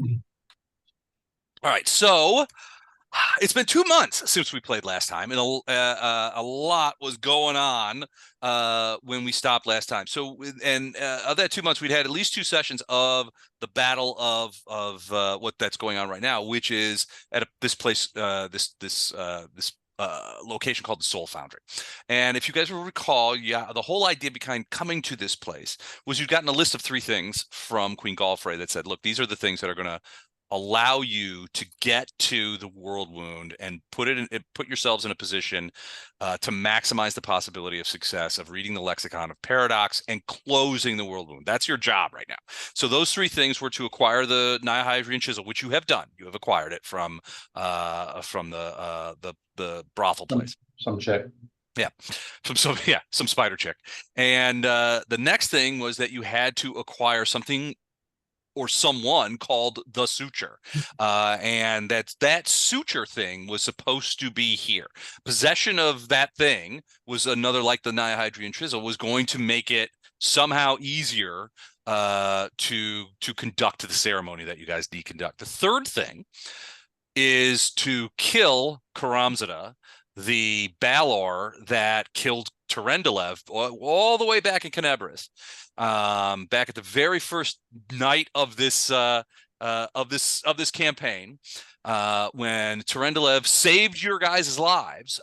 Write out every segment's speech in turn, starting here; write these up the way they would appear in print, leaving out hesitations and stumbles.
All right, so it's been 2 months since we played last time, and a lot was going on when we stopped last time. So, and of that 2 months, we'd had at least two sessions of the battle of what that's going on right now, which is at this place, this location called the Soul Foundry. And if you guys will recall, yeah, the whole idea behind coming to this place was you'd gotten a list of three things from Queen Galfrey that said, look, these are the things that are going to allow you to get to the world wound and put yourselves in a position to maximize the possibility of success of reading the lexicon of paradox and closing the world wound. That's your job right now. So those three things were to acquire the Nihydrian chisel, which you have done. You have acquired it from the brothel place. Some chick. Yeah, some spider chick. And the next thing was that you had to acquire something or someone called the suture. And that suture thing was supposed to be here. Possession of that thing was another, like the Nihydrian chisel, was going to make it somehow easier to conduct the ceremony that you guys deconduct. The third thing is to kill Karamzada, the Balor that killed Terendelev all the way back in Canebras, back at the very first night of this campaign, when Terendelev saved your guys' lives,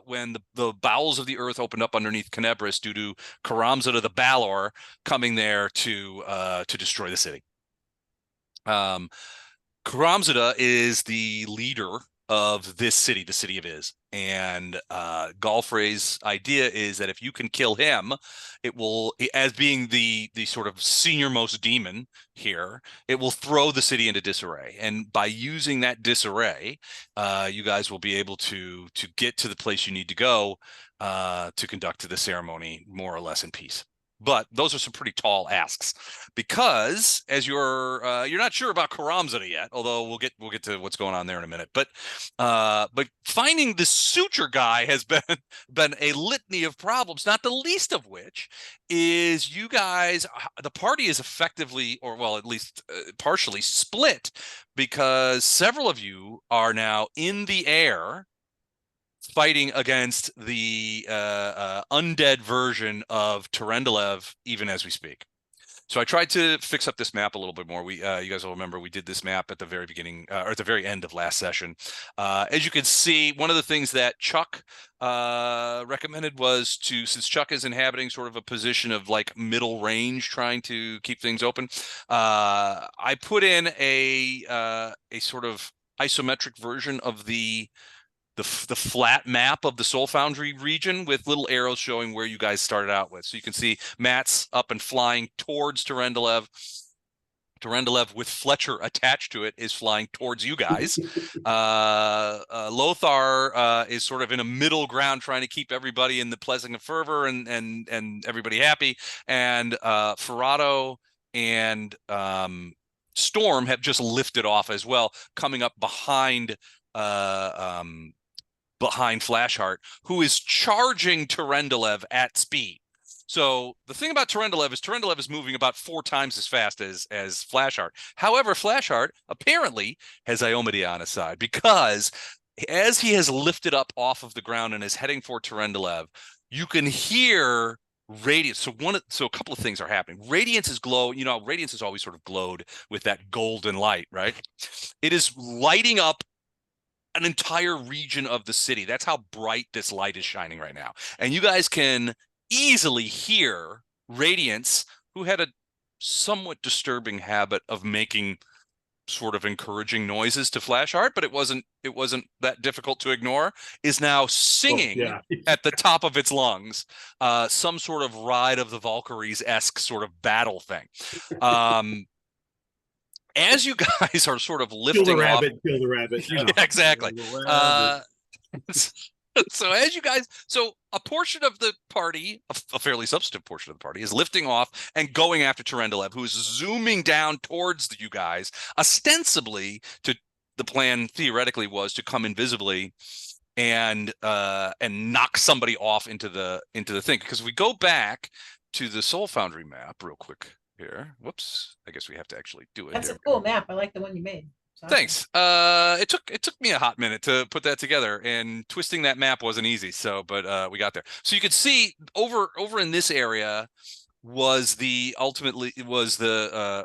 when the bowels of the earth opened up underneath Canebras due to Karamzada the Balor coming there to destroy the city. Karamzada is the leader of this city, the city of Iz. And Galfrey's idea is that if you can kill him, it will, as being the sort of senior most demon here, it will throw the city into disarray. And by using that disarray, you guys will be able to get to the place you need to go to conduct the ceremony more or less in peace. But those are some pretty tall asks, because as you're not sure about Karamzada yet, although we'll get to what's going on there in a minute. But finding the suture guy has been a litany of problems, not the least of which is you guys. The party is effectively, or well, at least partially split, because several of you are now in the air fighting against the undead version of Terendelev even as we speak. So I tried to fix up this map a little bit more. You guys will remember we did this map at the very beginning, or at the very end of last session. As you can see, one of the things that Chuck recommended was since Chuck is inhabiting sort of a position of like middle range, trying to keep things open, I put in a sort of isometric version of the flat map of the Soul Foundry region with little arrows showing where you guys started out with. So you can see Matt's up and flying towards Terendelev. Terendelev with Fletcher attached to it is flying towards you guys. Lothar is sort of in a middle ground trying to keep everybody in the Pleasing of Fervor and everybody happy. And Ferrado and Storm have just lifted off as well, coming up behind Flashheart, who is charging Terendelev at speed. So the thing about Terendelev is moving about 4 times as fast as Flashheart. However, Flashheart apparently has Iomedae on his side, because as he has lifted up off of the ground and is heading for Terendelev, you can hear radiance. So a couple of things are happening. Radiance is Radiance has always sort of glowed with that golden light, right? It is lighting up an entire region of the city. That's how bright this light is shining right now. And you guys can easily hear Radiance, who had a somewhat disturbing habit of making sort of encouraging noises to Flashheart, but it wasn't that difficult to ignore, is now singing at the top of its lungs, some sort of Ride of the Valkyries-esque sort of battle thing. As you guys are sort of lifting kill the off, rabbit. You know. Exactly. So a portion of the party, a fairly substantive portion of the party, is lifting off and going after Terendelev, who is zooming down towards you guys. Ostensibly, the plan theoretically was to come invisibly and knock somebody off into the thing. Because if we go back to the Soul Foundry map real quick here. Whoops. I guess we have to actually do it. That's There a we go. cool map. I like the one you made. It's awesome. Thanks. It took me a hot minute to put that together, and twisting that map wasn't easy. So, but we got there. So you could see over in this area was the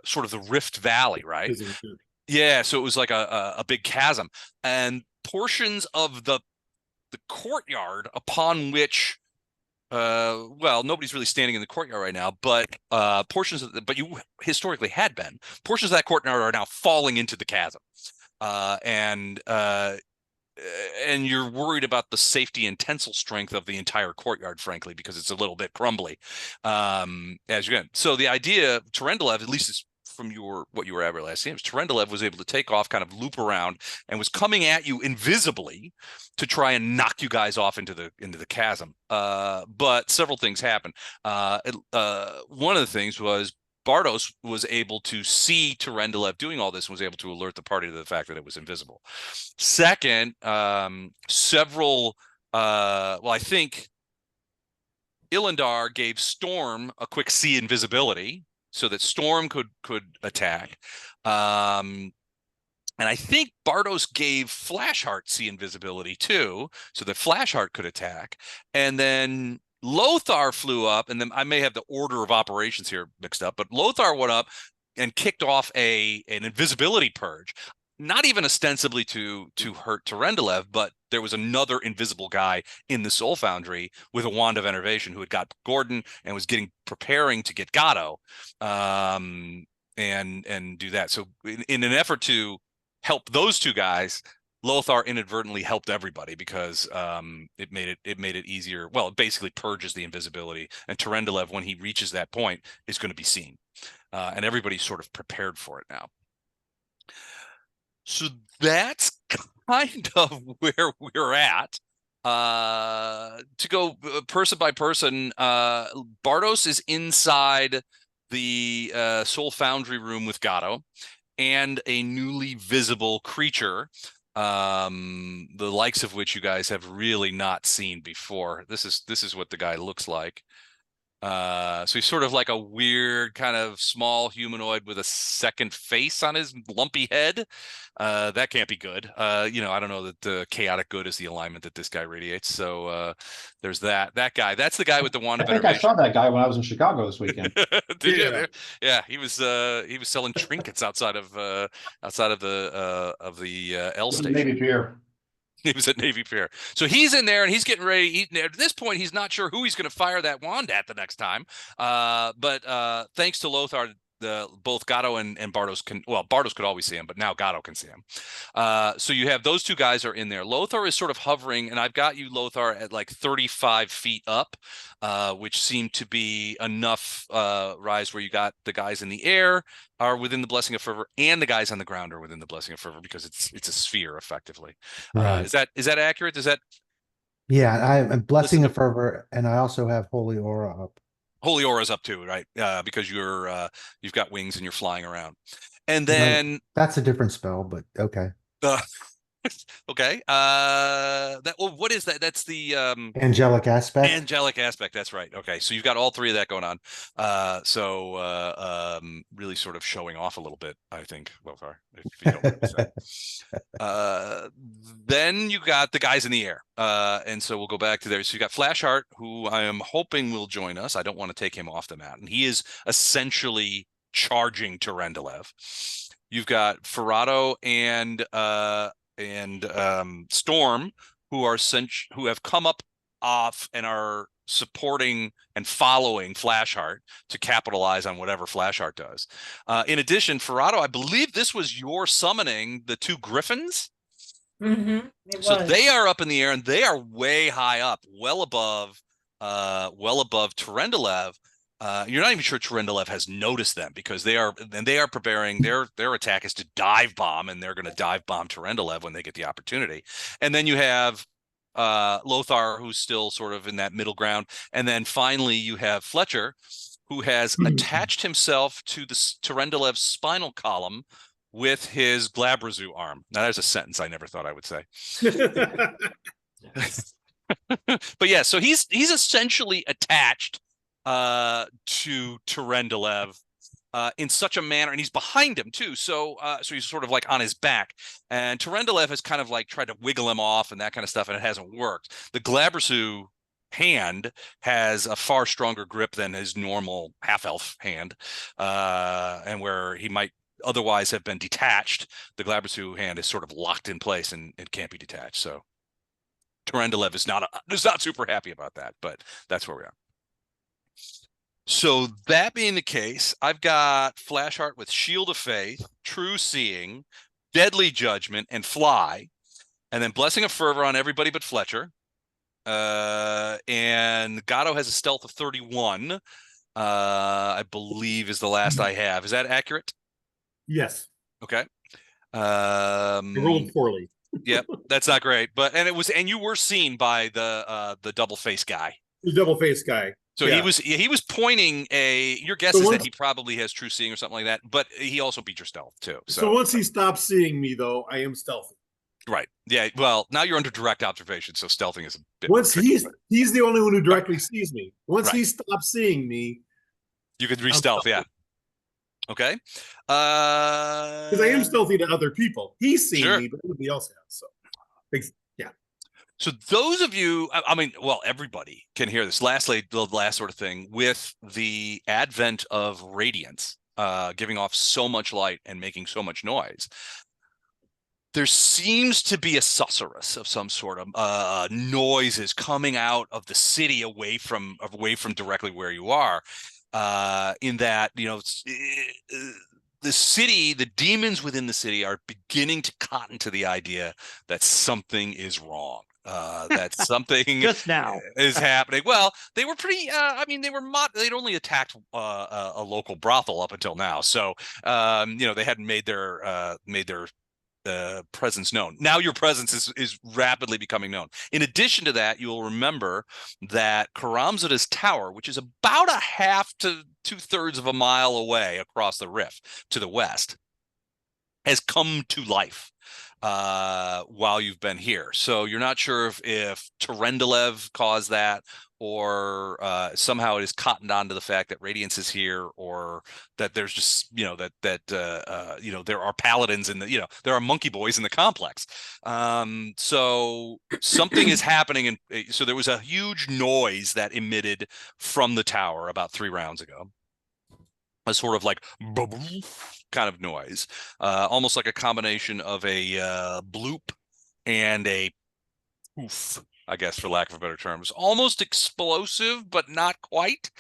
sort of the Rift Valley, right? Yeah. So it was like a big chasm, and portions of the courtyard upon which well, nobody's really standing in the courtyard right now, but but you historically had been portions of that courtyard are now falling into the chasm, uh, and uh, and you're worried about the safety and tensile strength of the entire courtyard, frankly, because it's a little bit crumbly. As you get so the idea, Terendelev, at least is from what you were at last seems, Terendelev was able to take off, kind of loop around, and was coming at you invisibly to try and knock you guys off into the chasm. But several things happened. One of the things was Bardos was able to see Terendelev doing all this and was able to alert the party to the fact that it was invisible. Second, I think Ilindar gave Storm a quick see invisibility so that Storm could attack. And I think Bardos gave Flashheart see invisibility too, so that Flashheart could attack. And then Lothar flew up, and then I may have the order of operations here mixed up, but Lothar went up and kicked off an invisibility purge. Not even ostensibly to hurt Terendelev, but there was another invisible guy in the Soul Foundry with a wand of enervation who had got Gordon and was preparing to get Gatto, and do that. So in an effort to help those two guys, Lothar inadvertently helped everybody because it made it easier. Well, it basically purges the invisibility, and Terendelev, when he reaches that point, is going to be seen, and everybody's sort of prepared for it now. So that's kind of where we're at. To go person by person, Bardos is inside the Soul Foundry room with Gatto and a newly visible creature, the likes of which you guys have really not seen before. This is what the guy looks like. So he's sort of like a weird kind of small humanoid with a second face on his lumpy head. That can't be good. I don't know that the chaotic good is the alignment that this guy radiates. So there's that guy. That's the guy with the wand I of think I enervation. saw that guy when I was in Chicago this weekend. Did you? Yeah, he was selling trinkets outside of the L station. Navy Pier. He was at Navy Pier. So he's in there and he's getting ready. At this point, he's not sure who he's going to fire that wand at the next time. But thanks to Lothar, both Gatto and Bardos Bardos could always see him, but now Gatto can see him. So you have those two guys are in there. Lothar is sort of hovering, and I've got you, Lothar, at like 35 feet up, which seemed to be enough rise where you got the guys in the air are within the Blessing of Fervor, and the guys on the ground are within the Blessing of Fervor because it's a sphere effectively. Right. Is that accurate? Is that I'm Blessing of Fervor, and I also have Holy Aura up. Holy Aura's up too, right? Because you've got wings and you're flying around. And then that's a different spell, but okay. Okay. What is that? That's the angelic aspect. Angelic aspect. That's right. Okay. So you've got all three of that going on. Really sort of showing off a little bit, I think, Lothar, if you don't mind me saying. Then you got the guys in the air. And so we'll go back to there. So you got Flashheart, who I am hoping will join us. I don't want to take him off the mat. And he is essentially charging Terendelev. You've got Ferrado and Storm, who have come up off and are supporting and following Flashheart to capitalize on whatever Flashheart does. In addition, Ferrado, I believe this was your summoning the two griffins. Mm-hmm. So they are up in the air and they are way high up, well above Terendelev. You're not even sure Terendelev has noticed them because they are preparing their attack is to dive bomb, and they're going to dive bomb Terendelev when they get the opportunity. And then you have Lothar, who's still sort of in that middle ground, and then finally you have Fletcher, who has attached himself to the Terendelev's spinal column with his Glabrazu arm. Now, there's a sentence I never thought I would say. But yeah, so he's essentially attached to Terendelev, in such a manner, and he's behind him too. So he's sort of like on his back, and Terendelev has kind of like tried to wiggle him off and that kind of stuff, and it hasn't worked. The Glabresu hand has a far stronger grip than his normal half-elf hand, and where he might otherwise have been detached, the Glabresu hand is sort of locked in place and it can't be detached. So Terendelev is not super happy about that, but that's where we are. So that being the case, I've got Flashheart with Shield of Faith, True Seeing, Deadly Judgment, and Fly, and then Blessing of Fervor on everybody but Fletcher. And Gatto has a stealth of 31, I believe is the last I have. Is that accurate? Yes. Okay. I rolled poorly. Yep, that's not great. And you were seen by the double face guy. The double face guy. So Yeah. he was pointing your guess So is that once- he probably has true seeing or something like that, but he also beat your stealth too. So once he stops seeing me, though, I am stealthy. Right. Yeah. Well, now you're under direct observation, so stealthing is a bit Once more tricky, he's the only one who directly sees me. Once Right. he stops seeing me, you could re-stealth, yeah. Okay. because I am stealthy to other people. He's seeing Sure. me, but nobody else has. So, yeah. So those of you, I mean, well, everybody can hear this. Lastly, the last sort of thing with the advent of radiance, giving off so much light and making so much noise. There seems to be a susurrus of some sort of noises coming out of the city away from directly where you are. In that, the city, the demons within the city are beginning to cotton to the idea that something is wrong. That something Just now is happening. Well, they were pretty. I mean, they'd only attacked a local brothel up until now, so they hadn't made their presence known. Now your presence is rapidly becoming known. In addition to that, you will remember that Karamzada's tower, which is about a half to 2/3 of a mile away across the rift to the west, has come to life while you've been here. So you're not sure if Terendelev caused that, or somehow it is cottoned onto the fact that Radiance is here, or that there's just there are paladins in the there are monkey boys in the complex. So something is happening, and so there was a huge noise that emitted from the tower about 3 rounds ago. A sort of like kind of noise, almost like a combination of a bloop and a poof, I guess, for lack of a better term. It's almost explosive, but not quite.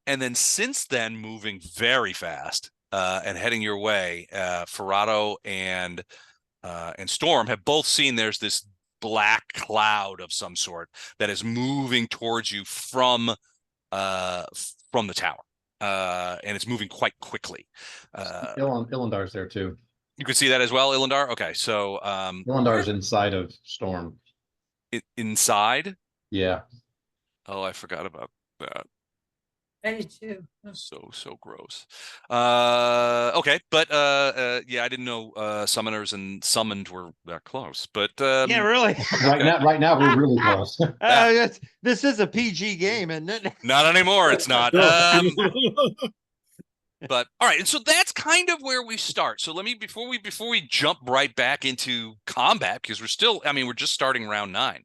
And then since then, moving very fast and heading your way, Ferrado and Storm have both seen there's this black cloud of some sort that is moving towards you from the tower. And it's moving quite quickly. Ilandar's there too. You can see that as well, Illandar. Okay, so Ilandar's inside of Storm. Inside. Yeah. Oh, I forgot about that. I did too. So gross. Okay, but yeah, I didn't know summoners and summoned were that close. But yeah, really. Right now we're really close. This is a PG game, isn't it? Not anymore. It's not. But all right, and so that's kind of where we start. So let me before we jump right back into combat, because we're just starting round 9.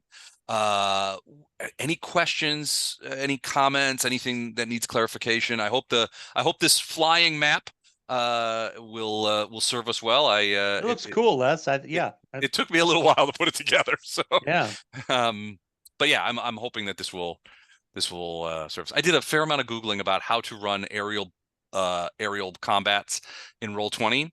Any questions, any comments, anything that needs clarification? I hope this flying map will serve us well. It looks cool, Les. It took me a little while to put it together. So yeah. But yeah, I'm hoping that this will serve us. I did a fair amount of Googling about how to run aerial combats in Roll20,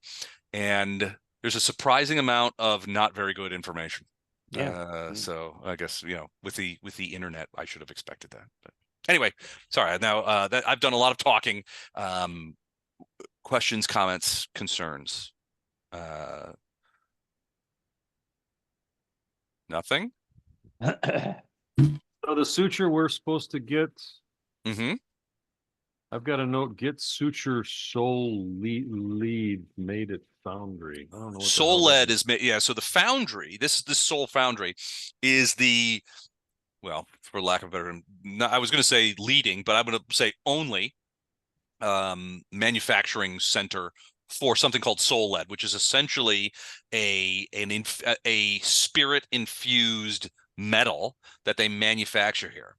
and there's a surprising amount of not very good information. Yeah. So I guess with the internet, I should have expected that. But anyway, sorry. Now that I've done a lot of talking. Questions, comments, concerns. Nothing. So the suture we're supposed to get. Mm-hmm. I've got a note. Get suture soul lead made at foundry. I don't know. What Soul lead is made. Yeah. So the foundry. This soul foundry is the, well, for lack of a better, I was going to say leading, but I'm going to say only manufacturing center for something called soul lead, which is essentially a spirit infused metal that they manufacture here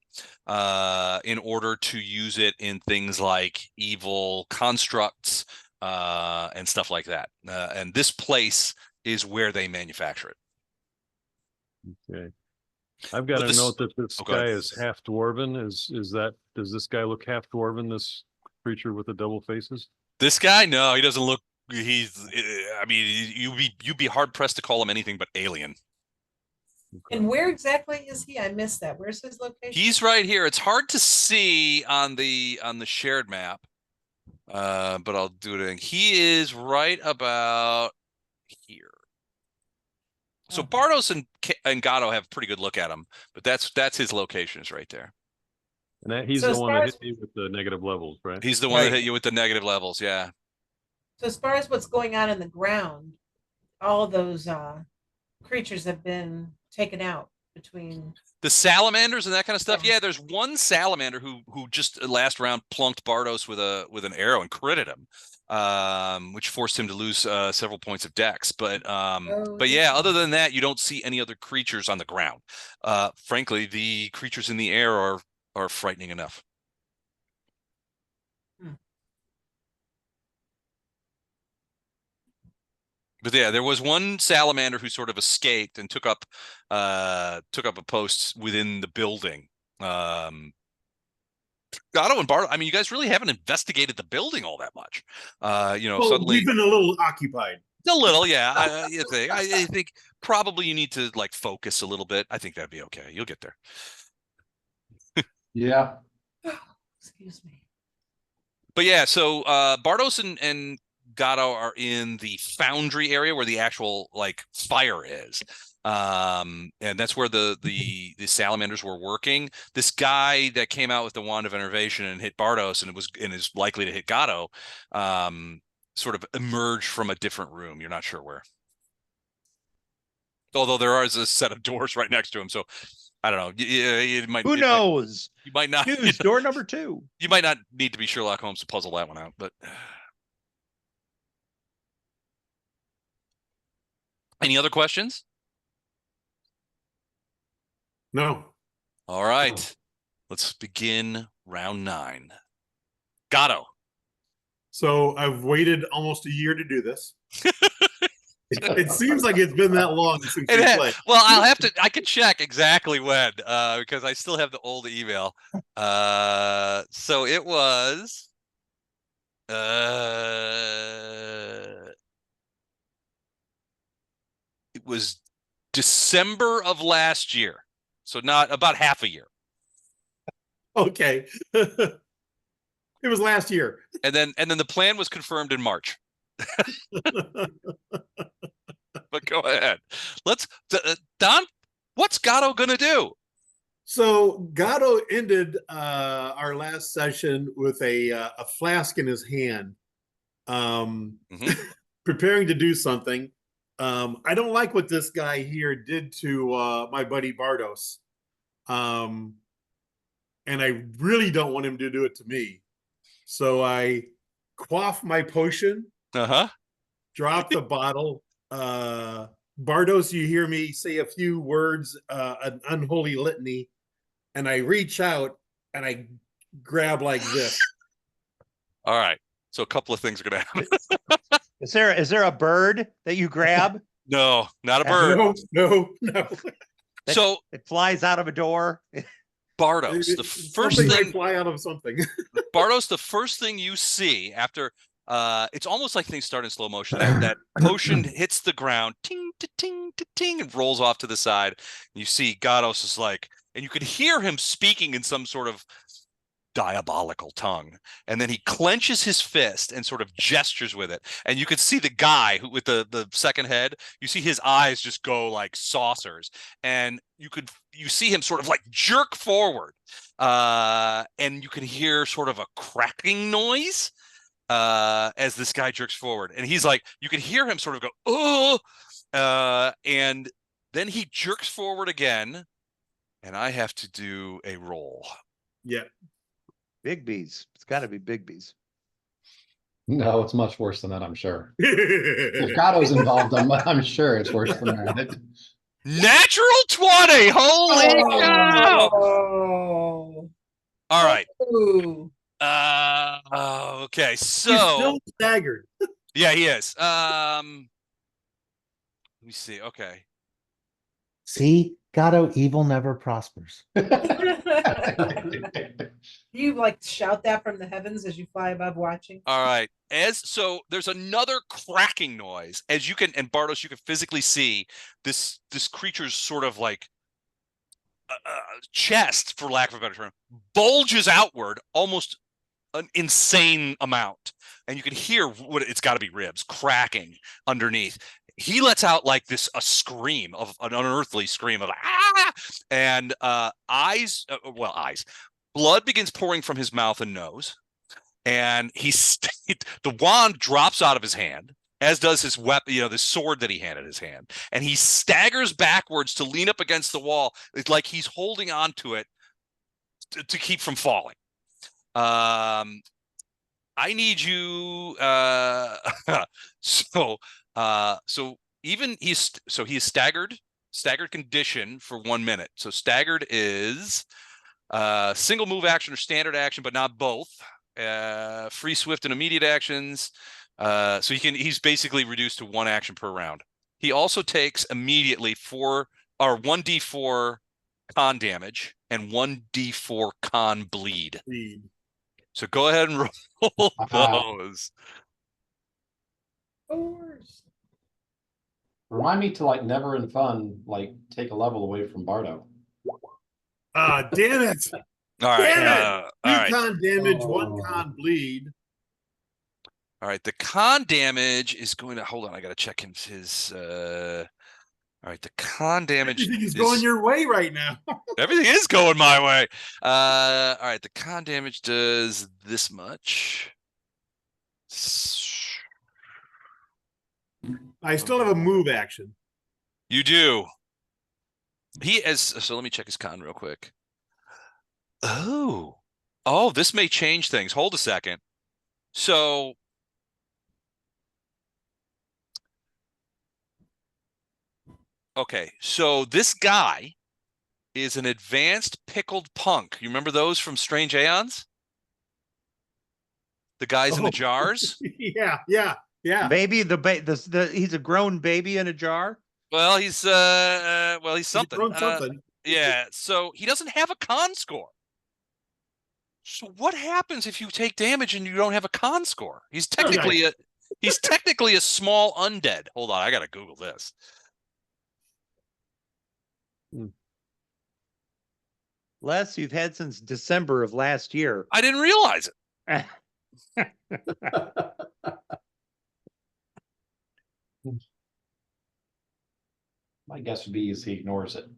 in order to use it in things like evil constructs and stuff like that. And this place is where they manufacture it. Okay. I've got But a this- note that this Oh, go ahead. guy is half dwarven. Does this guy look half dwarven, this creature with the double faces? This guy, no, he doesn't look. I mean, you'd be hard pressed to call him anything but alien. And where exactly is he? I missed that. Where's his location? He's right here. It's hard to see on the shared map, but I'll do it. He is right about here. So Oh. Bardos and Gatto have a pretty good look at him, but that's his location is right there. And he's So the as one far that as- hit me with the negative levels, right? He's the one that Right. hit you with the negative levels. Yeah. So as far as what's going on in the ground, all those creatures have been taken out between. The salamanders and that kind of stuff. Yeah. Yeah, there's one salamander who just last round plunked Bardos with an arrow and critted him, which forced him to lose several points of dex. But yeah, other than that, you don't see any other creatures on the ground. Frankly, the creatures in the air are frightening enough. But yeah, there was one salamander who sort of escaped and took up a post within the building. Gatto and Bardo, I mean, you guys really haven't investigated the building all that much. Well, Suddenly we've been a little occupied. a little, yeah. I think probably you need to like focus a little bit. I think that'd be okay. You'll get there. Yeah. Excuse me. But yeah, so Bardos and Gatto are in the foundry area where the actual like fire is. And that's where the salamanders were working. This guy that came out with the wand of enervation and hit Bardos and is likely to hit Gatto, sort of emerged from a different room. You're not sure where. Although there is a set of doors right next to him, so I don't know. You might. Who knows? You might not. Choose door number 2. You might not need to be Sherlock Holmes to puzzle that one out, but. Any other questions? No. All right. Let's begin round 9. Gatto. So I've waited almost a year to do this. It seems like it's been that long since we played. Well, I can check exactly when, because I still have the old email. So it was, December of last year. So not about half a year. Okay. It was last year. And then the plan was confirmed in March. But go ahead. Let's Don, what's Gatto gonna do? So Gatto ended our last session with a flask in his hand, preparing to do something. I don't like what this guy here did to my buddy Bardos. And I really don't want him to do it to me. So I quaff my potion, drop the bottle. Bardos, you hear me say a few words, an unholy litany, and I reach out and I grab like this. All right. So a couple of things are gonna happen. Is there a bird that you grab? No, not a bird. No. So It flies out of a door. Bardos, the first Something might thing fly out of something. Bardos, the first thing you see after it's almost like things start in slow motion. That potion hits the ground, ting, ting, ting, and rolls off to the side. You see Gatos is like, and you can hear him speaking in some sort of diabolical tongue, and then he clenches his fist and sort of gestures with it, and you can see the guy who with the second head, you see his eyes just go like saucers, and you see him sort of like jerk forward, and you can hear sort of a cracking noise as this guy jerks forward, and he's like, you can hear him sort of go and then he jerks forward again, and I have to do a roll. Yeah. Big bees. It's got to be big bees. No, it's much worse than that, I'm sure. If Gato's involved, I'm sure it's worse than that. Natural 20. Holy cow. Oh. All right. Ooh. Okay. He's So still staggered. yeah, he is. Let me see. Okay. See, Gato, evil never prospers. You like shout that from the heavens as you fly above watching. All right. So there's another cracking noise. As you can, and Bartos, you can physically see this creature's sort of like chest, for lack of a better term, bulges outward almost an insane amount. And you can hear what it's got to be ribs cracking underneath. He lets out like a scream of an unearthly scream of ah, and eyes. Blood begins pouring from his mouth and nose, and the wand drops out of his hand, as does his weapon, the sword that he had in his hand, and he staggers backwards to lean up against the wall. It's like he's holding on to it to keep from falling. I need you. So even he is staggered condition for 1 minute. So staggered is single move action or standard action, but not both. Free, swift, and immediate actions. So he's basically reduced to 1 action per round. He also takes immediately 1d4 con damage and 1d4 con bleed. So go ahead and roll those. Remind me to never in fun, take a level away from Bardo. Ah, damn it. All right. Damn it. 2 all right. con damage, Oh. 1 con bleed. All right. The con damage is going to hold on. I got to check his all right, the con damage Everything is going your way right now. everything is going my way. All right, the con damage does this much. I still have a move action. You do. So let me check his con real quick. Oh, this may change things. Hold a second. So okay, so this guy is an advanced pickled punk. You remember those from Strange Aeons? The guys in the jars? Yeah. Baby, he's a grown baby in a jar. Well, he's something. Something. Yeah, so he doesn't have a con score. So what happens if you take damage and you don't have a con score? He's technically a small undead. Hold on, I gotta Google this. Les, you've had since December of last year. I didn't realize it. My guess would be is he ignores it.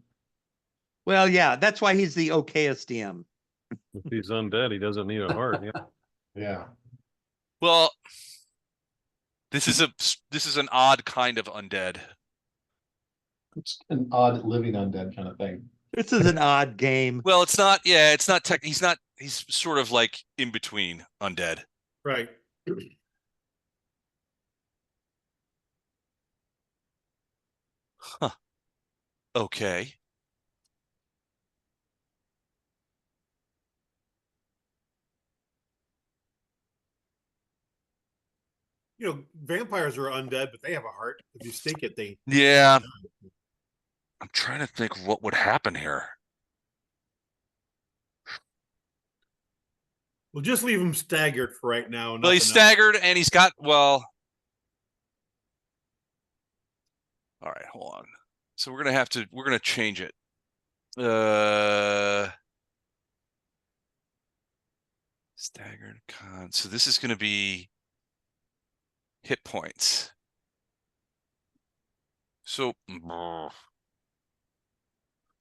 Well, yeah, that's why he's the okayest DM. If he's undead, he doesn't need a heart. Yeah. Yeah. Well, this is an odd kind of undead. It's an odd living undead kind of thing. This is an odd game. Well, it's not. Yeah, it's not tech. He's sort of like in between undead. Right. Huh. Okay. Vampires are undead, but they have a heart. If you stink it, they. Yeah. I'm trying to think of what would happen here. We'll just leave him staggered for right now. Well, he's staggered and he's got, all right, hold on. So we're going to change it. Staggered con. So this is going to be hit points.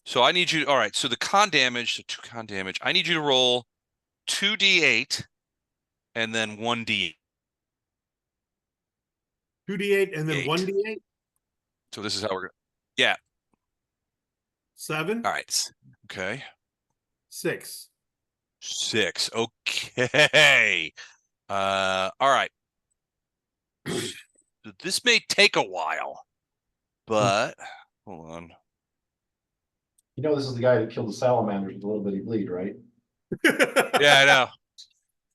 So I need you, all right, so the con damage, so 2 con damage. I need you to roll 2d8 and then 1d8. 2d8 and then 8. 1d8. So this is how we're going to, yeah. 7. All right. Okay. 6. 6. Okay. All right. This may take a while, but hold on. You know, this is the guy that killed the salamanders with a little bitty bleed, right? Yeah, I know.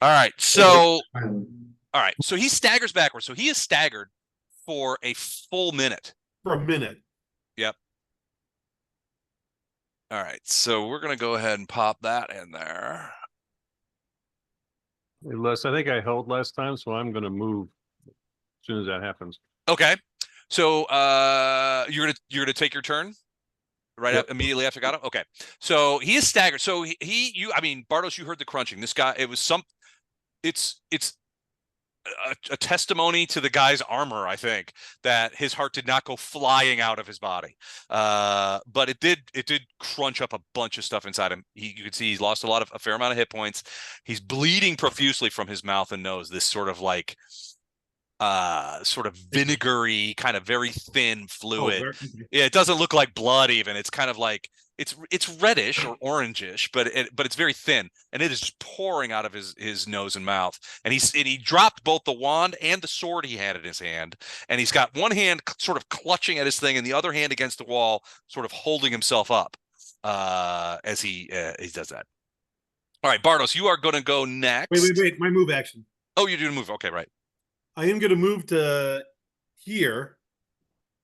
All right, so he staggers backwards. So he is staggered for a full minute. For a minute. Yep. All right, so we're gonna go ahead and pop that in there. Hey, Les, I think I held last time, so I'm gonna move as soon as that happens. Okay. So you're gonna take your turn right Yep. up immediately after Gatto? Okay. So he is staggered. So I mean, Bartos, you heard the crunching. This guy, it's a testimony to the guy's armor, I think, that his heart did not go flying out of his body. But it did crunch up a bunch of stuff inside him. You could see he's lost a fair amount of hit points. He's bleeding profusely from his mouth and nose, this sort of like vinegary, kind of very thin fluid. Yeah, it doesn't look like blood even. It's kind of like it's reddish or orangish, but it's very thin, and it is just pouring out of his nose and mouth. And he dropped both the wand and the sword he had in his hand, and he's got one hand sort of clutching at his thing, and the other hand against the wall, sort of holding himself up as he does that. All right, Bartos, you are going to go next. Wait. My move action. Oh, you're doing a move. Okay, right. I am going to move to here.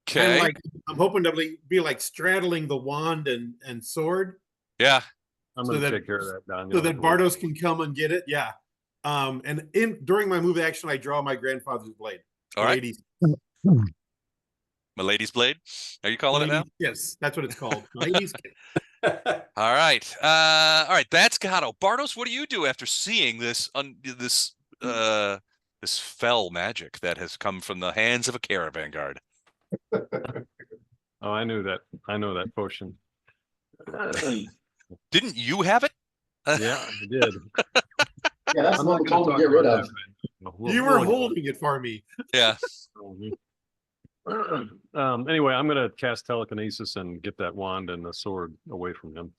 Okay. Like, I'm hoping to be like straddling the wand and sword. Yeah. I'm gonna take care of that, Don. So that Bartos can come and get it. Yeah. And during my move action, I draw my grandfather's blade. All right. Ladies. Milady's blade. Are you calling it now? Yes, that's what it's called. Ladies. All right. All right. That's Gatto. Bartos, what do you do after seeing this this fell magic that has come from the hands of a caravan guard? Oh, I knew that. I know that potion. Didn't you have it? Yeah, I did. Yeah, that's the I'm one not we gonna told him talk to get rid about of. that. You were holding it for me. Yeah. Anyway, I'm gonna cast telekinesis and get that wand and the sword away from him.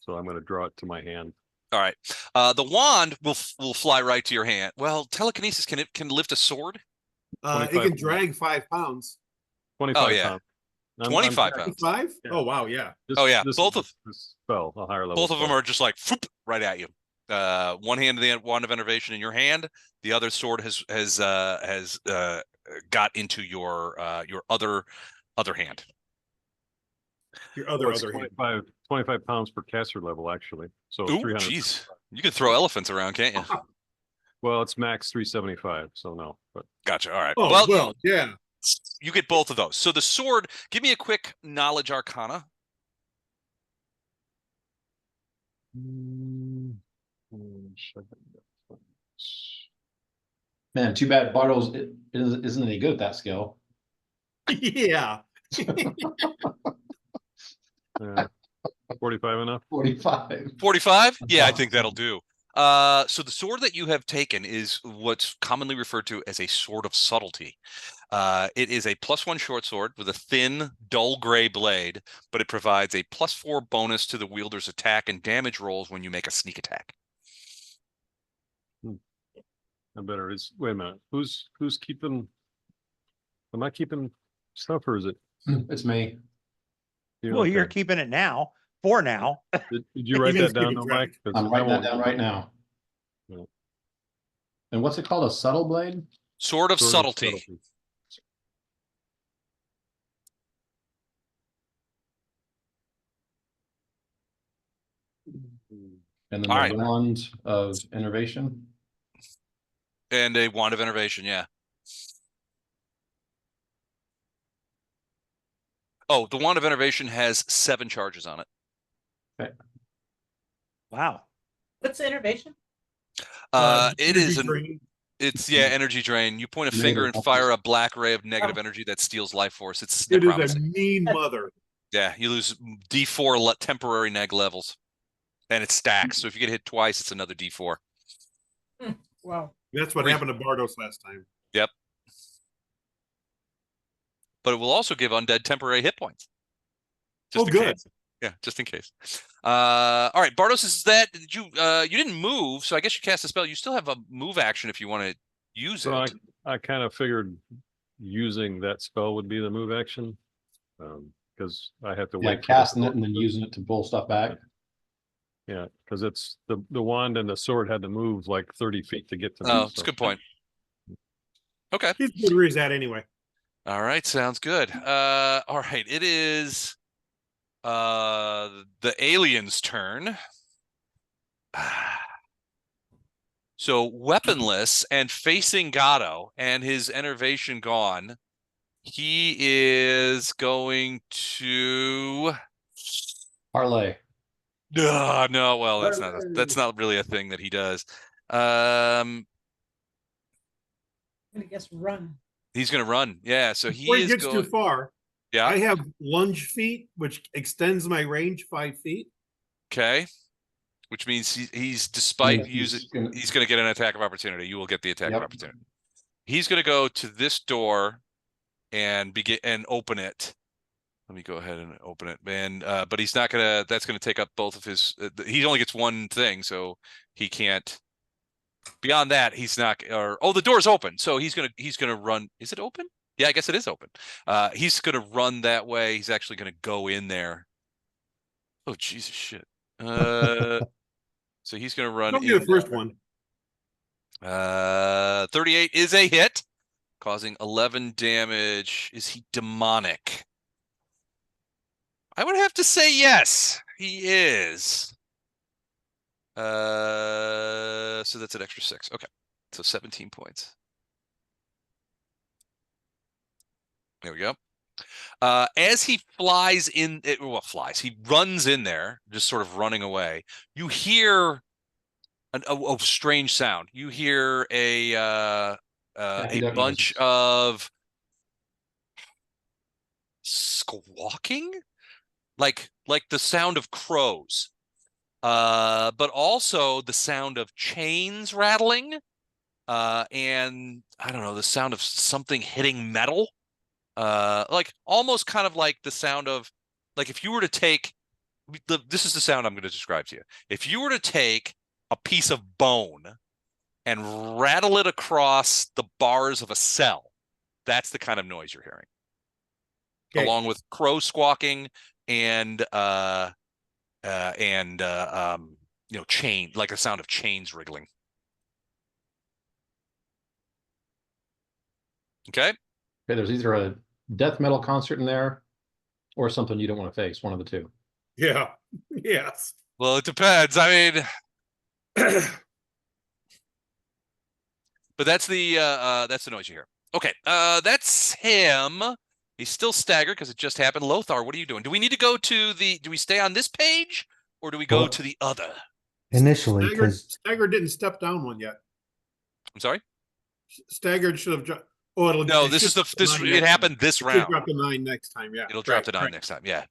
So I'm gonna draw it to my hand. All right. The wand will fly right to your hand. Well, telekinesis can lift a sword? It can drag 5 pounds. 25 Oh, yeah. pounds. 25 pounds. 5? Yeah. Oh wow, yeah. Oh, yeah. This spell, a higher level. Both of them spell. are just like whoop, right at you. One hand of the wand of enervation in your hand. The other sword has got into your other hand. Your Oh, other it's hand. 25 pounds per caster level, actually. So Ooh, 300. jeez. You can throw elephants around, can't you? Well, it's max 375, so no. But Gotcha. All right. Oh well, yeah. You get both of those. So the sword, give me a quick knowledge arcana. Man, too bad Bartos isn't any good at that skill. Yeah. 45 enough? 45. 45? Yeah, I think that'll do. So the sword that you have taken is what's commonly referred to as a sword of subtlety. It is a +1 short sword with a thin, dull gray blade, but it provides a +4 bonus to the wielder's attack and damage rolls when you make a sneak attack. I better wait a minute. Who's keeping? Am I keeping stuff or is it? It's me. Well, you're keeping it now, for now. Did you write that down, Mike? I'm writing that down right now. Yeah. And what's it called? A subtle blade? Sword of subtlety. And then All the right. wand of innervation. And a wand of enervation, yeah. Oh, the wand of enervation has 7 charges on it. Okay. Wow. What's the innovation? It is drain. It's energy drain. You point a finger and fire a black ray of negative energy that steals life force. It's It is promising. a mean mother. Yeah, you lose D4 temporary neg levels, and it stacks. So if you get hit twice, it's another D4. Wow. That's what happened to Bartos last time. Yep. But it will also give undead temporary hit points. Oh, good. Case. Yeah, just in case. All right, Bartos, is that you didn't move, so I guess you cast a spell. You still have a move action if you want to use it. I kind of figured using that spell would be the move action. Because I have to Yeah, wait. casting it and then using it to pull stuff back. Yeah, because it's the wand and the sword had to move like 30 feet to get to me. Oh, it's a so- good point. Okay. He's good where he's at anyway. All right, sounds good. All right, it is the alien's turn. So weaponless and facing Gato and his enervation gone, he is going to Parlay. no, well, that's not really a thing that he does. I'm gonna guess run. He's gonna run. Yeah, so Before he he is gets going. too far, Yeah. I have lunge feet, which extends my range 5 feet. Okay. Which means he's And despite if he's using, gonna- he's going to get an attack of opportunity. You will get the attack of Yep. opportunity. He's going to go to this door and begin and open it. Let me go ahead and open it, man. But he's not gonna. That's going to take up both of his. He only gets one thing, so he can't. Beyond that, he's not. Or the door's open, so he's gonna run. Is it open? Yeah, I guess it is open. He's gonna run that way. He's actually gonna go in there. Oh Jesus shit. So he's gonna run Don't be the in first there. one. 38 is a hit, causing 11 damage. Is he demonic? I would have to say yes, he is. So that's an extra 6. Okay, so 17 points. There we go. As he flies in, he runs in there, just sort of running away. You hear a strange sound. You hear a bunch of squawking, like the sound of crows, but also the sound of chains rattling, and I don't know, the sound of something hitting metal, like almost kind of like the sound of, like if you were to take this is the sound I'm going to describe to you. If you were to take a piece of bone and rattle it across the bars of a cell, that's the kind of noise you're hearing. Okay. Along with crow squawking and chain, like the sound of chains wriggling. Okay. Okay, there's either a death metal concert in there or something you don't want to face, one of the two. Yeah. Yes. Well, it depends. I mean, but that's the noise you hear. Okay, that's him. He's still staggered because it just happened. Lothar, what are you doing? Do we need to go to do we stay on this page or do we go Well- to the other? Initially, Staggered, because Staggered didn't step down one yet. I'm sorry? Staggered should have dropped. Oh, No, it this is should the drop to 9 it next happened time. this It should round. drop to 9 next time. Yeah. It'll drop Right, to 9 right. next time. Yeah.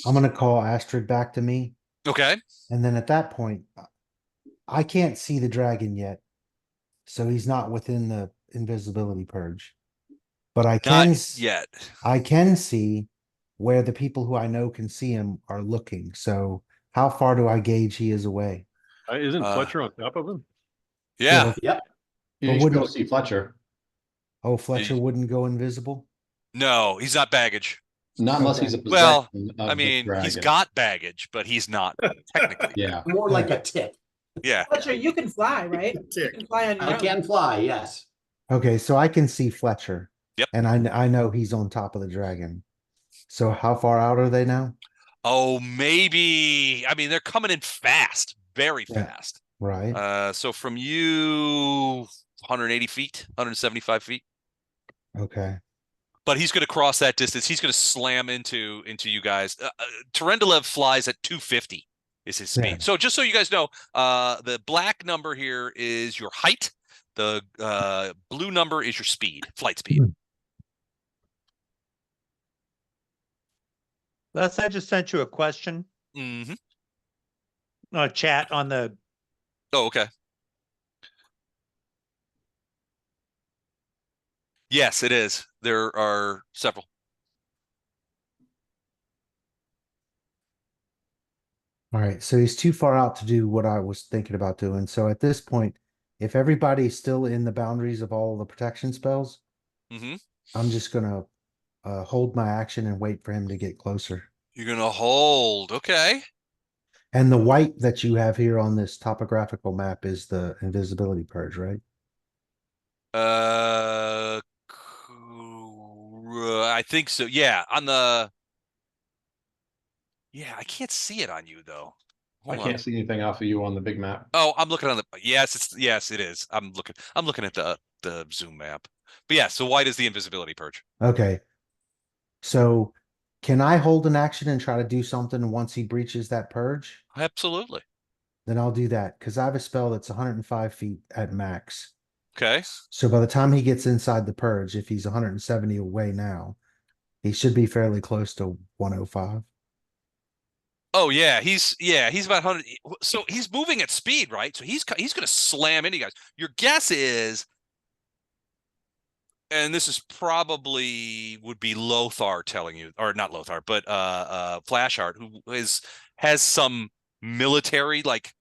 I'm gonna call Astrid back to me, Okay. and then at that point, I can't see the dragon yet, so he's not within the invisibility purge. But I can Not yet. I can see where the people who I know can see him are looking. So how far do I gauge he is away? Isn't Fletcher on top of him? Yeah. Yep. You But should go wouldn't- see Fletcher. Oh, Fletcher wouldn't go invisible? No, he's not baggage. Not unless Okay. he's a Well, possession of I the mean, he's dragon. got baggage, but he's not technically. Yeah. More like a tick. Yeah. Fletcher, you can fly, right? You Tick. can fly on your I own. can fly, yes. Okay, so I can see Fletcher. Yep. And I know he's on top of the dragon. So how far out are they now? Oh, maybe. I mean, they're coming in fast, very Yeah. fast. Right. So from you, 180 feet, 175 feet. Okay. But he's going to cross that distance. He's going to slam into you guys. Terendelev flies at 250 is his speed. Yeah. So just so you guys know, the black number here is your height. The blue number is your speed, flight speed. Les, I just sent you a question, Mm-hmm. chat on the, Oh, okay. Yes, it is. There are several. All right. So he's too far out to do what I was thinking about doing. So at this point, if everybody's still in the boundaries of all the protection spells, Mm-hmm. I'm just gonna hold my action and wait for him to get closer. You're gonna hold. Okay. And the white that you have here on this topographical map is the invisibility purge, right? I think so. Yeah, on the. Yeah, I can't see it on you though. I Hold on. can't see anything off of you on the big map. Oh, I'm looking on the. Yes, it is. I'm looking at the zoom map. But yeah, so white is the invisibility purge. Okay. So can I hold an action and try to do something once he breaches that purge? Absolutely. Then I'll do that because I have a spell that's 105 feet at max. Okay. So by the time he gets inside the purge, if he's 170 away now, he should be fairly close to 105. Oh he's about 100. So he's moving at speed, right? So he's going to slam into you guys. Your guess is, and this is probably would be Lothar telling you, or not Lothar, but Flashheart, who has some military like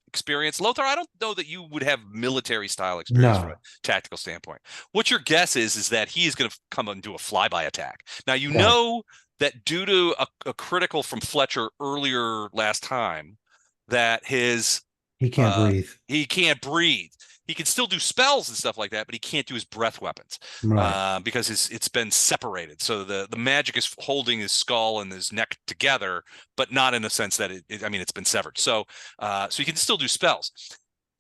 experience. Lothar, I don't know that you would have military style experience from a No. tactical standpoint. What your guess is that he is going to come and do a flyby attack. Now you Right. know that due to a critical from Fletcher earlier last time, that He can't breathe. he can't breathe. He can still do spells and stuff like that, but he can't do his breath weapons Right. because it's been separated. So the magic is holding his skull and his neck together, but not in the sense that I mean, it's been severed. So he can still do spells.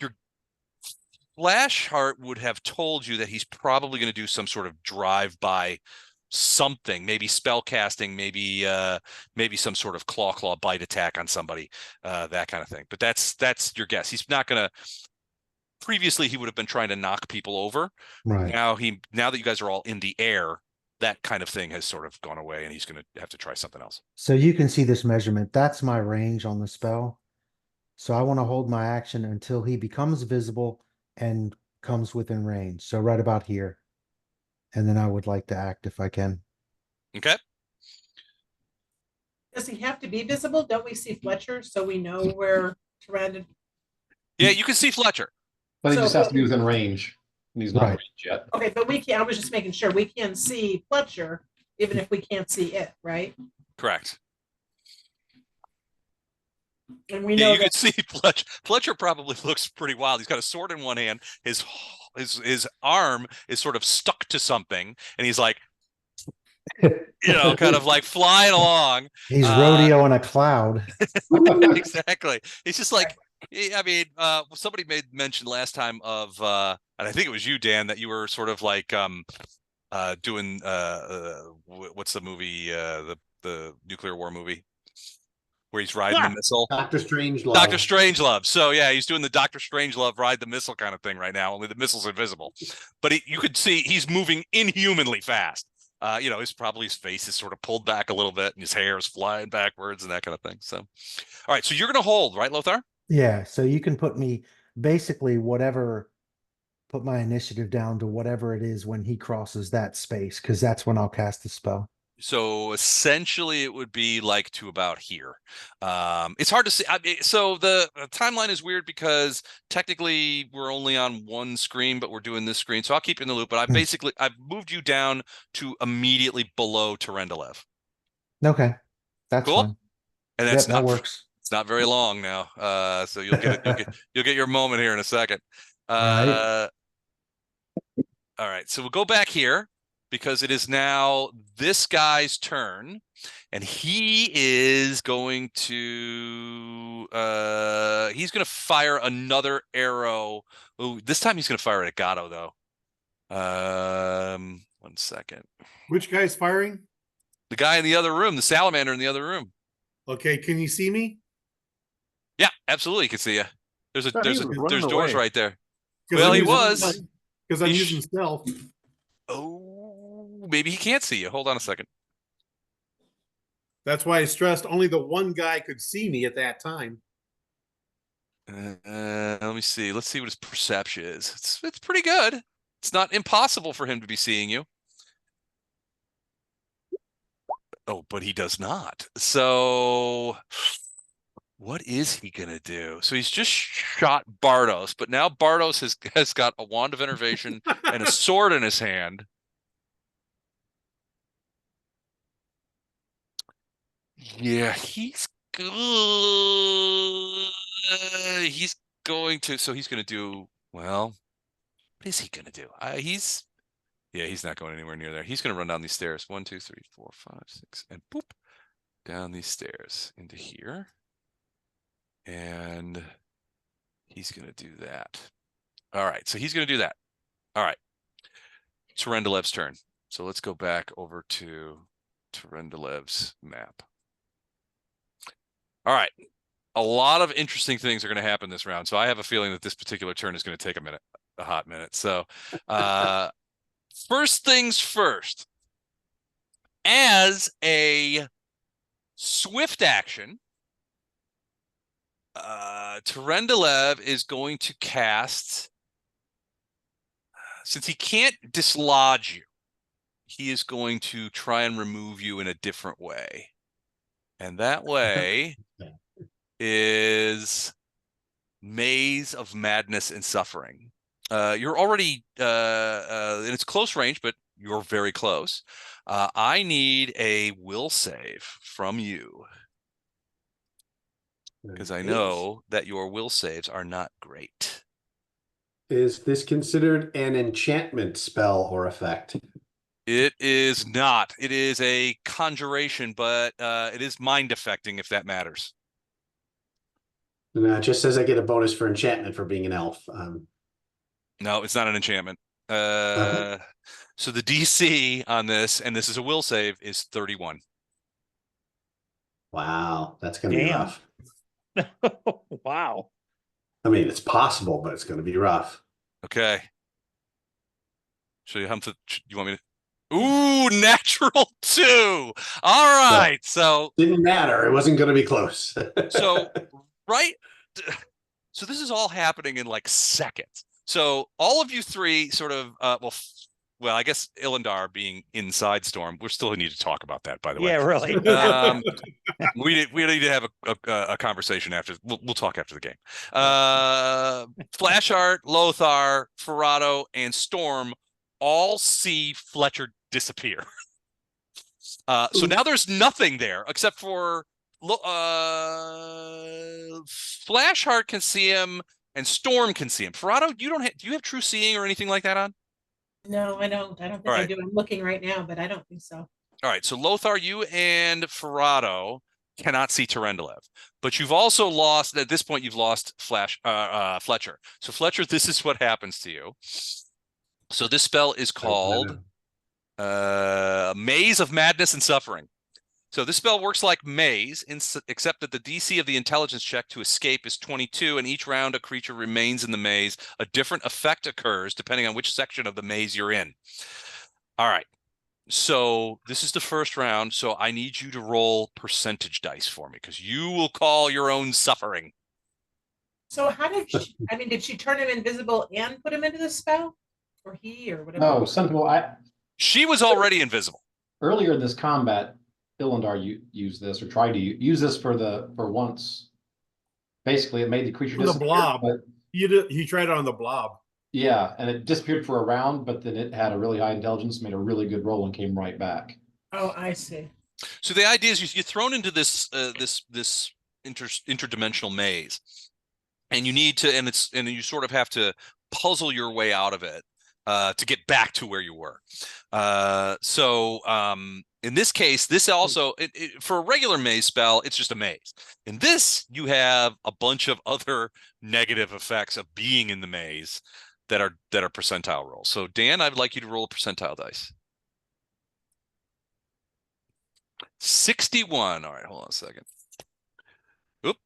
Your Flashheart would have told you that he's probably going to do some sort of drive-by something, maybe spell casting, maybe some sort of claw bite attack on somebody, that kind of thing. But that's your guess. He's not going to. Previously, he would have been trying to knock people over. Right. Now that you guys are all in the air, that kind of thing has sort of gone away, and he's going to have to try something else. So you can see this measurement. That's my range on the spell. So I want to hold my action until he becomes visible and comes within range. So right about here. And then I would like to act if I can. Okay. Does he have to be visible? Don't we see Fletcher so we know where Terendelev? Yeah, you can see Fletcher. But he So- just has to be within range. And he's not Right. in range yet. Okay, but we can. I was just making sure we can see Fletcher even if we can't see it, right? Correct. And we Yeah, know you that. can see Fletcher. Fletcher probably looks pretty wild. He's got a sword in one hand. His arm is sort of stuck to something, and he's like, kind of like flying along. He's rodeoing a cloud. Exactly. It's just like, I mean, somebody made mention last time of, and I think it was you, Dan, that you were sort of like doing what's the movie, the nuclear war movie where he's riding the missile. Doctor Strangelove. Dr. Strangelove. So yeah, he's doing the Dr. Strangelove ride the missile kind of thing right now. Only the missile's invisible, but you could see he's moving inhumanly fast. His face is sort of pulled back a little bit, and his hair is flying backwards and that kind of thing. So, all right, so you're going to hold, right, Lothar? Yeah. So you can put me basically put my initiative down to whatever it is when he crosses that space, because that's when I'll cast the spell. So essentially, it would be like to about here. It's hard to see. So the timeline is weird because technically we're only on one screen, but we're doing this screen. So I'll keep you in the loop. But I've moved you down to immediately below Terendelev. Okay. That's Cool. fine. And Yep, that's that works. It's not very long now. So you'll get your moment here in a second. Right. All right. So we'll go back here because it is now this guy's turn, and he is going to fire another arrow. Oh, this time he's going to fire at Gato though. 1 second. Which guy's firing? The guy in the other room, the salamander in the other room. Okay, can you see me? Yeah, absolutely. You can see you. There's Thought he was running doors away. right there. 'Cause Well, I'm he using- was. because I'm He using stealth. Oh, maybe he can't see you. Hold on a second. That's why I stressed only the one guy could see me at that time. Let me see. Let's see what his perception is. It's pretty good. It's not impossible for him to be seeing you. Oh, but he does not. So What is he gonna do? So he's just shot Bardos, but now Bardos has got a wand of innervation and a sword in his hand. Yeah, he's good. He's going to. So he's gonna do well. What is he gonna do? Yeah, he's not going anywhere near there. He's gonna run down these stairs. 1, 2, 3, 4, 5, 6, and boop down these stairs into here. And he's going to do that. All right. So he's going to do that. All right. Terendelev's turn. So let's go back over to Terendelev's map. All right. A lot of interesting things are going to happen this round. So I have a feeling that this particular turn is going to take a hot minute. So first things first, as a swift action, Terendelev is going to cast, since he can't dislodge you, he is going to try and remove you in a different way. And that way is Maze of Madness and Suffering. You're already, and it's close range, but you're very close. I need a will save from you, because I know that your will saves are not great. Is this considered an enchantment spell or effect? It is not. It is a conjuration, but it is mind affecting, if that matters. No, it just says I get a bonus for enchantment for being an elf. No, it's not an enchantment. Okay. So the DC on this, and this is a will save, is 31. Wow, that's going to be Damn. rough. Wow. I mean, it's possible, but it's going to be rough. Okay. Show you how to. You want me to? Ooh, natural 2. All right. So Didn't matter. It wasn't going to be close. so right. So this is all happening in like seconds. So all of you three sort of well, I guess Ilindar being inside Storm, we still need to talk about that, by the way. Yeah, really. We need to have a conversation after. We'll talk after the game. Flashheart, Lothar, Ferrado, and Storm all see Fletcher disappear. So now there's nothing there except for Flashheart can see him and Storm can see him. Ferrado, do you have true seeing or anything like that on? No, I don't. I don't think I do. I'm looking right now, but I don't think so. All right. So Lothar, you and Ferrado cannot see Terendelev, but you've also lost, at this point, you've lost Fletcher. So Fletcher, this is what happens to you. So this spell is called Maze of Madness and Suffering. So this spell works like Maze, except that the DC of the intelligence check to escape is 22, and each round a creature remains in the maze. A different effect occurs depending on which section of the maze you're in. All right. So this is the first round, so I need you to roll percentage dice for me, because you will call your own suffering. So how did she, I mean, did she turn him invisible and put him into the spell? Or he or whatever? No, some people, She was already invisible. earlier in this combat, Ilindar used this or tried to use this for once. Basically, it made the creature The disappear. blob. But He tried it on the blob. yeah, and it disappeared for a round, but then it had a really high intelligence, made a really good roll, and came right back. Oh, I see. So the idea is you're thrown into this this interdimensional maze, and you need to, and you sort of have to puzzle your way out of it to get back to where you were. In this case, this also, for a regular maze spell, it's just a maze. In this, you have a bunch of other negative effects of being in the maze that are percentile rolls. So Dan, I'd like you to roll a percentile dice. 61. All right, hold on a second. Oop.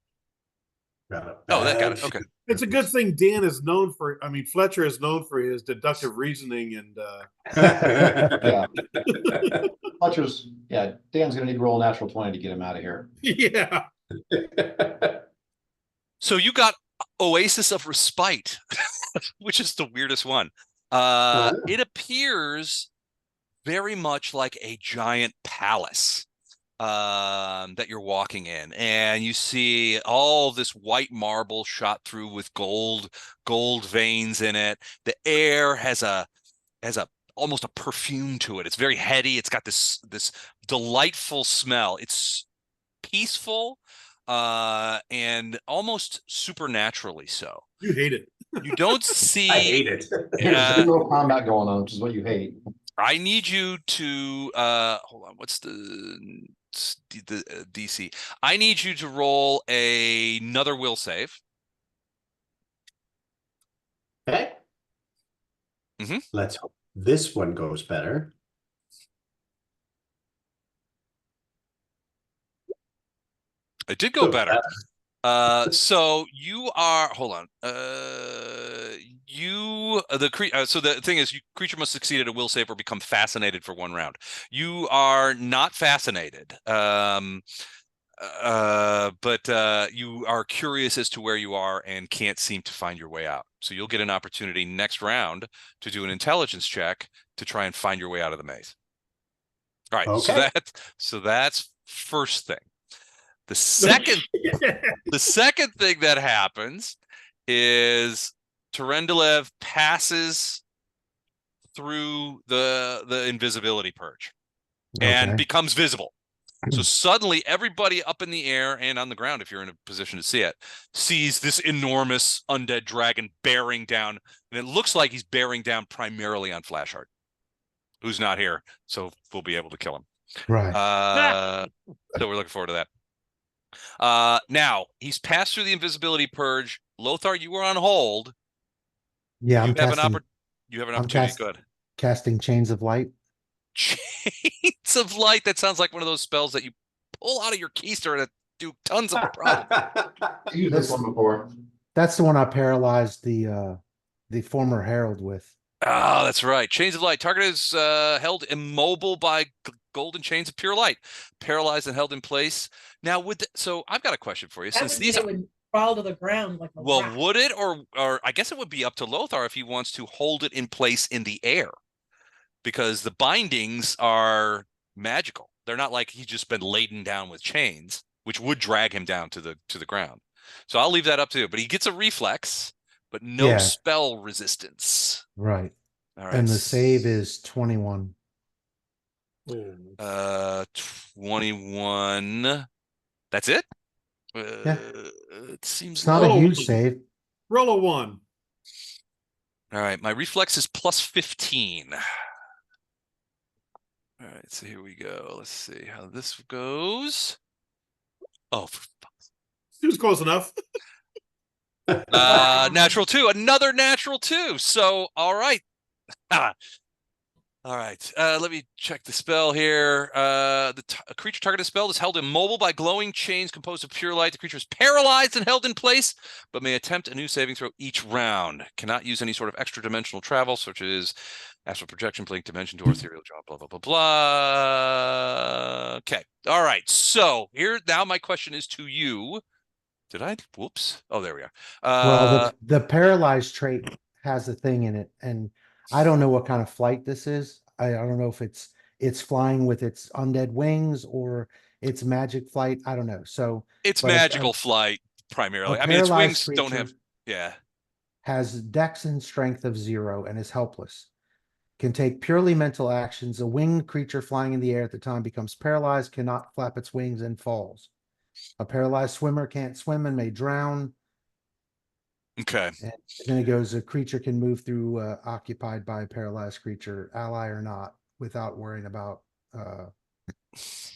Oh, that got it. Okay. It's a good thing Dan is known for, I mean, Fletcher is known for his deductive reasoning and Yeah. Fletcher's, Dan's gonna need to roll a natural 20 to get him out of here. yeah. So you got Oasis of Respite, which is the weirdest one. It appears very much like a giant palace. that you're walking in, and you see all this white marble shot through with gold veins in it. The air has a almost a perfume to it. It's very heady. It's got this delightful smell. It's peaceful and almost supernaturally so. You hate it. You don't I see hate it. There's very little combat going on, which is what you hate. I need you to hold on. What's the DC? I need you to roll another will save. Okay. Mhm. Let's hope this one goes better. It did go Good. better. So you are, hold on. So the thing is, creature must succeed at a will save or become fascinated for 1 round. You are not fascinated. But you are curious as to where you are and can't seem to find your way out. So you'll get an opportunity next round to do an intelligence check to try and find your way out of the maze. All right. Okay. So that's first thing. The second thing that happens is Terendelev passes through the invisibility purge and Okay. becomes visible. So suddenly everybody up in the air and on the ground, if you're in a position to see it, sees this enormous undead dragon bearing down. And it looks like he's bearing down primarily on Flashheart, who's not here. So we'll be able to kill him. Right. So we're looking forward to that. Now he's passed through the invisibility purge. Lothar, you were on hold. Yeah, You have an opportunity. Good. Casting Chains of Light. Chains of Light. That sounds like one of those spells that you pull out of your keister that do tons of problems. Used this one before. That's the one I paralyzed the former Herald with. Oh, that's right. Chains of Light. Target is held immobile by golden chains of pure light, paralyzed and held in place. Now, so I've got a question for you. That Since would these mean it would fall to the ground like a rock. would it, or I guess it would be up to Lothar if he wants to hold it in place in the air, because the bindings are magical. They're not like he's just been laden down with chains, which would drag him down to the ground. So I'll leave that up to you. But he gets a reflex, but no Yeah. spell resistance. Right. All right. And the save is 21. 21. That's it? Yeah. It seems It's not a low. huge save. Roll a 1. All right, my reflex is plus 15. All right, so here we go. Let's see how this goes. Oh, He was close enough. natural 2, another natural 2. So, all right. All right, let me check the spell here. A creature targeted spell is held immobile by glowing chains composed of pure light. The creature is paralyzed and held in place, but may attempt a new saving throw each round. Cannot use any sort of extra dimensional travel, such as astral projection, blink dimension door, ethereal jump, blah, blah, blah, blah. Okay, all right. So here, now my question is to you. Whoops. Oh, there we are. Well, the paralyzed trait has a thing in it, and I don't know what kind of flight this is. I don't know if it's flying with its undead wings or it's magic flight. I don't know. So it's but magical flight primarily. a I mean, its paralyzed wings don't have. creature Yeah. has dex and strength of 0 and is helpless. Can take purely mental actions. A winged creature flying in the air at the time becomes paralyzed, cannot flap its wings, and falls. A paralyzed swimmer can't swim and may drown. Okay. And then it goes, a creature can move through occupied by a paralyzed creature, ally or not, without worrying about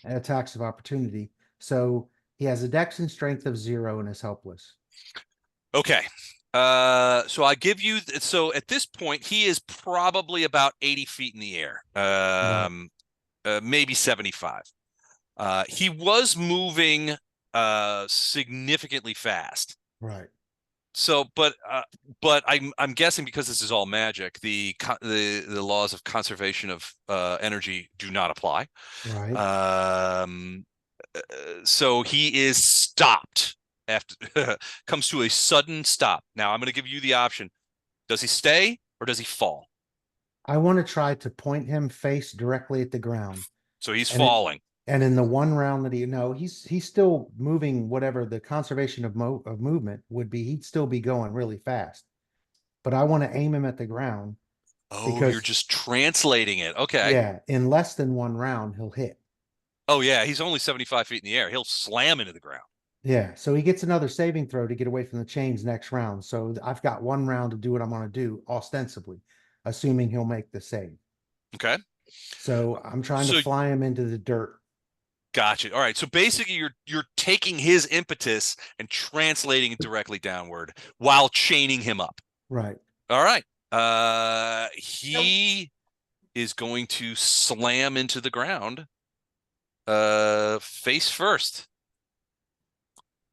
attacks of opportunity. So he has a dex and strength of 0 and is helpless. Okay. So I give you, so at this point, he is probably about 80 feet in the air. Maybe 75. He was moving significantly fast. Right. So, but I'm guessing because this is all magic, the laws of conservation of energy do not apply. Right. So he is stopped after comes to a sudden stop. Now I'm going to give you the option: does he stay or does he fall? I want to try to point him face directly at the ground. So he's And falling. And in the one round that he's still moving whatever the conservation of movement would be. He'd still be going really fast. But I want to aim him at the ground Oh, you're because just translating it. Okay. yeah, in less than one round he'll hit. Oh yeah, he's only 75 feet in the air. He'll slam into the ground. Yeah, so he gets another saving throw to get away from the chains next round. So I've got one round to do what I'm going to do, ostensibly, assuming he'll make the save. Okay. So I'm trying to So fly him into the dirt. gotcha. All right. So basically you're taking his impetus and translating it directly downward while chaining him up. Right. All right. He is going to slam into the ground face first.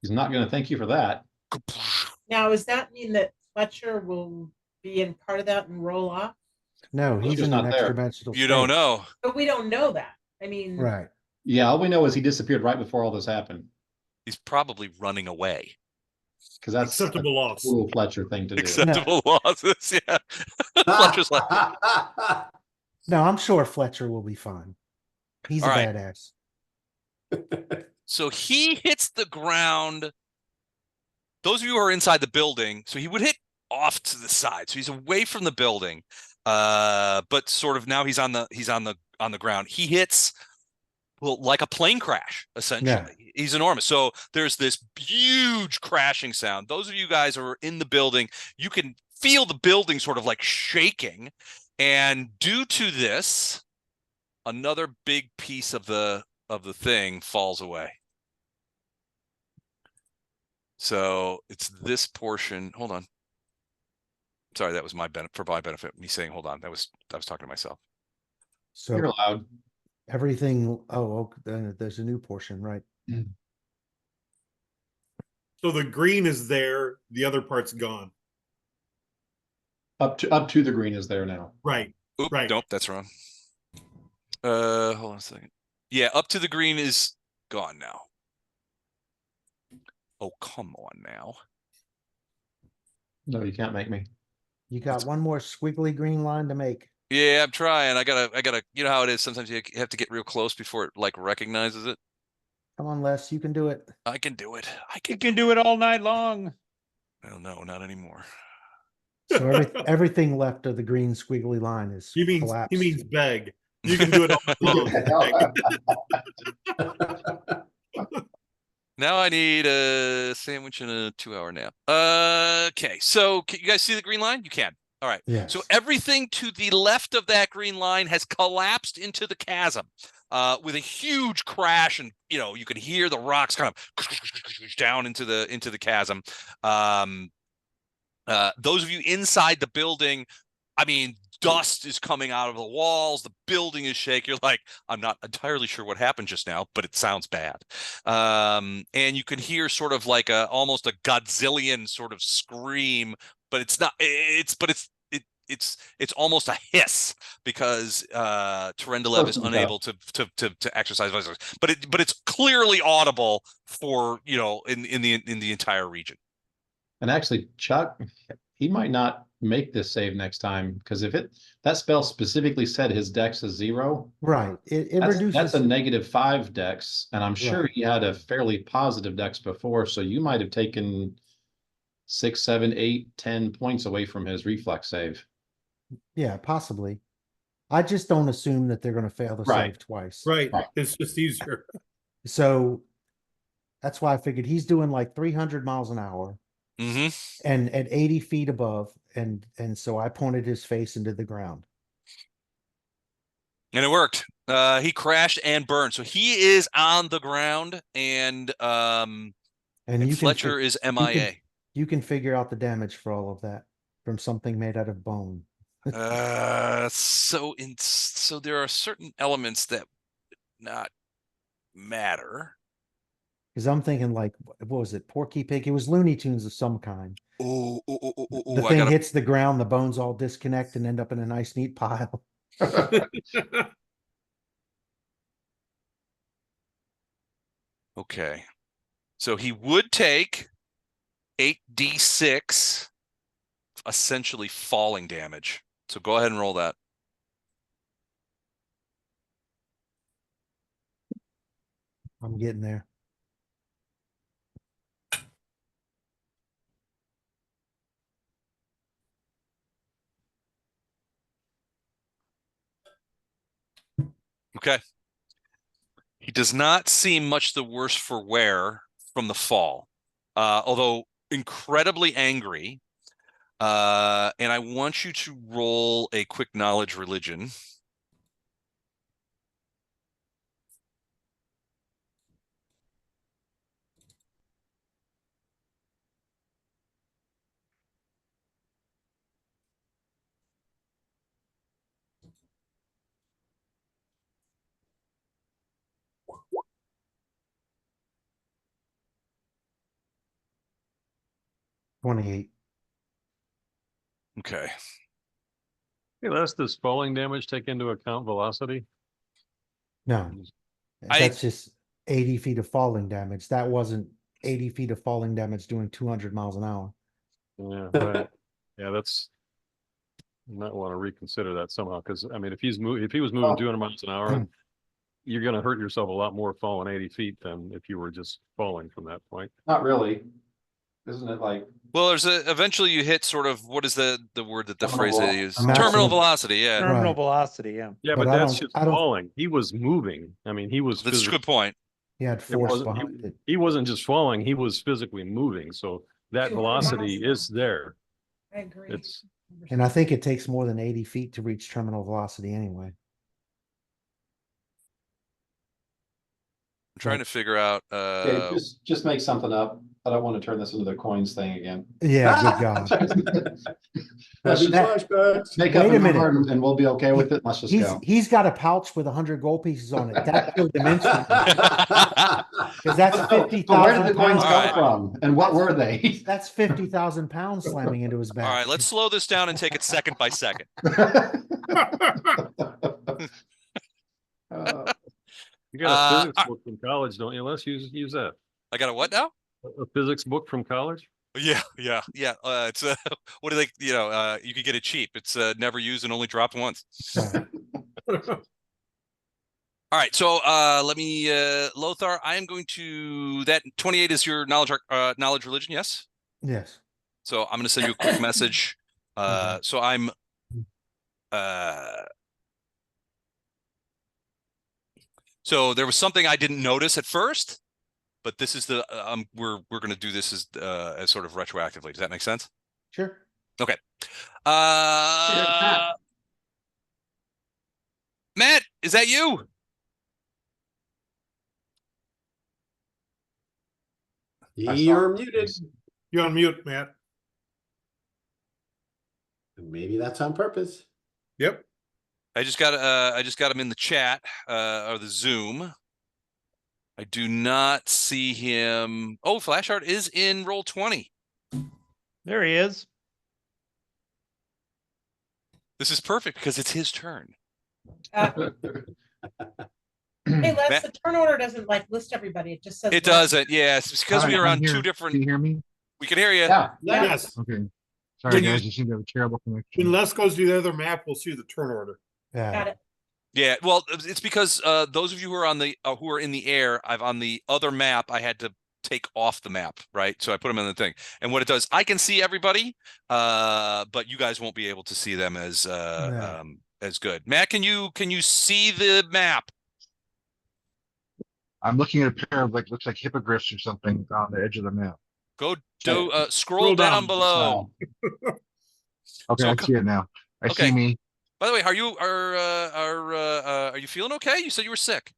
He's not going to thank you for that. Now, does that mean that Fletcher will be in part of that and roll off? No, he's Fletcher's in the not next there. dimensional You state. don't know. But we don't know that. I mean, Right. Yeah, all we know is he disappeared right before all this happened. He's probably running away. Because that's Acceptable loss. a cool Fletcher thing to do. Acceptable losses. Yeah. Fletcher's like, No, I'm sure Fletcher will be fine. He's All a right. badass. so he hits the ground. Those of you who are inside the building, so he would hit off to the side. So he's away from the building. But sort of now he's on the ground. He hits like a plane crash, essentially. Yeah. He's enormous. So there's this huge crashing sound. Those of you guys who are in the building, you can feel the building sort of like shaking. And due to this, another big piece of the thing falls away. So it's this portion. Hold on. Sorry, that was my benefit for my benefit. Me saying, hold on. I was talking to myself. So You're allowed. everything. Oh, there's a new portion, right? So the green is there, the other part's gone. Up to the green is there now. Right. Oop, Right. Nope, that's wrong. Hold on a second. Yeah, up to the green is gone now. Oh, come on now. No, you can't make me. You got one more squiggly green line to make. Yeah, I'm trying. I gotta. You know how it is. Sometimes you have to get real close before it like recognizes it. Come on, Les, you can do it. I can do it. You can do it all night long. Oh no, not anymore. So everything left of the green squiggly line is collapsed. He means beg. You can do it all alone. Now I need a sandwich and a 2-hour nap. Okay, so can you guys see the green line? You can. All right. Yes. So everything to the left of that green line has collapsed into the chasm with a huge crash, and you can hear the rocks kind of down into the chasm. Those of you inside the building, I mean, dust is coming out of the walls. The building is shaking. You're like, I'm not entirely sure what happened just now, but it sounds bad. And you can hear sort of like almost a Godzillian sort of scream, but it's not. It's almost a hiss because Terendelev is unable to exercise voice, but it's clearly audible for in the entire region. And actually, Chuck, he might not make this save next time because if that spell specifically said his dex is 0, right, it reduces. That's a -5 dex, and I'm sure Right. he had a fairly positive dex before, so you might have taken 6, 7, 8, 10 points away from his reflex save. Yeah, possibly. I just don't assume that they're going to fail the Right. save twice. Right. It's just easier. So that's why I figured he's doing like 300 miles an hour. Mm-hmm. And at 80 feet above, and so I pointed his face into the ground. And it worked. He crashed and burned. So he is on the ground, and Fletcher is MIA. You can figure out the damage for all of that from something made out of bone. So there are certain elements that not matter. Because I'm thinking like, what was it? Porky Pig? It was Looney Tunes of some kind. The thing hits the ground, the bones all disconnect and end up in a nice, neat pile. Okay. So he would take 8d6 essentially falling damage. So go ahead and roll that. I'm getting there. Okay. He does not seem much the worse for wear from the fall, although incredibly angry. And I want you to roll a quick knowledge religion. $28. Okay. Hey, Les, does falling damage take into account velocity? No, that's just 80 feet of falling damage. That wasn't 80 feet of falling damage doing 200 miles an hour. Yeah, right. Yeah, that's, you might want to reconsider that somehow, because I mean, if he was moving Oh. 200 miles an hour, you're going to hurt yourself a lot more falling 80 feet than if you were just falling from that point. Not really. Isn't it like Well, eventually you hit sort of, what is the word that the Terminal phrase they velocity. use? Maximum- Terminal velocity, yeah. Terminal Right. velocity, yeah. Yeah, But but I that's don't- just I don't- falling. He was moving. I mean, he was That's a physically, good point. He had it force wasn't, behind it. he wasn't just falling, he was physically moving. So that 200 velocity miles. is there. I agree. It's, And I think it takes more than 80 feet to reach terminal velocity anyway. I'm trying to figure out, okay, just make something up. I don't want to turn this into the coins thing again. Yeah, good God. Having That- flashbacks. Make up Wait a a number minute. and we'll be okay with it. Let's just go. He's got a pouch with 100 gold pieces on it. That killed him instantly. Because that's So where did 50,000 the coins pounds. come Alright. from? And what were they? That's 50,000 pounds slamming into his back. all right, let's slow this down and take it second by second. you got a physics I- book from college, don't you? Let's use that. I got a what now? A physics book from college? Yeah. It's what do they? You could get it cheap. It's never used and only dropped once. Yeah. All right, so let me, Lothar. I am going to that 28 is your knowledge religion, yes. Yes. So I'm going to send you a quick message. Okay. So I'm, so there was something I didn't notice at first, but this is the we're going to do this as sort of retroactively. Does that make sense? Sure. Okay. Matt. Matt, is that you? You're muted. You're on mute, Matt. Maybe that's on purpose. Yep. I just got him in the chat or the Zoom. I do not see him. Oh, Flash Art is in roll 20. There he is. This is perfect because it's his turn. Hey, Les, Matt- the turn order doesn't like list everybody. It just says It Les. doesn't. Yeah, it's because we Alright, are I'm on here. two Can different. you hear me? We can hear you. Yeah. Yes. Okay. Sorry, When you- guys. You seem to have a terrible When connection. Les goes to the other map, we'll see the turn order. Yeah. Got it. Yeah. Well, it's because those of you who are on the who are in the air, I've on the other map. I had to take off the map, right? So I put them in the thing, and what it does, I can see everybody, but you guys won't be able to see them as good. Matt, can you see the map? I'm looking at a pair of looks like hippogriffs or something on the edge of the map. Go Okay. scroll down down. below. Okay, So I see it now. I okay. see me. By the way, are you feeling okay? You said you were sick.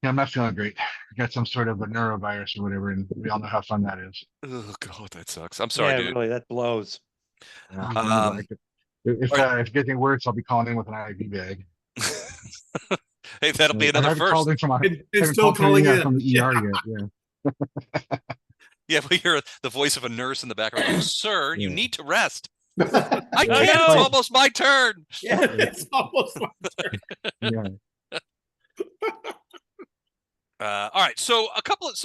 Yeah, I'm not feeling great. I got some sort of a neurovirus or whatever, and we all know how fun that is. Oh God, that sucks. I'm sorry, Yeah, dude. really, that blows. Yeah, Um, if it gets any worse, I'll be calling in with an IV bag. Hey, that'll be I another haven't first. called in from a, It's haven't still called calling in. from the ER yet. Yeah. Yeah, we hear the voice of a nurse in the background. Sir, you Yeah. need to rest. I Yeah, can't. know. It's almost my turn. Yeah. It's almost like Yeah. All right. So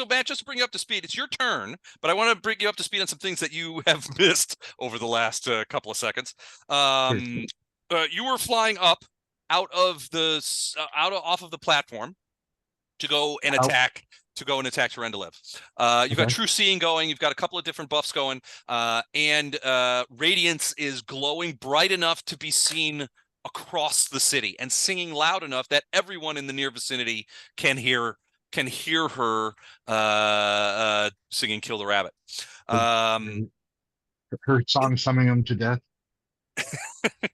Matt, just to bring you up to speed, it's your turn, but I want to bring you up to speed on some things that you have missed over the last couple of seconds. You were flying up off of the platform to go and Oh. attack. To go and attack Terendelev. You've got Okay. True Seeing going. You've got a couple of different buffs going, and Radiance is glowing bright enough to be seen across the city and singing loud enough that everyone in the near vicinity can hear her singing "Kill the Rabbit." Her song summoning him to death.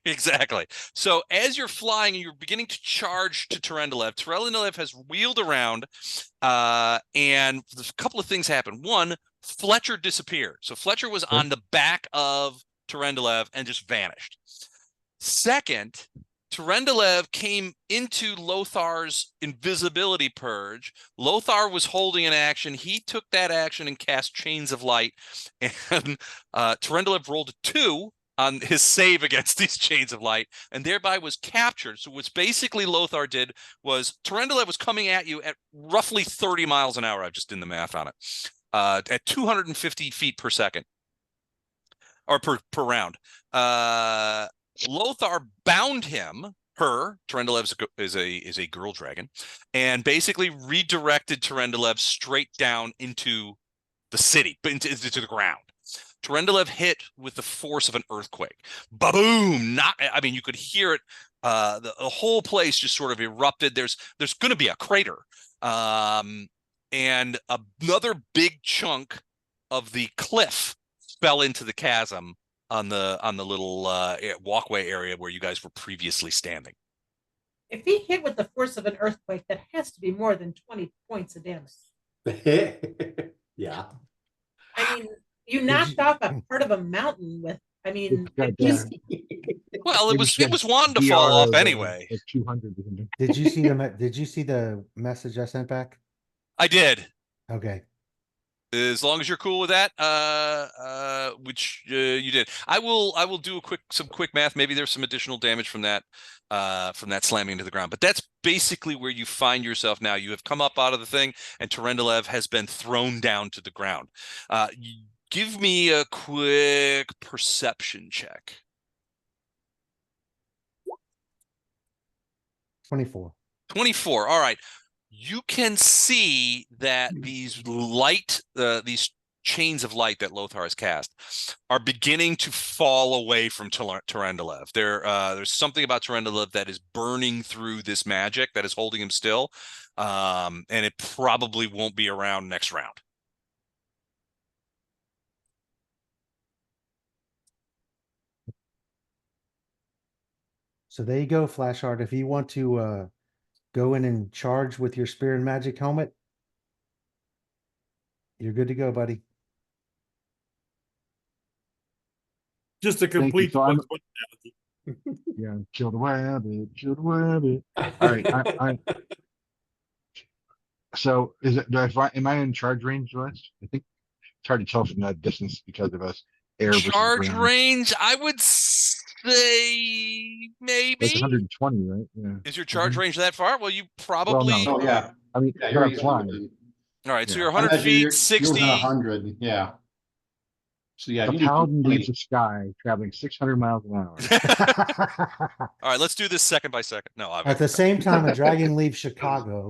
Exactly. So as you're flying and you're beginning to charge to Terendelev has wheeled around, and there's a couple of things happen. One, Fletcher disappeared. So Fletcher was on the back of Terendelev and just vanished. Second, Terendelev came into Lothar's invisibility purge. Lothar was holding an action. He took that action and cast Chains of Light, and Terendelev rolled a 2 on his save against these Chains of Light, and thereby was captured. So what's basically Lothar did was Terendelev was coming at you at roughly 30 miles an hour. I've just done the math on it. At 250 feet per second, or per round. Lothar bound Terendelev is a girl dragon, and basically redirected Terendelev straight down into the city, into the ground. Terendelev hit with the force of an earthquake. Ba-boom! You could hear it. The whole place just sort of erupted. There's going to be a crater, and another big chunk of the cliff fell into the chasm on the little walkway area where you guys were previously standing. If he hit with the force of an earthquake, that has to be more than 20 points of damage. Yeah. I mean, you knocked off a part of a mountain with. I mean, Got just Well, it was wanting to fall off anyway. Like 200. Did you see the message I sent back? I did. Okay. As long as you're cool with that, which you did, I will do some quick math. Maybe there's some additional damage from that slamming into the ground. But that's basically where you find yourself now. You have come up out of the thing, and Terendelev has been thrown down to the ground. Give me a quick perception check. 24. 24. All right. You can see that these chains of light that Lothar has cast are beginning to fall away from Terendelev. There's something about Terendelev that is burning through this magic that is holding him still, and it probably won't be around next round. So there you go, Flashheart. If you want to go in and charge with your Spear and Magic helmet, you're good to go, buddy. Just a complete. So yeah, kill the rabbit, kill the rabbit. All right, so am I in charge range, West? I think it's hard to tell from that distance because of us air versus Charge ground. range, I would say maybe. It's 120, right? Yeah. Is your charge range that far? Well, you probably. Oh yeah. I mean, Yeah, you're you're flying. All right, so Yeah. you're 100 feet, 60. 100. Yeah. So yeah, The you paladin do leaves the sky traveling 600 miles an hour. All right, let's do this second by second. No, At the same time, a dragon leaves Chicago.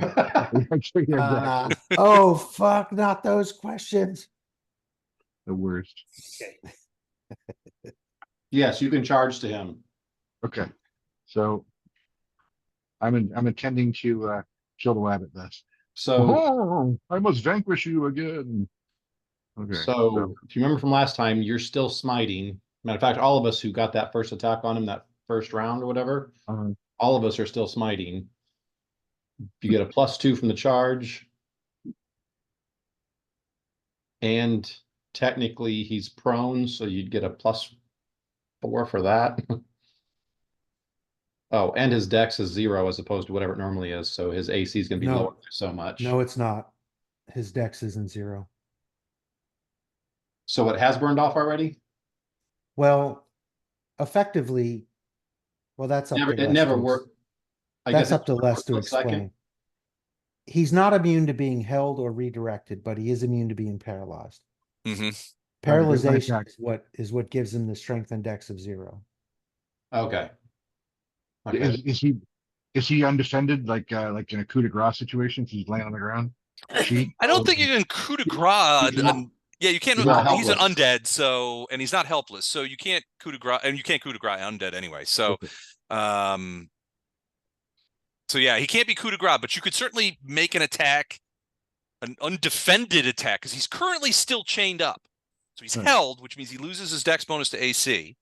Yeah, Oh, fuck, not those questions. the worst. Yes, you can charge to him. Okay, so I'm intending to kill the rabbit thus. So I must vanquish you again. Okay. So if you remember from last time, you're still smiting. Matter of fact, all of us who got that first attack on him, that first round or whatever, all of us are still smiting. You get a +2 from the charge. And technically he's prone, so you'd get a +4 for that. Oh, and his dex is 0 as opposed to whatever it normally is. So his AC is going to be lower so much. No, it's not. His dex isn't 0. So it has burned off already? Well, effectively, that's up to Les. It never worked. That's up to Les to explain. He's not immune to being held or redirected, but he is immune to being paralyzed. Mm-hmm. Paralyzation is what gives him the strength and dex of 0. Okay. Is Is he undefended like in a coup de grace situation? If he's laying on the ground. She. I don't think you can coup de grace. He's not- Yeah, you can't. he's not He's an helpless. undead, so and he's not helpless, so you can't coup de grace, and you can't coup de grace undead anyway. So, Okay. so yeah, he can't be coup de grace, but you could certainly make an attack, an undefended attack, because he's currently still chained up. So he's Right. held, which means he loses his dex bonus to AC.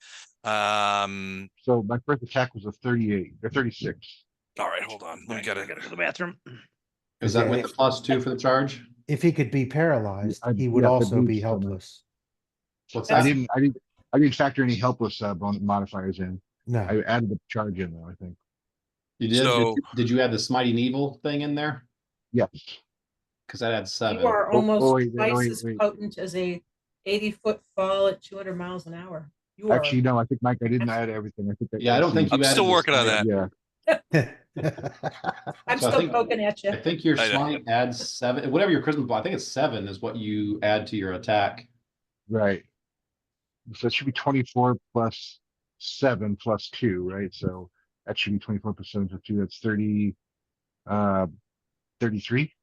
So my first attack was a 38 or 36. All right, hold on. Let me get I it. gotta go to the bathroom. Is that with the +2 for the charge? If he could be paralyzed, he would Yeah, I also believe be so. helpless. What's I that? didn't factor any helpless modifiers in. No, I added the charge in though, I think. You did? So- Did you add the smiting evil thing in there? Yes. Because that adds 7. You are Oh, almost wait, twice as wait. potent as a 80-foot fall at 200 miles an hour. You are. Actually, no, I think Mike, I didn't add everything. I think Yeah, I don't think you I'm added still the working on smite. that. Yeah. I'm So I still think- poking at you. I think your I know. smite adds 7. Whatever your charisma, I think it's 7 is what you add to your attack. Right. So it should be 24 plus 7 plus 2, right? So that should be 24 plus 7 plus 2. That's 30, 33,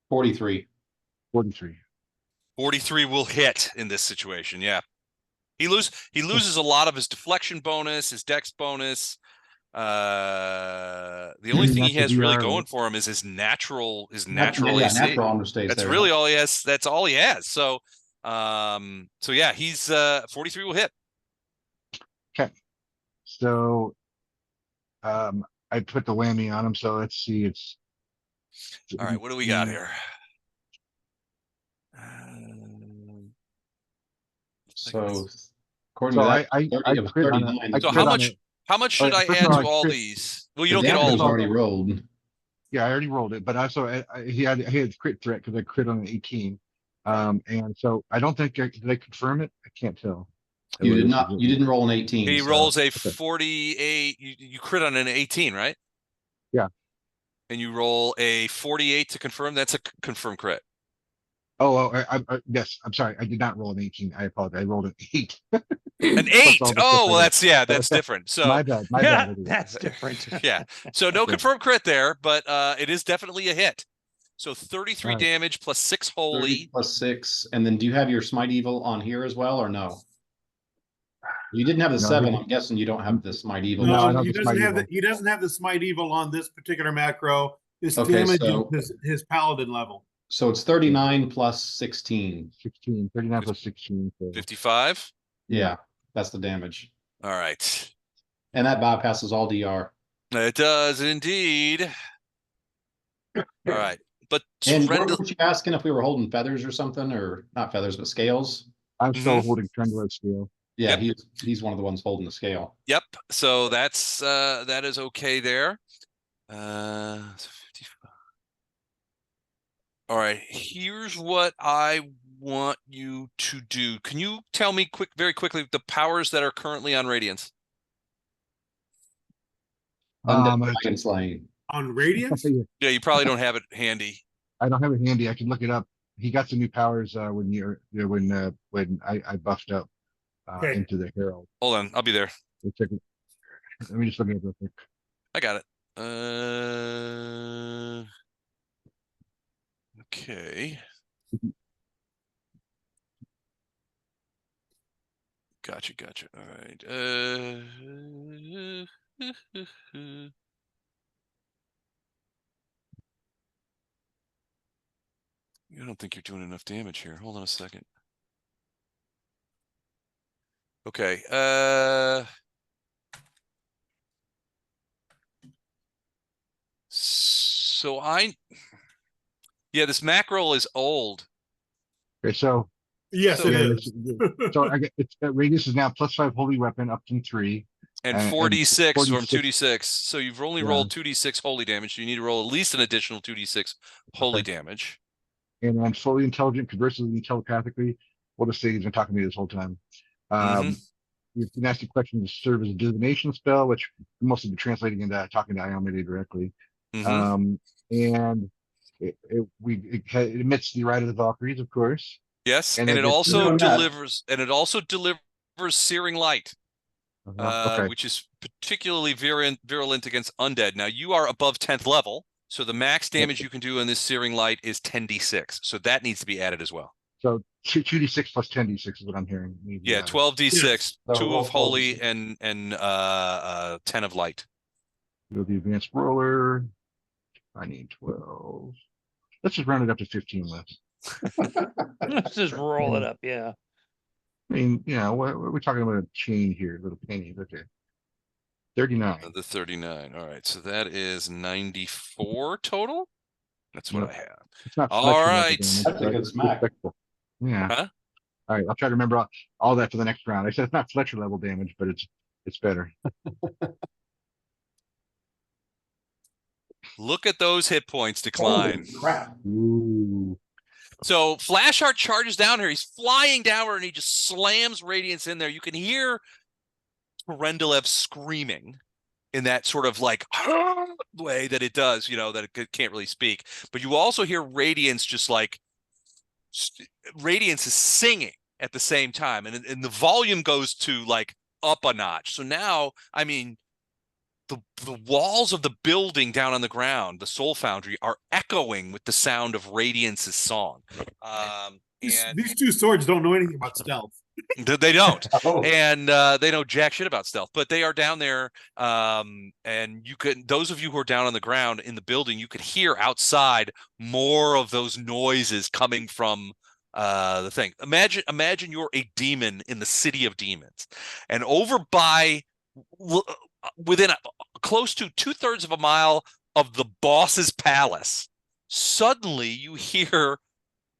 43. 43. 43 will hit in this situation. Yeah. He loses a lot of his deflection bonus, his dex bonus. The only thing he Natural has really DR, going right? for him is his natural Yeah, AC. natural armor stays That's there. really all he has. That's all he has. So yeah, he's 43 will hit. Okay. So I put the whammy on him. So let's see. It's All right, what do we got here? So according So to that, I 30, it was crit on it. 39. I So crit on it. how much should I first add of all, to I all crit- these? Well, you The don't get damage all was of them. already rolled. Yeah, I already rolled it, but also he had crit threat because I crit on an 18. And so I don't think did I confirm it? I can't tell. You did not. You didn't roll an 18. He so- rolls a 48. You crit on an 18, right? Yeah. And you roll a 48 to confirm. That's a confirm crit. Oh, yes. I'm sorry. I did not roll an 18. I apologize. I rolled an 8. An Plus 8. all the Oh, stuff well, I that's different. So my bad. My Yeah, bad. that's different. yeah. So no confirmed crit there, but it is definitely a hit. So 33 Right. damage plus 6 30 holy. plus 6. And then do you have your smite evil on here as well or no? You didn't have the No, 7. he- I'm guessing you don't have the smite evil. No, I don't he have the doesn't smite have evil. he doesn't have the smite evil on this particular macro. His Okay, damage so- is his paladin level. So it's 39 plus 16. 16, 39 plus 16. So 55. Yeah, that's the damage. All right. And that bypasses all DR. It does indeed. All right. But And Terendelev, weren't you asking if we were holding feathers or something, or not feathers, but scales? I'm still Mhm. holding Terendelev scale. Yeah, Yep. he's one of the ones holding the scale. yep. So that is okay there. So 55. All right. Here's what I want you to do. Can you tell me very quickly the powers that are currently on Radiance? Undead dragon slaying. On Radiance? Yeah, you probably don't have it handy. I don't have it handy. I can look it up. He got some new powers when I buffed up Okay. into the Herald. Hold on, I'll be there. Let's check it. Let me just look it up real quick. I got it. Okay. Gotcha. All right. I don't think you're doing enough damage here. Hold on a second. Okay. So this macro is old. Okay, so Yes, So- it yeah, is. so I get it's radius is now +5 holy weapon up to 3. And And 4d6 from 46. 2d6. So you've only Yeah. rolled 2d6 holy damage. You need to roll at least an additional 2d6 holy Okay. damage. And then fully intelligent, converses with me telepathically. We'll just say he's been talking to me this whole time. You can ask the question to serve as a divination spell, which mostly be translating into talking to Iomade directly. Mhm. And it emits the Rite of the Valkyries, of course. Yes, And and it it gets- also Doing that. delivers searing light. Okay. which is particularly virulent against undead. Now you are above 10th level, so the max damage you can do in this Searing Light is 10d6. So that needs to be added as well. So 2d6 plus 10d6 is what I'm hearing. Needs to be Yeah, added. 12d6, Yes. So 2 roll of holy 12d6. and 10 of light. Go to the advanced roller. I need 12. Let's just round it up to 15 left. Let's just roll it up. Yeah. I mean, we're talking about a chain here, little pennies. Okay. 39. The 39. All right, so that is 94 total. That's what Yep. I have. It's not All fletcher level right. damage, That's a but good it's smack. respectable. Yeah. Huh? All right. I'll try to remember all that for the next round. I said it's not Fletcher level damage, but it's better. Look at those hit points decline. Holy crap. Ooh. So Flashheart charges down here. He's flying downward and he just slams Radiance in there. You can hear Terendelev screaming in that sort of like way that it does, that it can't really speak. But you also hear Radiance just like Radiance is singing at the same time, and the volume goes to like up a notch. So now, I mean, the walls of the building down on the ground, the Soul Foundry, are echoing with the sound of Radiance's song. And These two swords don't know anything about stealth. they don't. Oh. And they know jack shit about stealth, but they are down there. And those of you who are down on the ground in the building, you could hear outside more of those noises coming from the thing. Imagine you're a demon in the city of demons, and over by within close to 2/3 of a mile of the boss's palace, suddenly you hear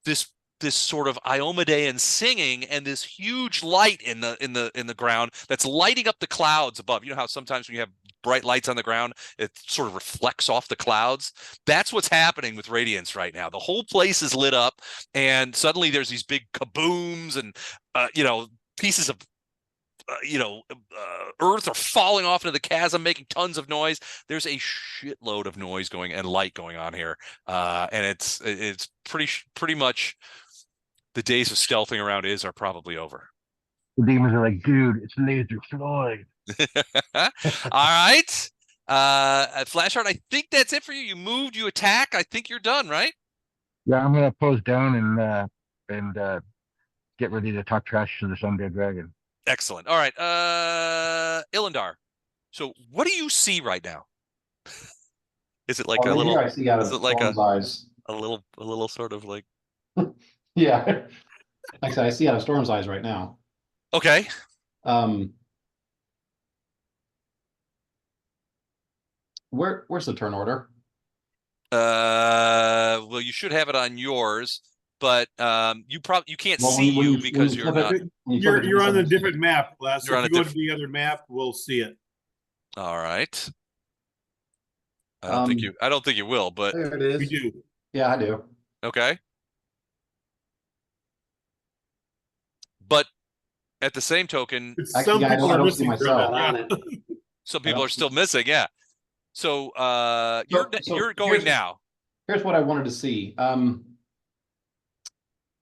this sort of Iomedean singing and this huge light in the ground that's lighting up the clouds above. You know how sometimes when you have bright lights on the ground, it sort of reflects off the clouds? That's what's happening with Radiance right now. The whole place is lit up, and suddenly there's these big kabooms and pieces of earth are falling off into the chasm, making tons of noise. There's a shitload of noise going and light going on here, and it's pretty much the days of stealthing around are probably over. The demons are like, dude, it's Laser Floyd. All right, Flashheart, I think that's it for you. You moved, you attack. I think you're done, right? Yeah, I'm gonna pose down and get ready to talk trash to this undead dragon. Excellent. All right, Ilindar. So, what do you see right now? Is it like a little? I see out of Is it like Storm's eyes. a little sort of like? Yeah. Like I said, I see out of Storm's eyes right now. Okay. Where's the turn order? Well, you should have it on yours, but you can't Well, see when you you because you're flip not. it, when you flip it to You're on a 7, different map, Les. You're on If a you go to the other map, we'll see it. All right. I don't think you will, but There it We is. do. Yeah, I do. okay. But at the same token, Some yeah, I people don't- I are don't see missing from myself. it. On Yeah. it. some people Yeah. are still missing. Yeah. So you're going here's- now. Here's what I wanted to see.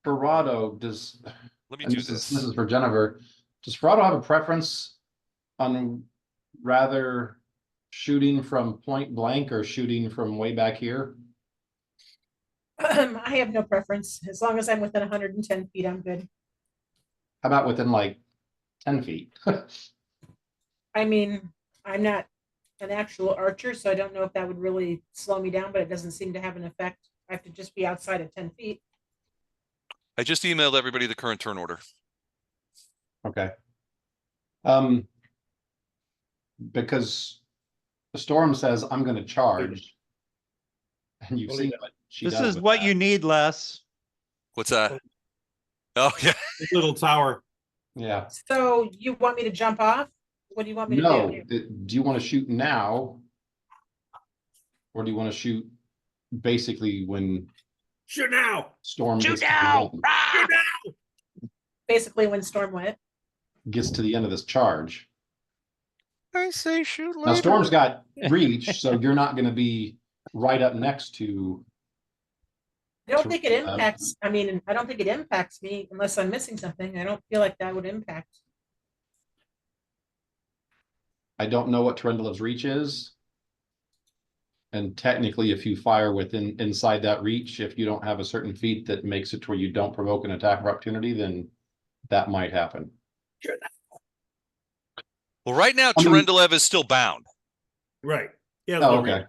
Ferrado does. Let me And do this this. is for Jennifer. Does Ferrado have a preference on rather shooting from point blank or shooting from way back here? I have no preference. As long as I'm within 110 feet, I'm good. How about within like 10 feet? I mean, I'm not an actual archer, so I don't know if that would really slow me down, but it doesn't seem to have an effect. I have to just be outside of 10 feet. I just emailed everybody the current turn order. Okay. Because the storm says I'm going to charge, and you've seen what she This does is with what that. you need, Les. What's that? Oh yeah. Little tower. Yeah. So you want me to jump off? What do you want me to No. do? Do you want to shoot now, or do you want to shoot basically when Shoot now. storm Shoot gets to the now! end- Shoot now. Basically, when storm went. gets to the end of this charge? I say shoot Now, later. Storm's got reach, so you're not going to be right up next to. I don't think it impacts. I mean, I don't think it impacts me unless I'm missing something. I don't feel like that would impact. I don't know what Terendelev's reach is. And technically, if you fire within inside that reach, if you don't have a certain feat that makes it to where you don't provoke an attack of opportunity, then that might happen. Well, right now, I mean- Terendelev is still bound. Right. Yeah. Oh, okay.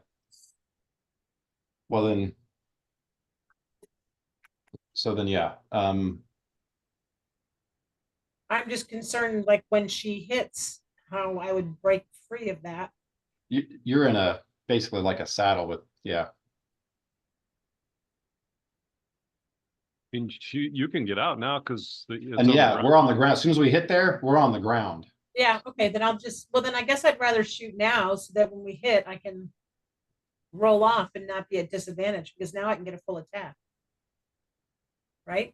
Well then, so then, yeah. I'm just concerned, like when she hits, how I would break free of that. You're in a basically like a saddle with, yeah. And you can get out now because And yeah, we're on the ground. As soon as we hit there, we're on the ground. Yeah, okay, then I'll just, well, then I guess I'd rather shoot now so that when we hit, I can roll off and not be at disadvantage, because now I can get a full attack. Right?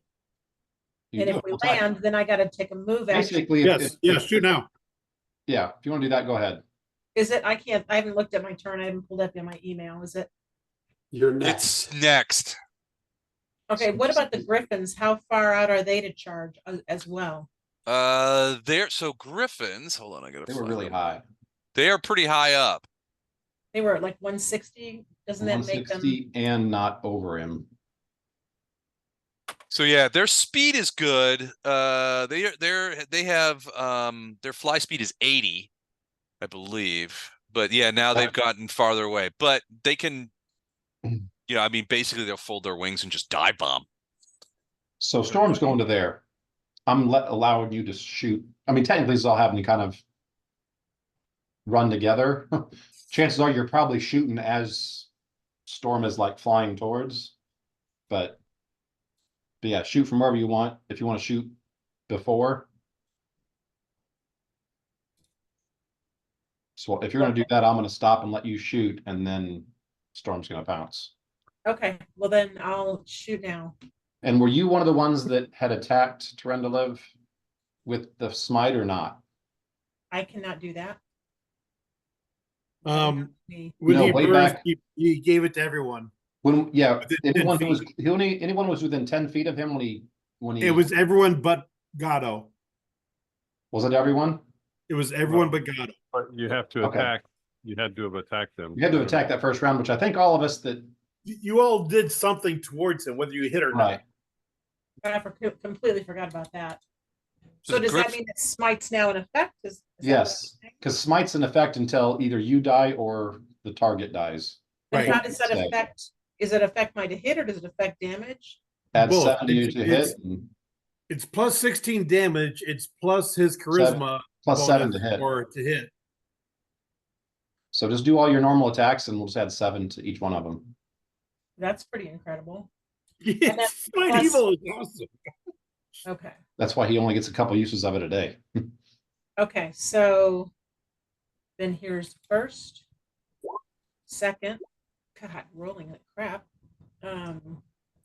You And do if a we full attack. land, then I gotta take a move action. Basically, Yes. Shoot now. Yeah, if you want to do that, go ahead. Is it, I haven't looked at my turn, I haven't pulled up in my email, is it? You're next. It's next. Okay, what about the Griffins? How far out are they to charge as well? So Griffins, hold on, I gotta They were find really them. high. They are pretty high up. They were at like 160, doesn't that make them? 160 and not over him. So yeah, their speed is good. They have their fly speed is 80, I believe. But yeah, now they've gotten farther away. But they can, I mean, basically they'll fold their wings and just dive bomb. So Storm's going to there. I'm allowing you to shoot. I mean, technically, this all happening kind of run together. Chances are you're probably shooting as Storm is like flying towards. But yeah, shoot from wherever you want. If you want to shoot before. So if you're going to do that, I'm going to stop and let you shoot, and then Storm's going to pounce. Okay, well then I'll shoot now. And were you one of the ones that had attacked Terendelev with the smite or not? I cannot do that. When No, he way burst, back. he gave it to everyone. When Within 10 anyone was within 10 feet of him when he It was everyone but Gatto. was it everyone? It was everyone but Gatto. But you have to Okay. attack. You had to have attacked them. You had to attack that first round, which I think all of us that You all did something towards him, whether you hit or right. not. I completely forgot about that. So So the does that Griff- mean that smite's now in effect? Is that what Yes, you're saying? because smite's in effect until either you die or the target dies. And Right. how does that So- affect, does it affect my to hit or does it affect damage? Add Both. 70 to hit and It's plus 16 damage. It's plus his charisma plus 7 to bonus hit. or to hit. So just do all your normal attacks and we'll just add 7 to each one of them. That's pretty incredible. Yes, Fight plus- Evil is awesome. Okay, That's why he only gets a couple uses of it a day. okay, so then here's first, second, God, rolling like crap. Yeah,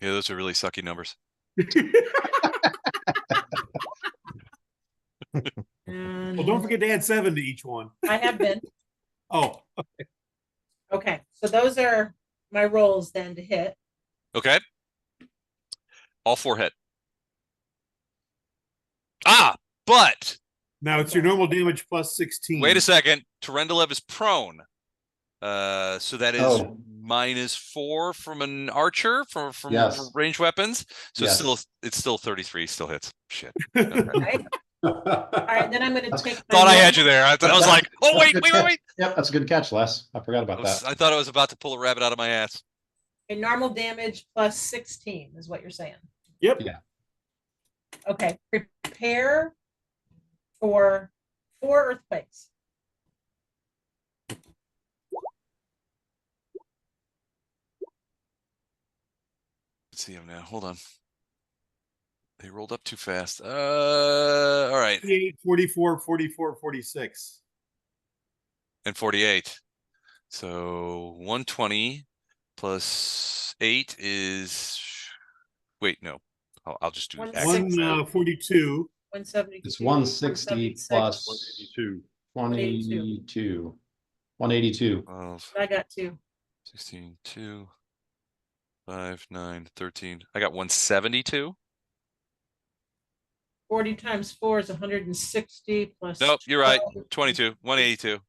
those are really sucky numbers. And Well, don't forget to add 7 to each one. I have been, Oh, okay, so those are my rolls then to hit. Okay. All 4 hit. But now it's your normal damage plus 16. wait a second. Terendelev is prone. So that is Oh. -4 from an archer from Yes. ranged weapons. So Yes. it's still 33, still hits. Shit. Right? All right, then I'm gonna take. my Thought I roll- had you there. I was like, oh wait. Yep, that's a good catch, Les. I forgot about that. I thought I was about to pull a rabbit out of my ass. A normal damage plus 16 is what you're saying. Yep. Yeah. Okay, prepare for 4 earthquakes. Let's see him now. Hold on. They rolled up too fast. All right. 48, 44, 44, 46. And 48. So 120 plus 8 is. Wait, no. I'll just do One X. six- 142. 172. It's 160 plus 182. 22. 182. 12, I got 2. 16, 2, 5, 9, 13. I got 172. 40 times 4 is 160 plus. Nope, you're right. 12. 22, 182.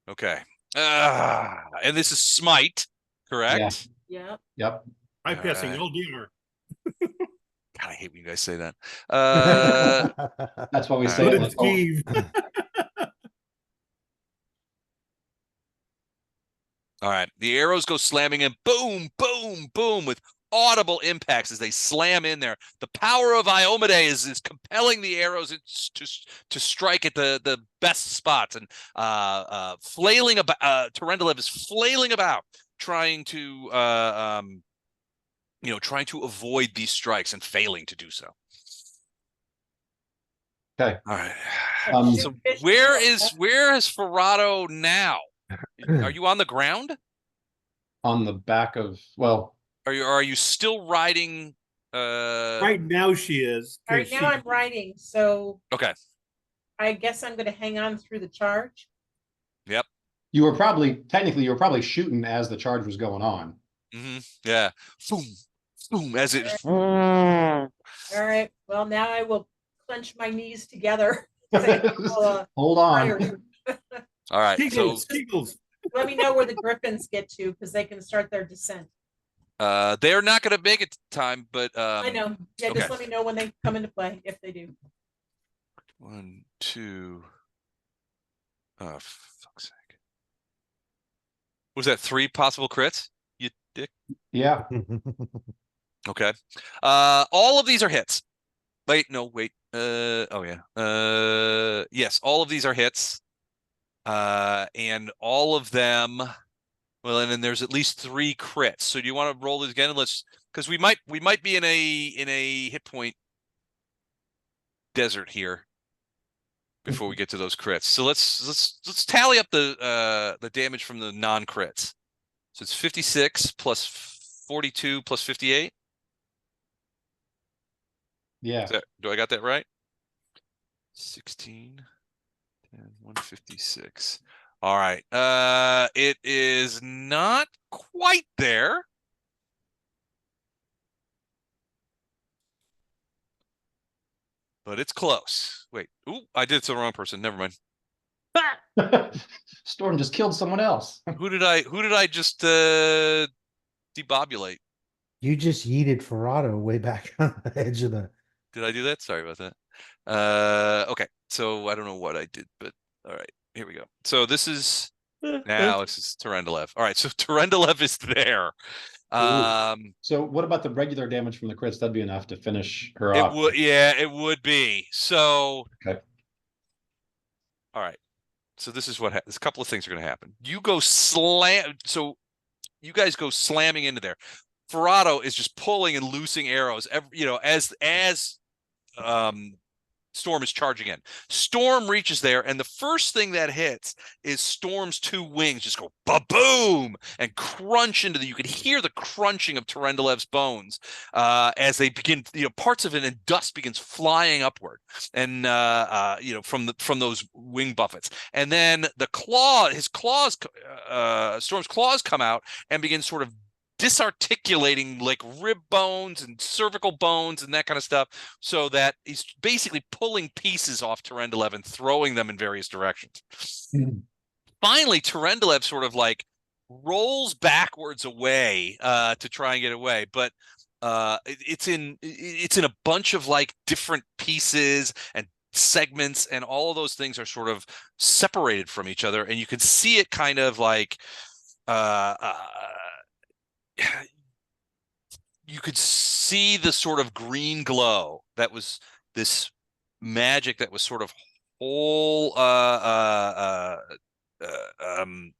Okay. And this is smite, correct? Yeah. Yep. Bypassing Alright. LDR. God, I hate when you guys say that. That's why we all say So it right. did like, oh, Steve. All right. The arrows go slamming in. Boom, boom, boom, with audible impacts as they slam in there. The power of Iomade is compelling the arrows to strike at the best spots. And flailing about, Terendelev is flailing about, trying to trying to avoid these strikes and failing to do so. okay. All right. So where is Ferrado now? Are you on the ground? On the back of, well, Are you still riding? Right now she is. All right, now I'm riding, so Okay. I guess I'm gonna hang on through the charge. Yep. you were probably shooting as the charge was going on. Yeah. Boom, boom, as it. All right, well, now I will clench my knees together. Hold on. All right. Kegels, So Kegels. Let me know where the Griffins get to, because they can start their descent. they're not going to make it to time, but I know. Yeah, okay. just let me know when they come into play, if they do. 1, 2. Oh, fuck's sake. Was that 3 possible crits? You dick. Yeah. Okay. All of these are hits. Wait, no, wait. Oh yeah. Yes, all of these are hits. And all of them. Well, and then there's at least 3 crits. So do you want to roll these again? Let's, because we might be in a hit point desert here before we get to those crits. So let's tally up the damage from the non-crits. So it's 56 plus 42 plus 58. Yeah. Do I got that right? 16, 10, 156. All right. It is not quite there. But it's close. Wait. Ooh, I did it to the wrong person. Never mind. Storm just killed someone else. Who did I just debobulate? You just yeeted Ferrado way back on the edge of the. Did I do that? Sorry about that. Okay. So I don't know what I did, but all right. Here we go. So this is this is Terendelev. All right. So Terendelev is there. So what about the regular damage from the crits? That'd be enough to finish her It off. would, yeah, it would be. So Okay. All right. So this is what there's a couple of things are going to happen. You go slam. So you guys go slamming into there. Ferrado is just pulling and loosing arrows. As Storm is charging in. Storm reaches there, and the first thing that hits is Storm's 2 wings just go ba-boom and crunch into you can hear the crunching of Terendelev's bones as they begin, parts of it, and dust begins flying upward, and from those wing buffets. And then Storm's claws come out and begin sort of disarticulating like rib bones and cervical bones and that kind of stuff, so that he's basically pulling pieces off Terendelev and throwing them in various directions. Finally, Terendelev sort of like rolls backwards away to try and get away, but it's in a bunch of like different pieces and segments, and all of those things are sort of separated from each other, and you can see it kind of like you could see the sort of green glow that was this magic that was sort of whole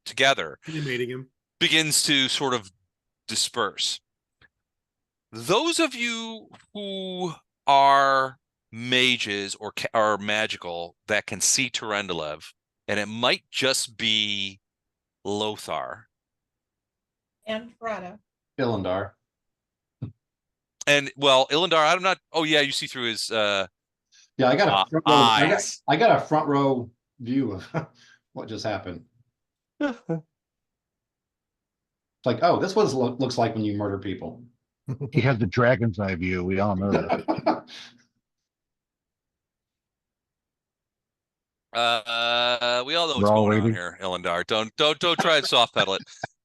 together, Animating him. begins to sort of disperse. Those of you who are mages or are magical that can see Terendelev, and it might just be Lothar And Ferrado. Illandar. and well, Illandar, I'm not. Oh yeah, you see through his Yeah, I got a front row, eyes. I got a front row view of what just happened. It's like, oh, this was looks like when you murder people. He has the dragon's eye view. We all know that. We all know We're what's all going on waiting. here, Elendar. Don't try and soft pedal it.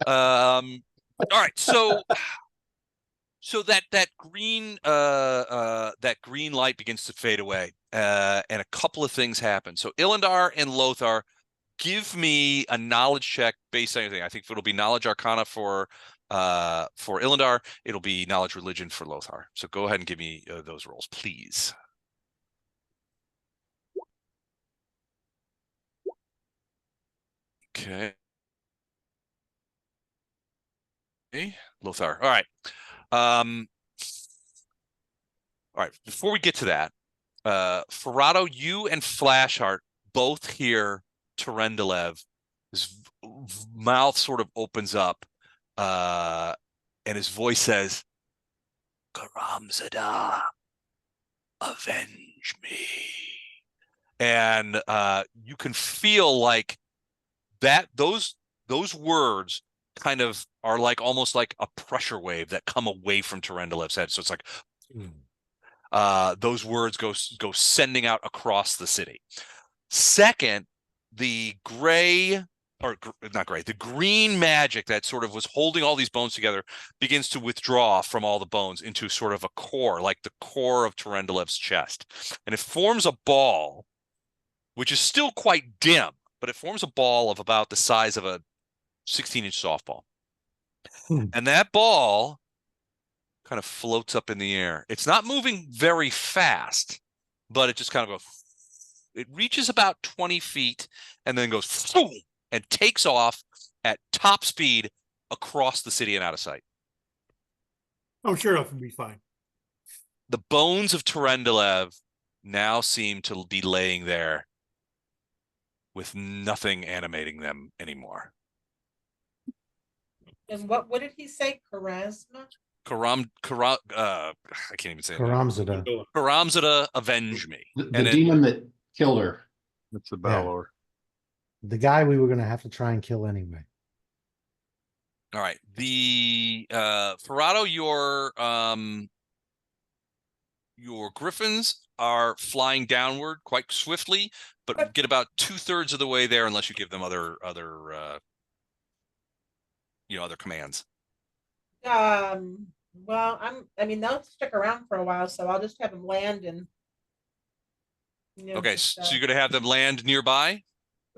All right, so that green light begins to fade away, and a couple of things happen. So Ilendar and Lothar, give me a knowledge check based on anything. I think it'll be knowledge arcana for Ilendar. It'll be knowledge religion for Lothar. So go ahead and give me those rolls, please. Okay. Lothar. All right. All right. Before we get to that, Ferrado, you and Flashheart both hear Terendelev. His mouth sort of opens up, and his voice says, Karamzada, avenge me. And you can feel like that those words kind of are like almost like a pressure wave that come away from Terendelev's head. So it's like those words go sending out across the city. Second, the the green magic that sort of was holding all these bones together begins to withdraw from all the bones into sort of a core, like the core of Terendelev's chest. And it forms a ball, which is still quite dim, but it forms a ball of about the size of a 16-inch softball. And that ball kind of floats up in the air. It's not moving very fast, but it just kind of goes. It reaches about 20 feet and then goes and takes off at top speed across the city and out of sight. Oh, sure, it'll be fine. The bones of Terendelev now seem to be laying there with nothing animating them anymore. And what did he say? Charisma? I can't even say it. Karamzada. Karamzada, avenge me. The demon that killed her. That's the Balor. The guy we were going to have to try and kill anyway. All right. The Ferrado, your griffins are flying downward quite swiftly, but get about 2/3 of the way there unless you give them other commands. Well, they'll stick around for a while, so I'll just have them land and. Okay, so you're going to have them land nearby?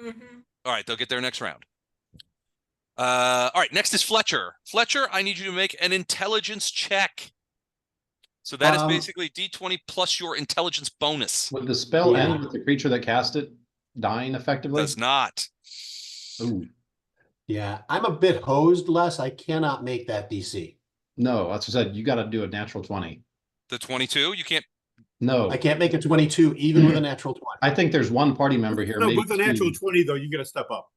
Mm-hmm. All right, they'll get there next round. All right, next is Fletcher. Fletcher, I need you to make an intelligence check. So that is basically D20 plus your intelligence bonus. Would the spell end with the creature that cast it dying effectively? Does not. Ooh. Yeah, I'm a bit hosed, Les. I cannot make that DC. No, that's what I said. You got to do a natural 20. The 22? You can't. No. I can't make a 22 even with a natural 20. I think there's one party member here. No, maybe with a natural two, 20, though, you got to step up.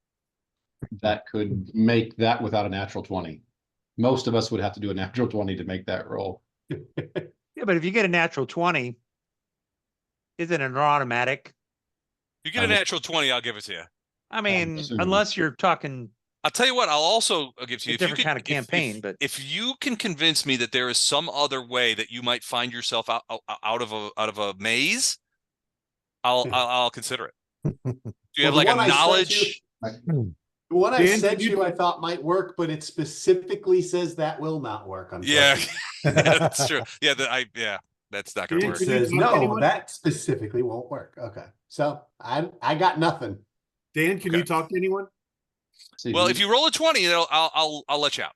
that could make that without a natural 20. Most of us would have to do a natural 20 to make that roll. Yeah, but if you get a natural 20, isn't it an automatic? You get a natural 20, I'll give it to you. I mean, assuming. unless you're talking I'll tell you what, I'll also give to you. a different kind of campaign, but if you can convince me that there is some other way that you might find yourself out of a maze, I'll consider it. Do you have like a knowledge? The one I Dan, sent you, I thought might work, but it specifically says that will not work. Yeah, that's true. Yeah, that's not going to Dan, work. It Can you says talk to no, anyone? that specifically won't work. Okay, so I got nothing. Dan, can you talk to anyone? See, Well, if you roll a 20, I'll let you out.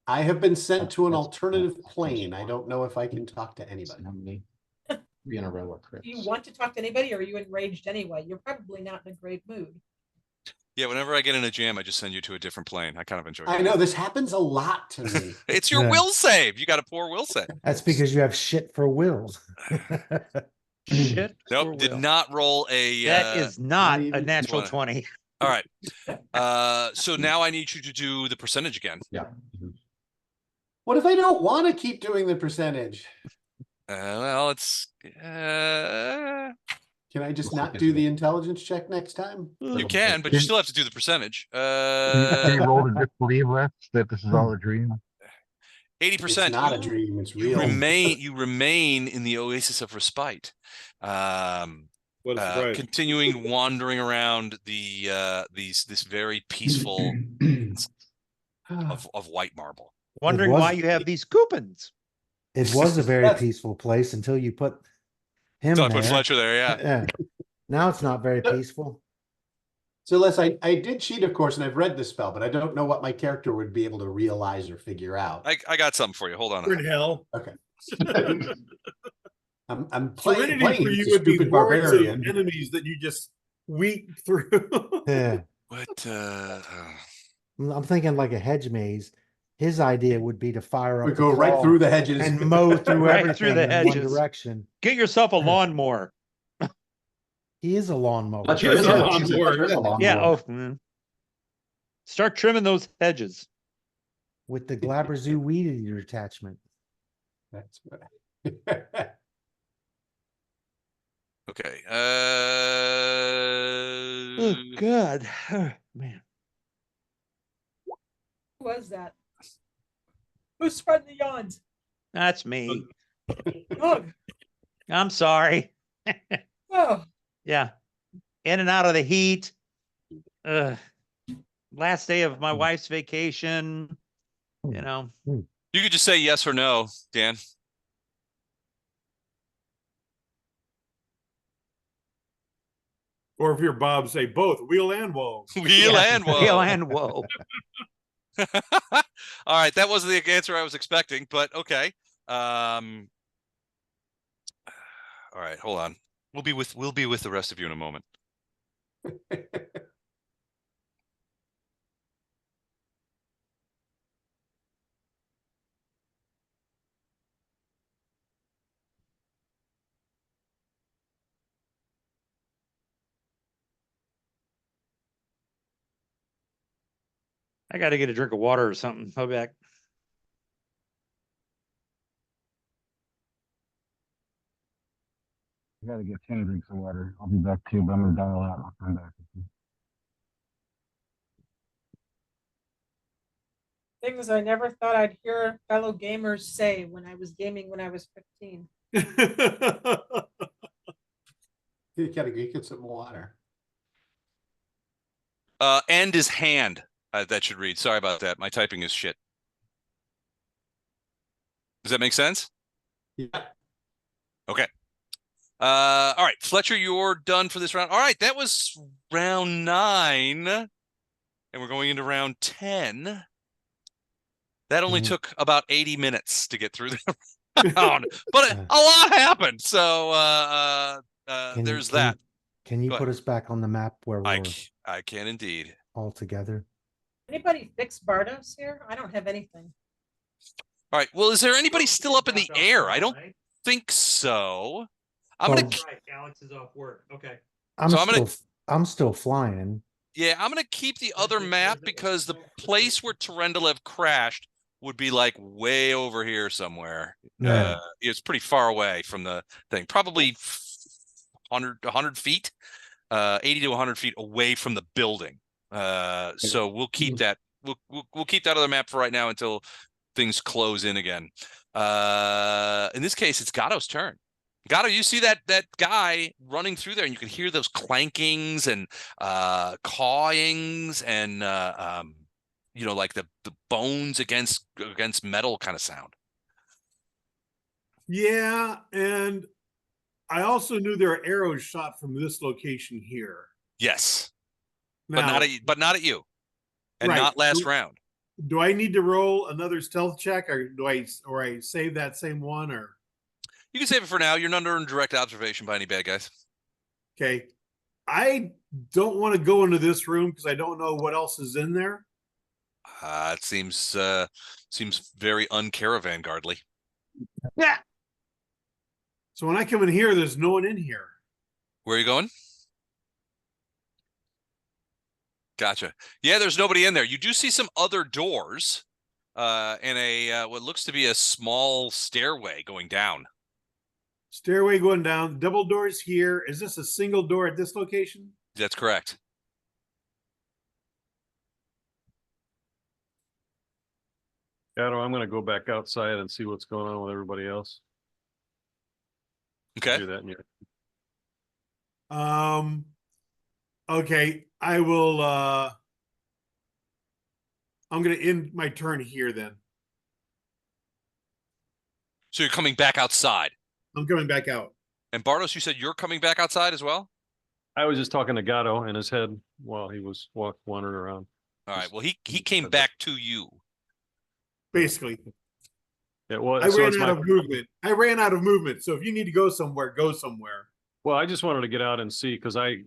I have been sent to an alternative plane. I don't know if I can talk to anybody. How many? 3 in a row of crits. Do you want to talk to anybody, or are you enraged anyway? You're probably not in a great mood. Yeah, whenever I get in a jam, I just send you to a different plane. I kind of enjoy it. I know this happens a lot to me. It's your will save. You got a poor will save. That's because you have shit for wills. shit. Nope, or did will. not roll a. That is not a even natural one. 20. All right. So now I need you to do the percentage again. Yeah. What if I don't want to keep doing the percentage? Well, it's. Can I just not do the intelligence check next time? You can, but you still have to do the percentage. Can you roll to disbelieve, Les, that this is all a dream? 80%. It's not a dream, it's You real. remain in the oasis of respite. What a surprise. continuing wandering around this very peaceful of white marble. Wondering why you have these coupons. It was a very Yes. peaceful place until you put him So I there. put Fletcher there, yeah. Yeah. Now it's not very peaceful. So Les, I did cheat, of course, and I've read the spell, but I don't know what my character would be able to realize or figure out. I got something for you. Hold on. We're in hell. Okay. I'm Serenity playing for you as a would be stupid hordes of barbarian. enemies that you just weep through. Yeah. What I'm thinking like a hedge maze. His idea would be to fire up We the go right claw through the hedges and mow through Right everything through the in one hedges. direction. Get yourself a lawnmower. He is a lawnmower. Fletcher Here's is a a lawnmower. Fletcher is a lawnmower. Yeah. Oh, start trimming those hedges. With the Glabrezu weed eater attachment. That's what okay. Oh God, man. Who was that? Who's spreading the yawns? That's me. Oh, I'm sorry. oh, Yeah. In and out of the heat. Last day of my wife's vacation. You know. You could just say yes or no, Dan. Or if you're Bob, say both, wheel and woe. Wheel and woe. Wheel and woe. All right, that wasn't the answer I was expecting, but okay. All right, hold on. We'll be with the rest of you in a moment. I got to get a drink of water or something. I'll be back. I gotta get 10 drinks of water. I'll be back too, but I'm gonna dial out. I'll come back. things I never thought I'd hear fellow gamers say when I was gaming when I was 15. You gotta get some water. And his hand. That should read. Sorry about that. My typing is shit. Does that make sense? Yeah. Okay. All right, Fletcher, you're done for this round. All right, that was round 9, and we're going into round 10. That only took about 80 minutes to get through the round, but a lot happened. So there's that. Can you Go put ahead. us back on the map where we're I can indeed. all together? Anybody fix Bardos here? I don't have anything. All right. Well, is there anybody still up in the air? I don't think so. I'm gonna. Alex is off work. Okay. I'm still flying. Yeah, I'm gonna keep the other map because the place where Terendelev crashed would be like way over here somewhere. Yeah. It's pretty far away from the thing. Probably 100 feet, 80 to 100 feet away from the building. So we'll keep that. We'll keep that other map for right now until things close in again. In this case, it's Gatto's turn. Gatto, you see that guy running through there, and you can hear those clankings and cawings and like the bones against metal kind of sound. Yeah, and I also knew there are arrows shot from this location here. Yes, Now, but not at you, and right. not last round. Do I need to roll another stealth check, or I save that same one, or? You can save it for now. You're not under direct observation by any bad guys. Okay. I don't want to go into this room because I don't know what else is in there. It seems very un-caravan-guardly. Yeah. So when I come in here, there's no one in here. Where are you going? Gotcha. Yeah, there's nobody in there. You do see some other doors and a what looks to be a small stairway going down. Stairway going down, double doors here. Is this a single door at this location? That's correct. Gatto, I'm gonna go back outside and see what's going on with everybody else. Okay. Do that in your... Okay, I will. I'm going to end my turn here. Then So you're coming back outside. I'm coming back out. And Bartos, you said you're coming back outside as well? I was just talking to Gatto in his head while he was wandering around. All right. Well, he came back to you. Basically, It was. I So ran it's out my. of movement. I ran out of movement. So if you need to go somewhere, go somewhere. Well, I just wanted to get out and see because I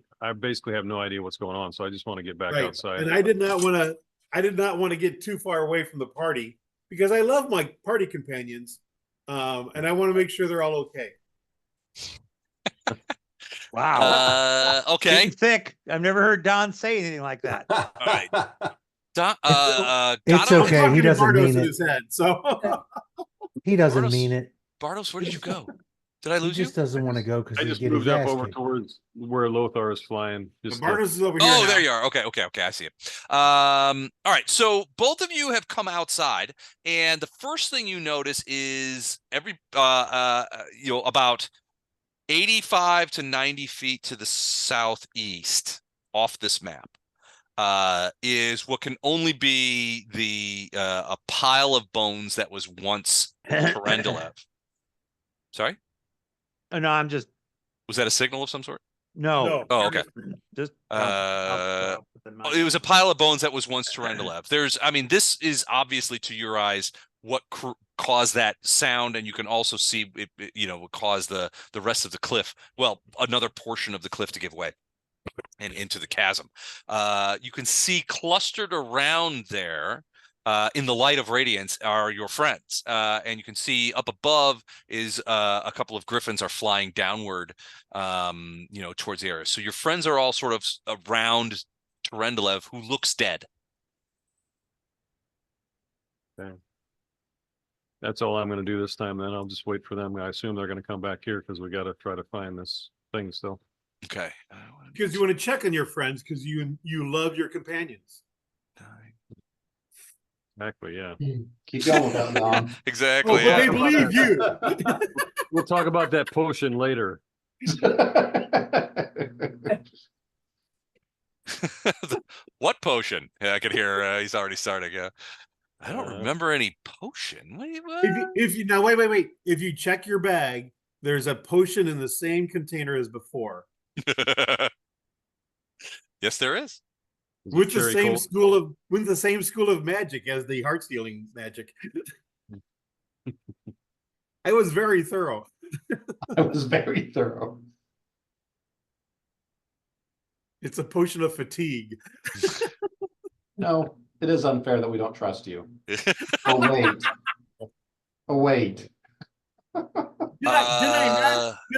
basically have no idea what's going on, so I just want to get back Right. outside. And I did not want to. I did not want to get too far away from the party because I love my party companions, and I want to make sure they're all okay. Wow. Okay. Getting thick. I've never heard Don say anything like that. All right. It's It's I'm okay. talking He to doesn't Bartos mean in it. his head. So He doesn't Bartos- mean it. Bartos, where did you go? Did I He lose you? just doesn't want to go because I he's just getting moved up gas over kicked. towards where Lothar is flying. Just to- Bartos is over here. Oh, now. there you are. Okay. I see it. All right. So both of you have come outside, and the first thing you notice is about 85 to 90 feet to the southeast off this map is what can only be a pile of bones that was once Terendelev. Sorry? No, I'm just Was that a signal of some sort? no. Oh, okay. Just It was a pile of bones that was once Terendelev. This is obviously to your eyes what caused that sound, and you can also see it, what caused the rest of the cliff. Well, another portion of the cliff to give way and into the chasm. You can see clustered around there. In the light of radiance are your friends, and you can see up above is a couple of griffins are flying downward, towards the area. So your friends are all sort of around Terendelev, who looks dead. Okay. That's all I'm going to do this time. Then I'll just wait for them. I assume they're going to come back here because we got to try to find this thing still. Okay. Because you want to check on your friends because you love your companions. Exactly. Yeah. Keep going with that, Dom. Exactly. Oh, but Yeah. they believe you. We'll talk about that potion later. What potion? Yeah, I could hear he's already starting. Yeah. I don't Uh, remember any potion. Wait, If you now wait. If you check your bag, there's a potion in the same container as before. Yes, there is. is it With the cherry same cola? school of magic as the heart stealing magic. I was very thorough. I was very thorough. It's a potion of fatigue. No, it is unfair that we don't trust you. Oh, wait. Oh, wait. Did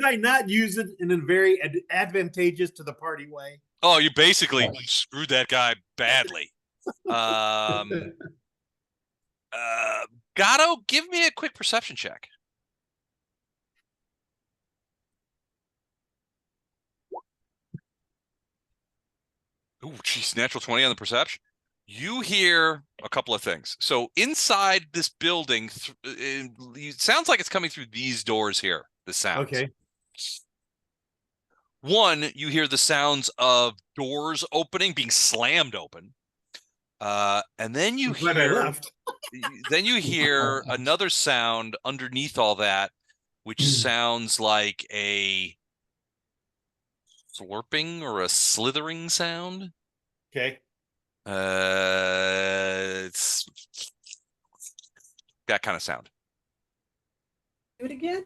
I not use it in a very advantageous to the party way? Oh, you basically screwed that guy badly. Gatto, give me a quick perception check. Ooh, geez, natural 20 on the perception. You hear a couple of things. So inside this building, it sounds like it's coming through these doors here. The sounds. Okay. One, you hear the sounds of doors opening, being slammed open. And then you I'm glad I left. then you hear another sound underneath all that, which sounds like a slurping or a slithering sound. Okay. It's that kind of sound. Do it again.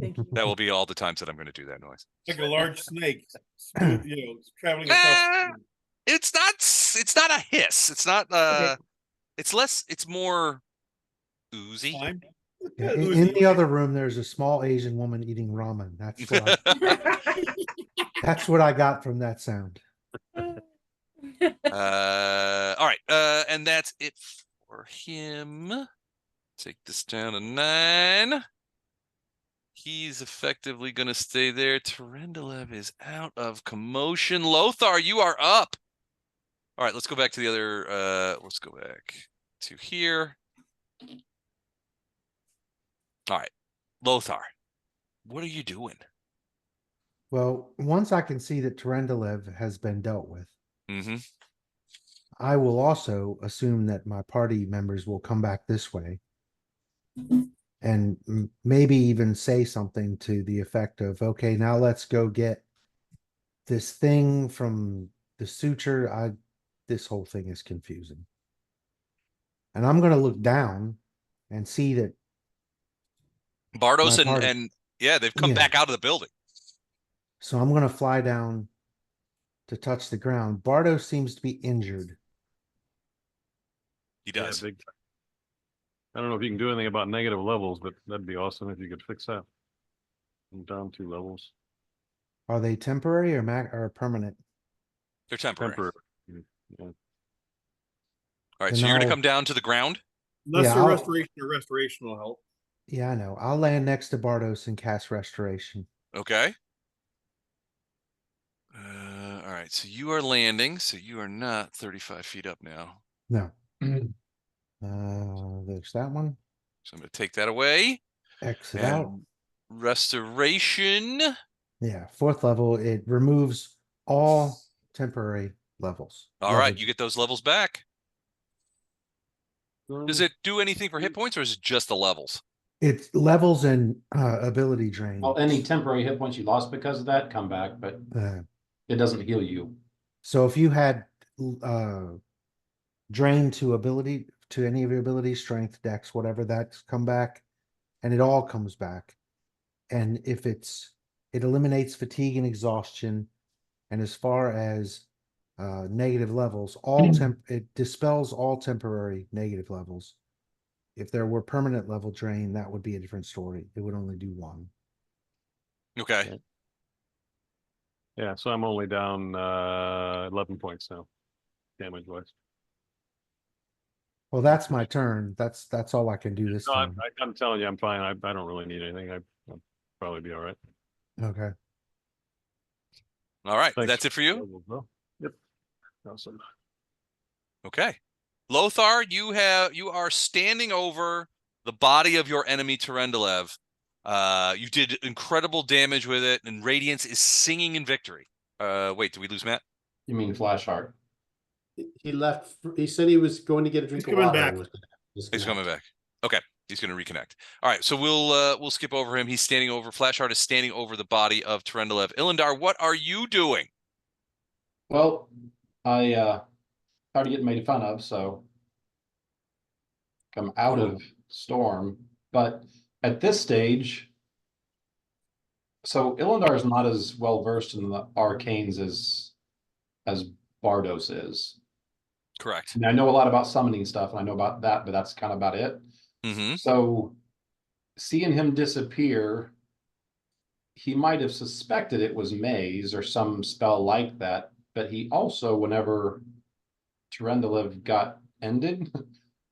Thank you. That will be all the times that I'm going to do that noise. Like a large snake, traveling across. It's not a hiss. It's not Okay. it's more oozy. Slime? Yeah, in the other room, there's a small Asian woman eating ramen. That's what I got from that sound. All right. And that's it for him. Take this down to 9. He's effectively going to stay there. Terendelev is out of commotion. Lothar, you are up. All right, let's go back to the other. Let's go back to here. All right, Lothar, What are you doing? Well, once I can see that Terendelev has been dealt with, Mm-hmm. I will also assume that my party members will come back this way and maybe even say something to the effect of, okay, now let's go get this thing from the suture. This whole thing is confusing. And I'm going to look down and see that Bardos my party, and yeah, they've come yeah. back out of the building. So I'm going to fly down to touch the ground. Bardo seems to be injured. He does. Yeah, big. I don't know if you can do anything about negative levels, but that'd be awesome if you could fix that. I'm down 2 levels. Are they temporary or permanent? They're temporary. Temporary. Yeah. All right, Then so you're going to I'll- come down to the ground. Lesser I'll- restoration or restoration will help. Yeah, I know. I'll land next to Bardos and cast restoration. Okay. All right, so you are landing, so you are not 35 feet up now. No. There's that one. So I'm going to take that away. Exit And out. restoration. Yeah, 4th level. It removes all temporary levels. All right, you get those levels back. Does Um, it do anything for hit points, or is it just the levels? It's levels and ability drain. Well, any temporary hit points you lost because of that come back, but it doesn't heal you. So if you had drain to ability, to any of your abilities, strength, dex, whatever, that's come back, and it all comes back. And if it eliminates fatigue and exhaustion, and as far as negative levels, it dispels all temporary negative levels. If there were permanent level drain, that would be a different story. It would only do 1. Okay. Yeah, so I'm only down 11 points now, damage wise. Well, that's my turn. That's all I can do this No, time. I'm telling you, I'm fine. I don't really need anything. I'll probably be all right. Okay. All right, Thanks. that's it for you. Yep. Awesome. Okay. Lothar, you are standing over the body of your enemy Terendelev. You did incredible damage with it, and Radiance is singing in victory. Wait, did we lose Matt? You mean Flash Heart? He left. He said he was going to get a drink He's of coming water. back. And was gonna He's disconnect. coming back. Okay, he's going to reconnect. All right, so we'll skip over him. He's standing over. Flash Heart is standing over the body of Terendelev. Ilindar, what are you doing? Well, I started getting made fun of, so come out of Storm. But at this stage, so Ilindar is not as well versed in the arcanes as Bardos is. Correct. And I know a lot about summoning stuff, and I know about that, but that's kind of about it. Mm-hmm. So seeing him disappear, he might have suspected it was Maze or some spell like that, but he also, whenever Terendelev got ended,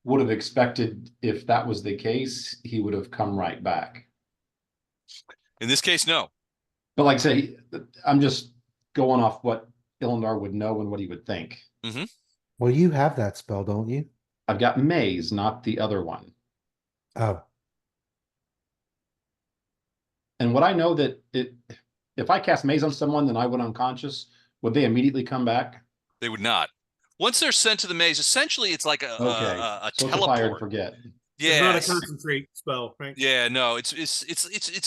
would have expected if that was the case, he would have come right back. In this case, no. But like I say, I'm just going off what Ilindar would know and what he would think. Mm-hmm. Well, you have that spell, don't you? I've got Maze, not the other one. Oh, And what I know that if I cast Maze on someone, then I went unconscious, would they immediately come back? They would not. Once they're sent to the maze, essentially it's like a So it's a fire and teleport. forget. It's not a Yes. concentrate spell, right? Yeah, no, it's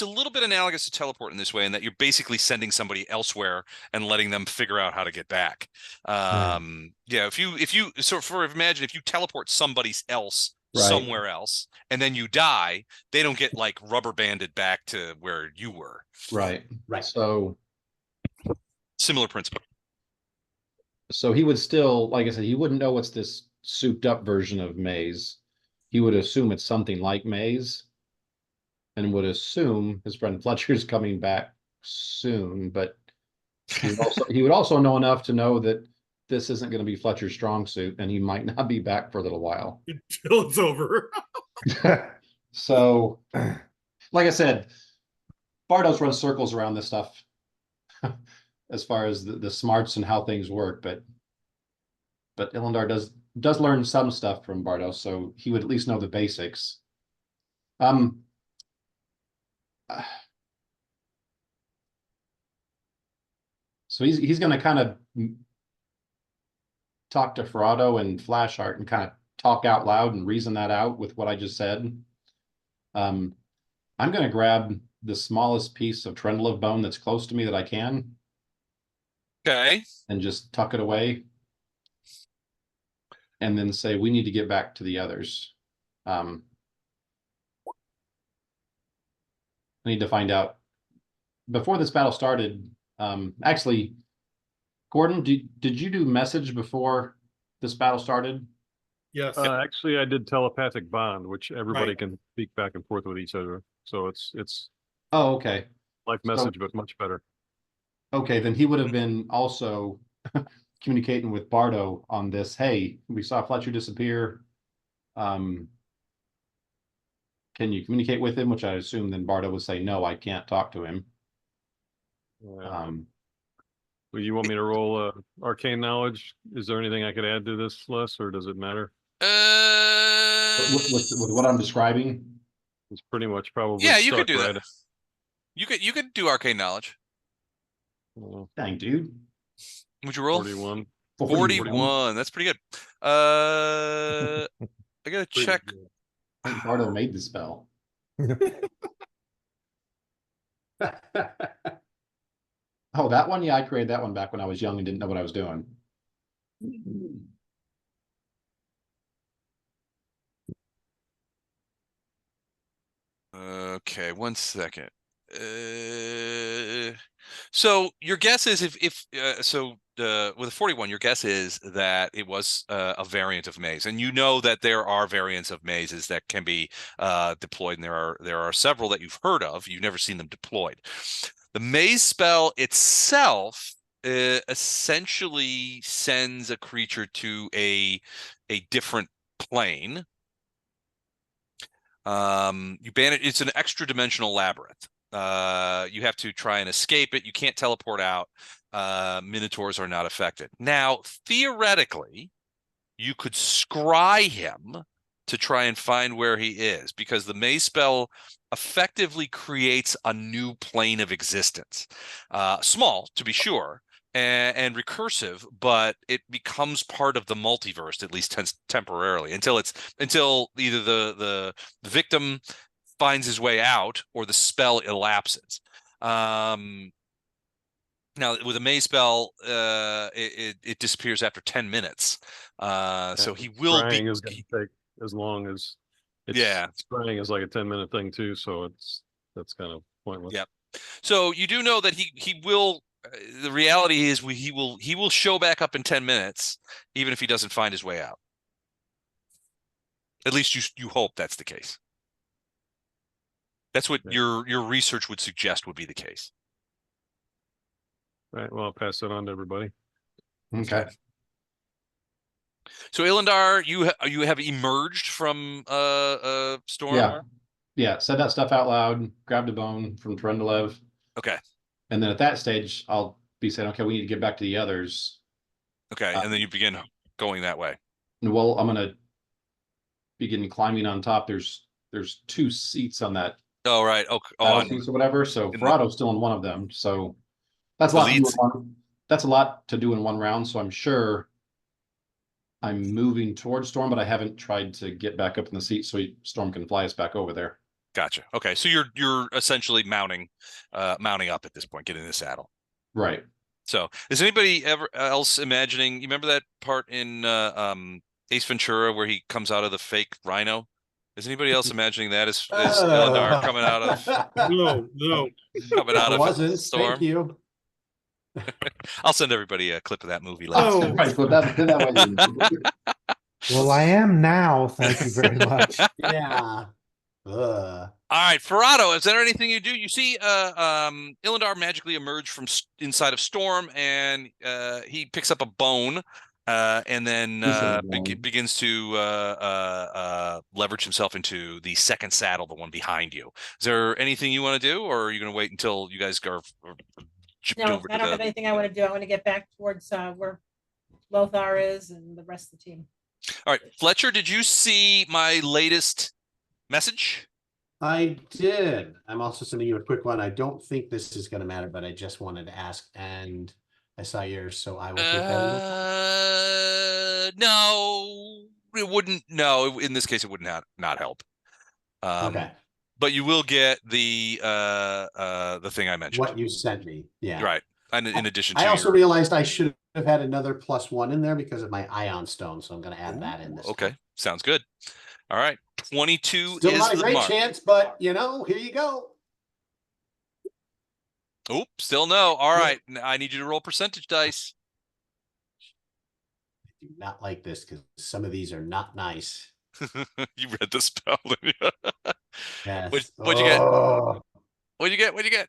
a little bit analogous to teleport in this way, in that you're basically sending somebody elsewhere and letting them figure out how to get back. Yeah, if you imagine if you teleport somebody else somewhere else and then you die, they don't get like rubber banded back to where you were. Right. Right. So Similar principle. he would still, like I said, he wouldn't know what's this souped up version of Maze. He would assume it's something like Maze and would assume his friend Fletcher's coming back soon, but he would also know enough to know that this isn't going to be Fletcher's strong suit and he might not be back for a little while. Until it's over. So, like I said, Bardos runs circles around this stuff as far as the smarts and how things work, but Ilindar does learn some stuff from Bardos, so he would at least know the basics. So he's going to kind of talk to Ferrado and Flashheart and kind of talk out loud and reason that out with what I just said. I'm going to grab the smallest piece of Terendelev bone that's close to me that I can. Okay. And just tuck it away. And then say, we need to get back to the others. I need to find out. Before this battle started, actually, Gordon, did you do message before this battle started? Yes. Actually, I did telepathic bond, which everybody Right. can speak back and forth with each other. So it's Oh, okay. like message, but much better. Okay, then he would have been also communicating with Bardo on this. Hey, we saw Fletcher disappear. Can you communicate with him? Which I assume then Bardo would say, no, I can't talk to him. Well, you want me to roll arcane knowledge? Is there anything I could add to this, Les, or does it matter? With what I'm describing? It's pretty much probably Yeah, you could stuck, do right? that. You could do arcane knowledge. Dang, dude. Would you roll? 41. 41. That's pretty good. I gotta check. I think Bardo made the spell. Oh, that one? Yeah, I created that one back when I was young and didn't know what I was doing. Okay, 1 second. So your guess is with a 41, your guess is that it was a variant of maze, and you know that there are variants of mazes that can be deployed, and there are several that you've heard of. You've never seen them deployed. The maze spell itself essentially sends a creature to a different plane. You ban it. It's an extra dimensional labyrinth. You have to try and escape it. You can't teleport out. Minotaurs are not affected. Now, theoretically, you could scry him to try and find where he is, because the maze spell effectively creates a new plane of existence. Small, to be sure, and recursive, but it becomes part of the multiverse, at least temporarily, until either the victim finds his way out or the spell elapses. Now, with a maze spell, it disappears after 10 minutes. So he will Scrying is going to take as long as scrying is like a 10-minute thing too, so that's kind of pointless. Yep. So you do know that he will. The reality is he will show back up in 10 minutes, even if he doesn't find his way out. At least you hope that's the case. That's what your research would suggest would be the case. Right. Well, I'll pass it on to everybody. Okay. So Ilindar, you have emerged from Storm. Yeah. Said that stuff out loud. Grabbed a bone from Terendelev. Okay. And then at that stage, I'll be saying, okay, we need to get back to the others. Okay, and then you begin going that way. Well, I'm gonna begin climbing on top. There's 2 seats on that. Oh, right. Okay. Seats or whatever. So Ferrado's still in one of them. So that's a lot. That's a lot to do in one round. So I'm sure I'm moving towards Storm, but I haven't tried to get back up in the seat so Storm can fly us back over there. Gotcha. Okay, so you're essentially mounting up at this point, getting in the saddle. Right. So is anybody else imagining? You remember that part in Ace Ventura where he comes out of the fake rhino? Is anybody else imagining that as Ilindar coming out of? No. Coming out of Wasn't. Storm. Thank you. I'll send everybody a clip of that movie later. Oh. Well, I am now. Thank you very much. Yeah. All right, Ferrado, is there anything you do? You see Ilindar magically emerge from inside of Storm, and he picks up a bone and then begins to leverage himself into the second saddle, the one behind you. Is there anything you want to do, or are you going to wait until you guys go No, I don't have anything I want to do. I want to get back towards where Lothar is and the rest of the team. All right, Fletcher, did you see my latest message? I did. I'm also sending you a quick one. I don't think this is going to matter, but I just wanted to ask. And I saw yours, so I will take that into account. No, it wouldn't. No, in this case, it would not help. Okay. But you will get the thing I mentioned. What you sent me. Yeah. Right. And in addition I to also your realized I should have had another +1 in there because of my ion stone, so I'm going to add that in this okay, time. sounds good. All right, 22 Still is not a the great mark. chance, but you know, here you go. Oop, still no. All right, I need you to roll percentage dice. I do not like this because some of these are not nice. You read the spell, didn't you? Yes. What'd you get? Oh, What'd you get? What'd you get?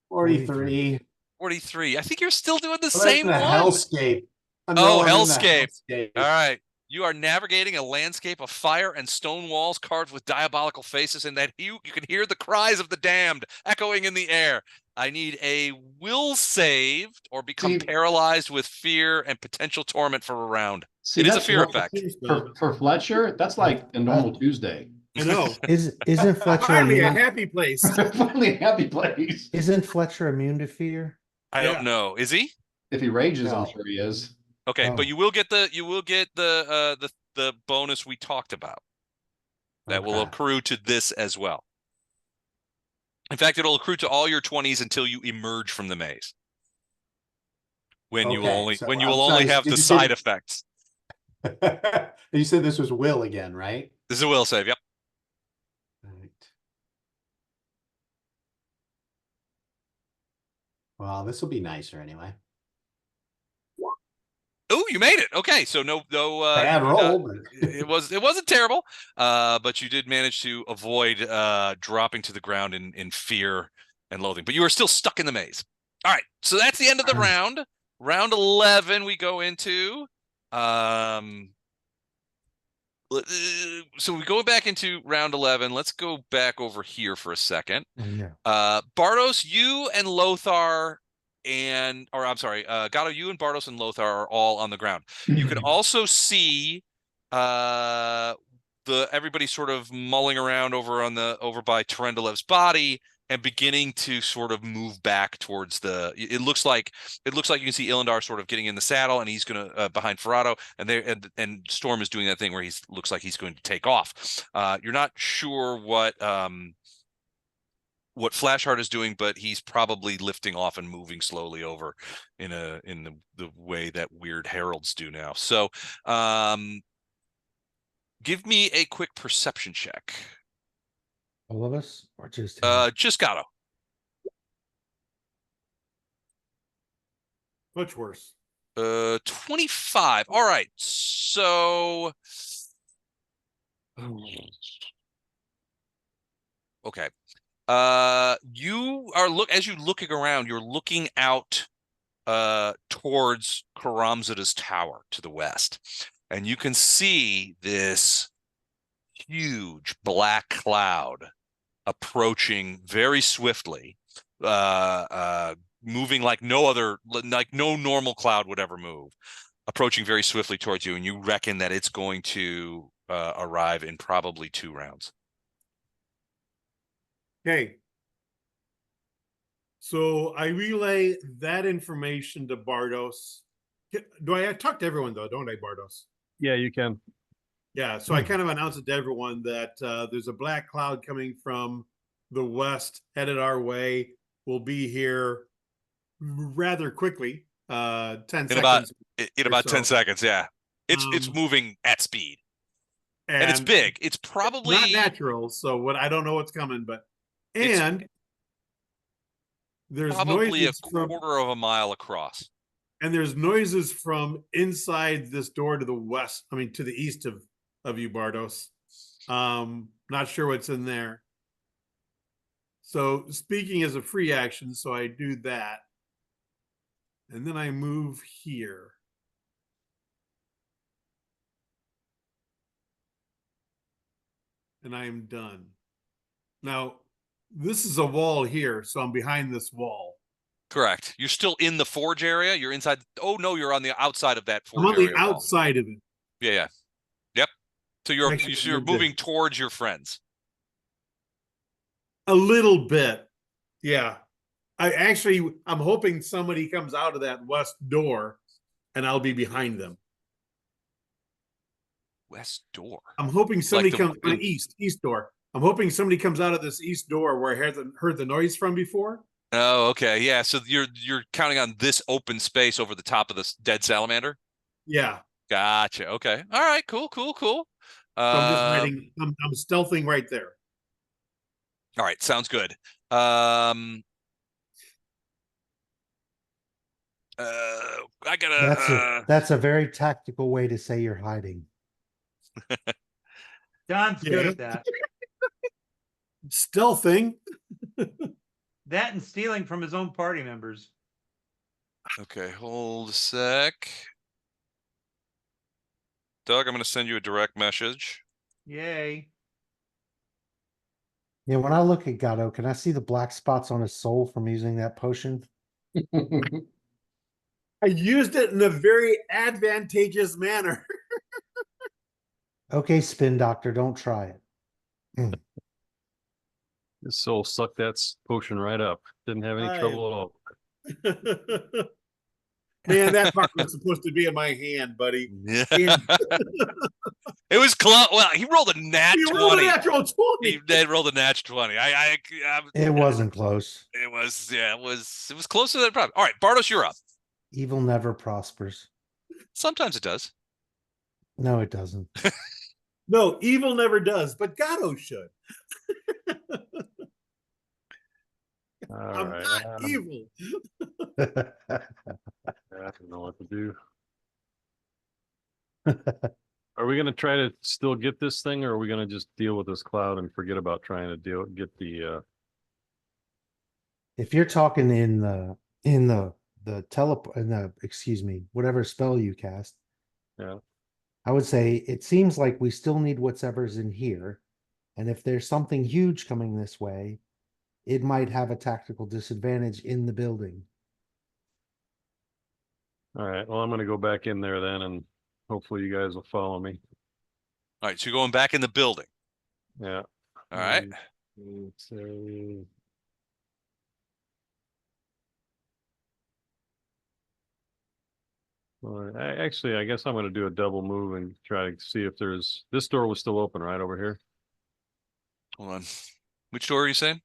43. 43. I think you're still doing the I'm in same a one. hellscape. I know Oh, I'm in the hellscape. hellscape. All right. You are navigating a landscape of fire and stone walls carved with diabolical faces, and that you can hear the cries of the damned echoing in the air. I need a will saved or become See- paralyzed with fear and potential torment for a round. See, It is a that's fear what- effect. for Fletcher. That's like a normal Tuesday. I know. Isn't Fletcher Finally, a immune? happy place. Finally, a happy place. Isn't Fletcher immune to fear? I Yeah. don't know. Is he? If he rages, I'm No. sure he is. Okay, Oh. but you will get the bonus we talked about. That will Okay. accrue to this as well. In fact, it'll accrue to all your 20s until you emerge from the maze. When you will Okay, only so when you I'm will only sorry, have did the you say- side effects. You said this was Will again, right? This is a will save. Yep. Right. Well, this will be nicer anyway. Oh, you made it. Okay, so no, Bad roll, but it wasn't terrible, but you did manage to avoid dropping to the ground in fear and loathing. But you are still stuck in the maze. All right, so that's the end of the round. Round 11, we go into. So we go back into round 11. Let's go back over here for a second. Yeah. Bardos, you and Lothar Gatto, you and Bardos and Lothar are all on the ground. You can also see everybody sort of mulling around over by Terendelev's body and beginning to sort of move back towards it looks like you can see Ilindar sort of getting in the saddle, and he's gonna behind Ferrado, and Storm is doing that thing where looks like he's going to take off. You're not sure what Flashheart is doing, but he's probably lifting off and moving slowly over in the way that weird heralds do now. So give me a quick perception check. All of us, or just him? Just Gatto. Much worse. 25. All right. So okay. You are as you're looking around, you're looking out towards Karamzada's tower to the west. And you can see this huge black cloud approaching very swiftly, moving like no normal cloud would ever move, approaching very swiftly towards you, and you reckon that it's going to arrive in probably 2 rounds. Okay. So I relay that information to Bardos. I talk to everyone though, don't I, Bardos? Yeah, you can. Yeah, so I kind of announced it to everyone that there's a black cloud coming from the west, headed our way. We'll be here rather quickly. 10 seconds. In about 10 seconds, yeah. It's moving at speed. And it's big. It's probably not natural, so I don't know what's coming, but and there's probably noises a quarter of a mile across. And there's noises from inside this door to the west, to the east of you, Bardos. Not sure what's in there. So speaking as a free action, so I do that. And then I move here. And I am done. Now, this is a wall here, so I'm behind this wall. Correct. You're still in the forge area. You're inside. Oh no, you're on the outside of that forge I'm on the area. outside of it. Yeah. Yep. So you're moving towards your friends. A little bit. Yeah. I'm hoping somebody comes out of that west door and I'll be behind them. West door. I'm hoping somebody the- comes east door. I'm hoping somebody comes out of this east door where I hadn't heard the noise from before. Oh, okay. Yeah. So you're counting on this open space over the top of this dead salamander? Yeah. Gotcha. Okay. All right. Cool. So I'm just hiding. I'm stealthing right there. All right. Sounds good. I gotta. That's a very tactical way to say you're hiding. John's good at that. Stealthing. That and stealing from his own party members. Okay. Hold a sec. Doug, I'm going to send you a direct message. Yay. Yeah, when I look at Gato, can I see the black spots on his soul from using that potion? I used it in a very advantageous manner. Okay, Spin Doctor, don't try it. His soul sucked that potion right up. Didn't have any trouble at all. Man, that part was supposed to be in my hand, buddy. Yeah. And It was close. Well, he rolled a nat you 20. rolled a natural 20. He did roll a nat 20. It wasn't close. It was closer than probably. All right, Bartos, you're up. Evil never prospers. Sometimes it does. No, it doesn't. No, evil never does, but Gato should. All I'm right. not evil. I don't know what to do. Are we going to try to still get this thing, or are we going to just deal with this cloud and forget about trying to get the? If you're talking in the excuse me, whatever spell you cast, Yeah. I would say it seems like we still need whatever's in here, and if there's something huge coming this way, it might have a tactical disadvantage in the building. All right. Well, I'm going to go back in there then, and hopefully you guys will follow me. All right, so you're going back in the building. Yeah. All right. So. Well, I guess I'm going to do a double move and try to see if this door was still open right over here. Hold on. Which door are you saying?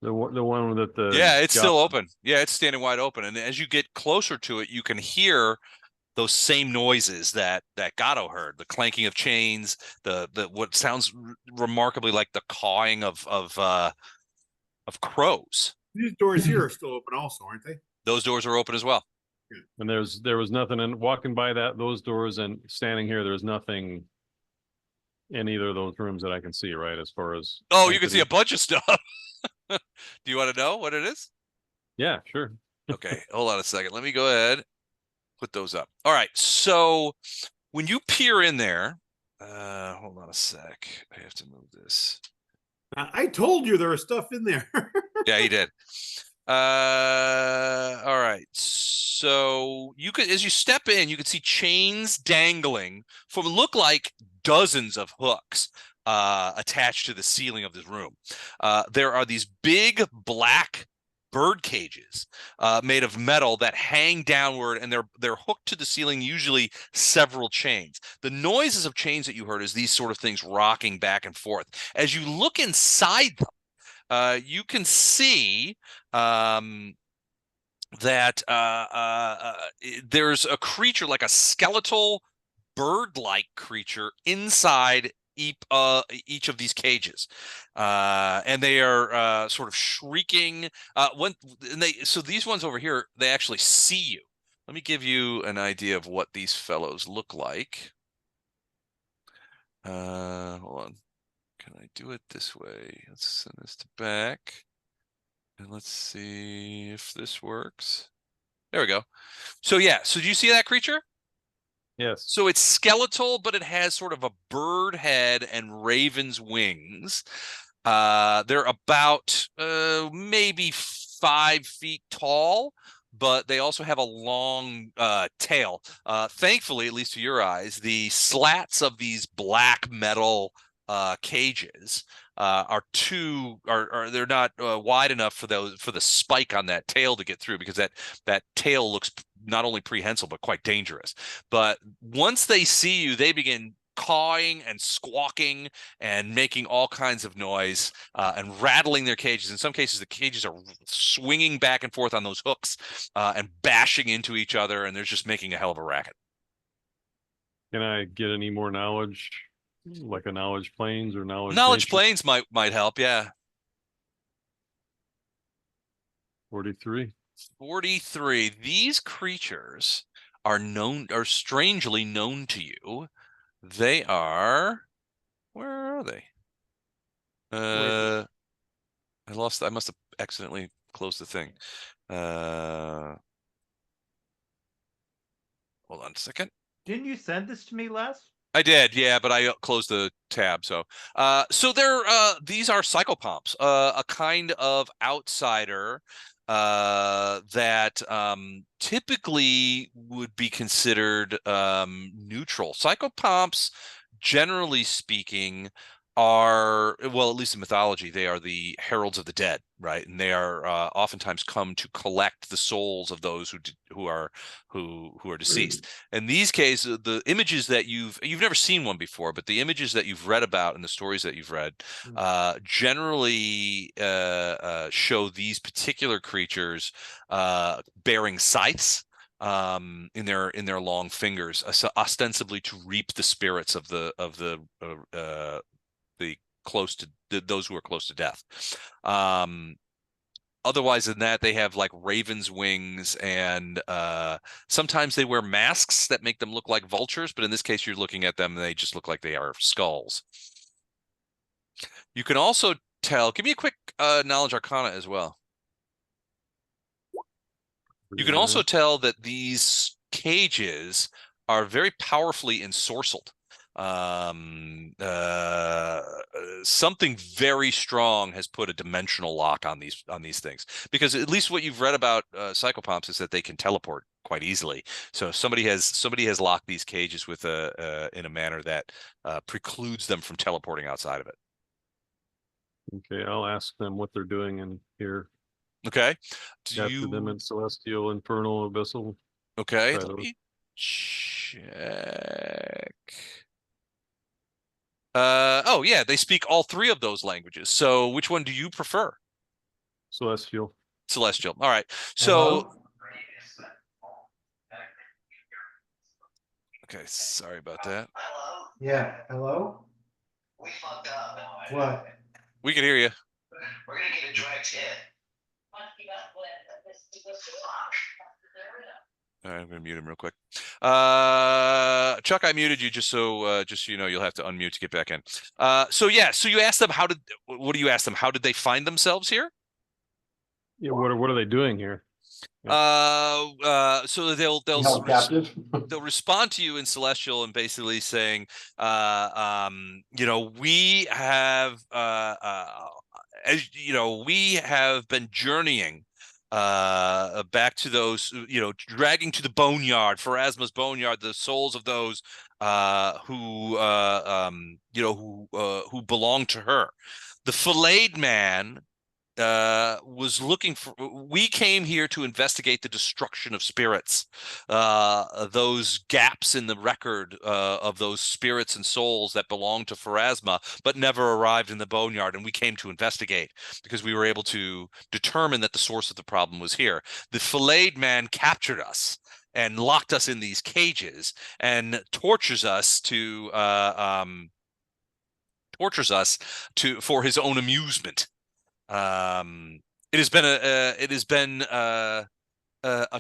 The one that the Yeah, it's still open. Yeah, it's standing wide open. And as you get closer to it, you can hear those same noises that Gato heard, the clanking of chains, the what sounds remarkably like the cawing of crows. These doors here are still open also, aren't they? Those doors are open as well. And there was nothing in walking by those doors and standing here. There's nothing in either of those rooms that I can see, right? As far as you can see a bunch of stuff. Do you want to know what it is? Yeah, sure. Okay, hold on a second. Let me go ahead, put those up. All right, so when you peer in there, hold on a sec. I have to move this. I told you there was stuff in there. Yeah, he did. All right. So as you step in, you can see chains dangling from look like dozens of hooks attached to the ceiling of this room. There are these big black bird cages made of metal that hang downward, and they're hooked to the ceiling, usually several chains. The noises of chains that you heard is these sort of things rocking back and forth. As you look inside them, you can see that there's a creature, like a skeletal bird-like creature inside each of these cages, and they are sort of shrieking. So these ones over here, they actually see you. Let me give you an idea of what these fellows look like. Hold on. Can I do it this way? Let's send this to back. And let's see if this works. There we go. So yeah, so do you see that creature? Yes. So it's skeletal, but it has sort of a bird head and raven's wings. They're about maybe 5 feet tall, but they also have a long tail. Thankfully, at least to your eyes, the slats of these black metal cages are they're not wide enough for the spike on that tail to get through, because that tail looks not only prehensile but quite dangerous. But once they see you, they begin cawing and squawking and making all kinds of noise and rattling their cages. In some cases, the cages are swinging back and forth on those hooks and bashing into each other, and they're just making a hell of a racket. Can I get any more knowledge, like a knowledge planes or knowledge Knowledge nature? planes might help, yeah. 43. 43. These creatures are strangely known to you. They are, where are they? I must have accidentally closed the thing. Hold on a second. Didn't you send this to me, Les? I did, yeah, but I closed the tab. So they're these are psychopomps, a kind of outsider that typically would be considered neutral. Psychopomps, generally speaking, are, well, at least in mythology, they are the heralds of the dead, right? And they are oftentimes come to collect the souls of those who are deceased. In these cases, the images that you've never seen one before, but the images that you've read about and the stories that you've read generally show these particular creatures bearing scythes in their long fingers, ostensibly to reap the spirits of the close to those who are close to death. Otherwise than that, they have like raven's wings, and sometimes they wear masks that make them look like vultures, but in this case you're looking at them and they just look like they are skulls. You can also tell, give me a quick knowledge arcana as well. You can also tell that these cages are very powerfully ensorcelled. Something very strong has put a dimensional lock on these things, because at least what you've read about psychopomps is that they can teleport quite easily. So somebody has locked these cages with in a manner that precludes them from teleporting outside of it. Okay, I'll ask them what they're doing in here. Okay. Capture them in celestial, infernal, abyssal. Okay, let me check. Oh yeah, they speak all three of those languages. So which one do you prefer? Celestial. Celestial. All right. So okay, sorry about that. Yeah, hello? We fucked up. What? We can hear you. We're gonna get a direct hit. All right, I'm gonna mute him real quick. Chuck, I muted you just so you know, you'll have to unmute to get back in. So you asked them what do you ask them? How did they find themselves here? Yeah, what are they doing here? So they'll they'll respond to you in Celestial and basically saying, you know, we have as you know, we have been journeying back to those, you know, dragging to the boneyard, Pharasma's boneyard, the souls of those who you know, who belong to her. The filleted man was looking for, we came here to investigate the destruction of spirits, those gaps in the record of those spirits and souls that belong to Pharasma but never arrived in the boneyard, and we came to investigate because we were able to determine that the source of the problem was here. The filleted man captured us and locked us in these cages and tortures us for his own amusement. It has been a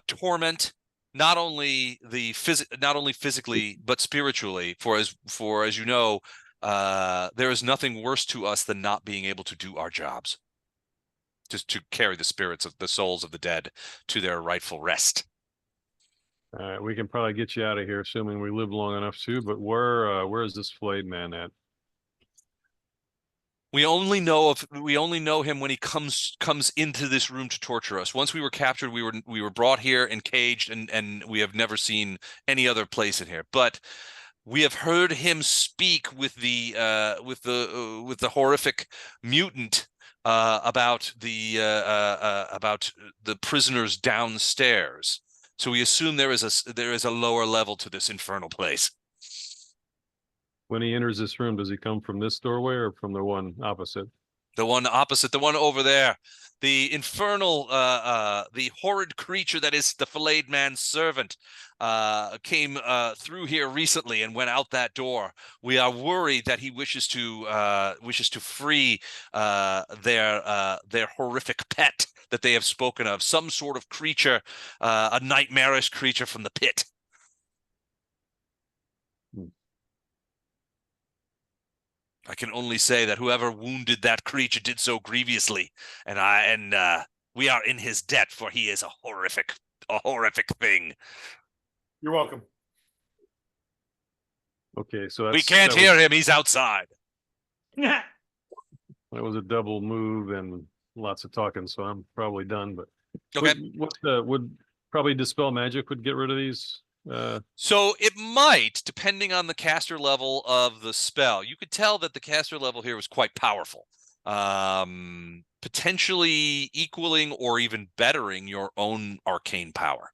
torment, not only physically but spiritually. For as you know, there is nothing worse to us than not being able to do our jobs, just to carry the spirits of the souls of the dead to their rightful rest. All right, we can probably get you out of here, assuming we live long enough to. But where is this flayed man at? We only know him when he comes into this room to torture us. Once we were captured, we were brought here and caged, and we have never seen any other place in here. But We have heard him speak with the horrific mutant about the prisoners downstairs. So we assume there is a lower level to this infernal place. When he enters this room, does he come from this doorway or from the one opposite? The one opposite, the one over there. The infernal, the horrid creature that is the filleted man's servant came through here recently and went out that door. We are worried that he wishes to free their horrific pet that they have spoken of, some sort of creature, a nightmarish creature from the pit. I can only say that whoever wounded that creature did so grievously, and we are in his debt, for he is a horrific thing. You're welcome. Okay, so We can't hear him. He's outside. That was a double move and lots of talking, so I'm probably done. But okay, would probably dispel magic would get rid of these. So it might, depending on the caster level of the spell. You could tell that the caster level here was quite powerful, potentially equaling or even bettering your own arcane power.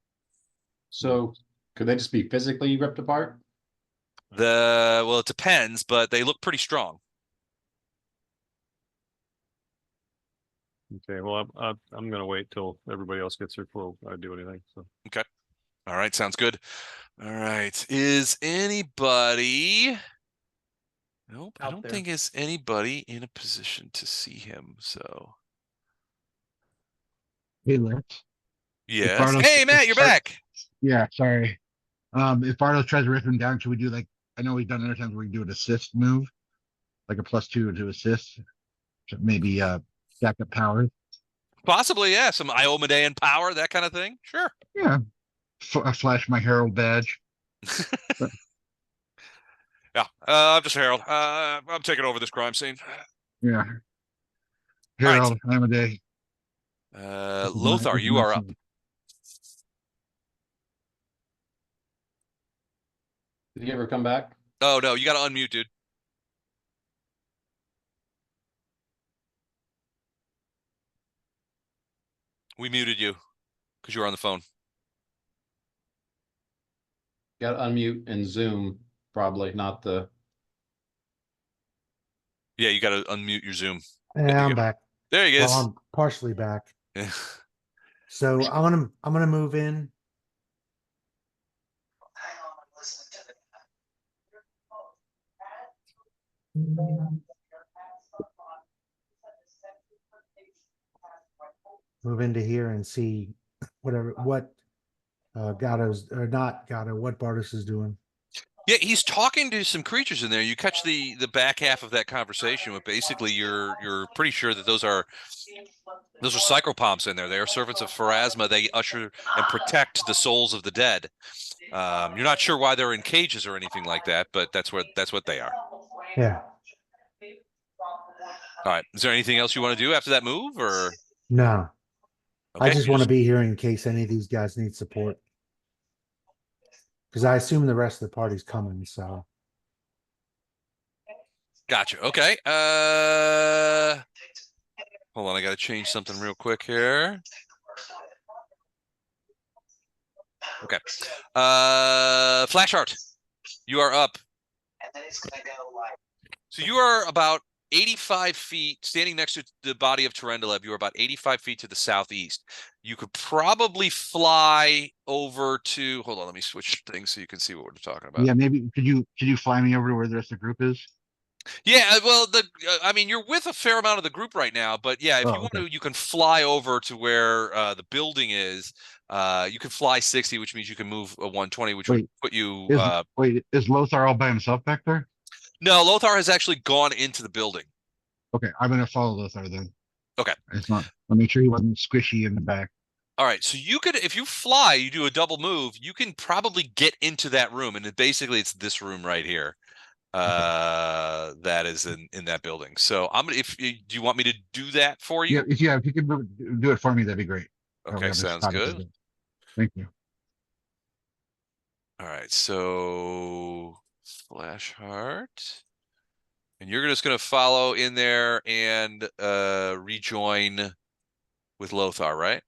So could they just be physically ripped apart? Well, it depends, but they look pretty strong. Okay, well, I'm going to wait till everybody else gets here before I do anything. So okay, all right, sounds good. All right, is anybody? Nope, I don't think is anybody in a position to see him. So Hey, Lex. yes. Hey, Matt, you're back. Yeah, sorry. If Bartos tries to rip him down, should we do like, I know we've done other times where we do an assist move, like a +2 to assist, so maybe stack up powers. Possibly, yeah. Some Iomedean power, that kind of thing. Sure. Yeah. I flash my Herald badge. Yeah, I'm just Harold. I'm taking over this crime scene. Yeah. Herald, I'm a day. Lothar, you are up. Did he ever come back? Oh, no, you got to unmute, dude. We muted you because you were on the phone. Got to unmute and Zoom, probably, not the... Yeah, you got to unmute your Zoom. Yeah, I'm back. There he is. Well, I'm partially back. Yeah. So I'm gonna move in. Move into here and see what Gatto's or not Gatto, what Bartos is doing. Yeah, he's talking to some creatures in there. You catch the back half of that conversation, but basically you're pretty sure that those are psychropomps in there. They are servants of Pharasma. They usher and protect the souls of the dead. You're not sure why they're in cages or anything like that, but that's what they are. Yeah. All right. Is there anything else you want to do after that move, or No? Okay, I just want to be here in case any of these guys need support. Because I assume the rest of the party's coming, so. Gotcha. Okay. Hold on, I gotta change something real quick here. Okay. Flash art. You are up. So you are about 85 feet, standing next to the body of Terendelev. You are about 85 feet to the southeast. You could probably fly over to, hold on, let me switch things so you can see what we're talking about. Yeah, maybe could you fly me over to where the rest of the group is? Yeah, well, I mean, you're with a fair amount of the group right now, but yeah, if you want to, you can fly over to where the building is. You can fly 60, which means you can move a 120, which would put you. Is Lothar all by himself back there? No, Lothar has actually gone into the building. Okay, I'm gonna follow Lothar then. Okay. It's not. I'll make sure he wasn't squishy in the back. All right, so you could, if you fly, you do a double move, you can probably get into that room, and basically it's this room right here. That is in that building. So I'm gonna, do you want me to do that for you? Yeah, if you can do it for me, that'd be great. Okay, sounds good. Thank you. All right, so Flash heart. And you're just going to follow in there and rejoin with Lothar, right?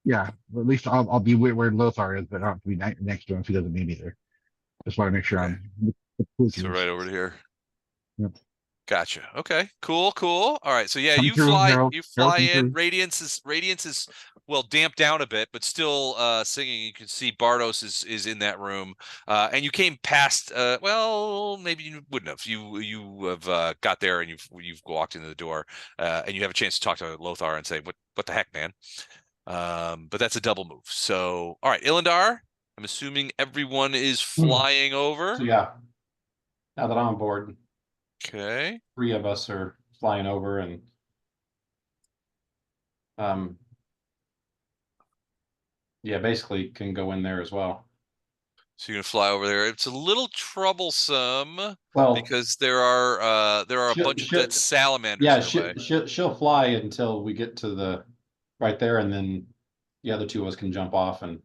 Yeah, at least I'll be where Lothar is, but I don't have to be next to him if he doesn't need me there. Just want to make sure Okay. I'm. So right over here. Yep. Gotcha. Okay. Cool. Cool. All right. So yeah, Come you through, fly. Harold. You Harold, fly come in. through. Radiance is well damped down a bit, but still singing. You can see Bardos is in that room. And you came past. Well, maybe you wouldn't have. You have got there and you've walked into the door, and you have a chance to talk to Lothar and say, what the heck, man? But that's a double move. So all right, Ilindar. I'm assuming everyone is flying over. So yeah, now that I'm on board, Okay. 3 of us are flying over, and yeah, basically can go in there as well. So you're gonna fly over there. It's a little troublesome Well, because there are a bunch of dead salamanders yeah, in the way. she'll fly until we get to the right there, and then the other 2 of us can jump off, and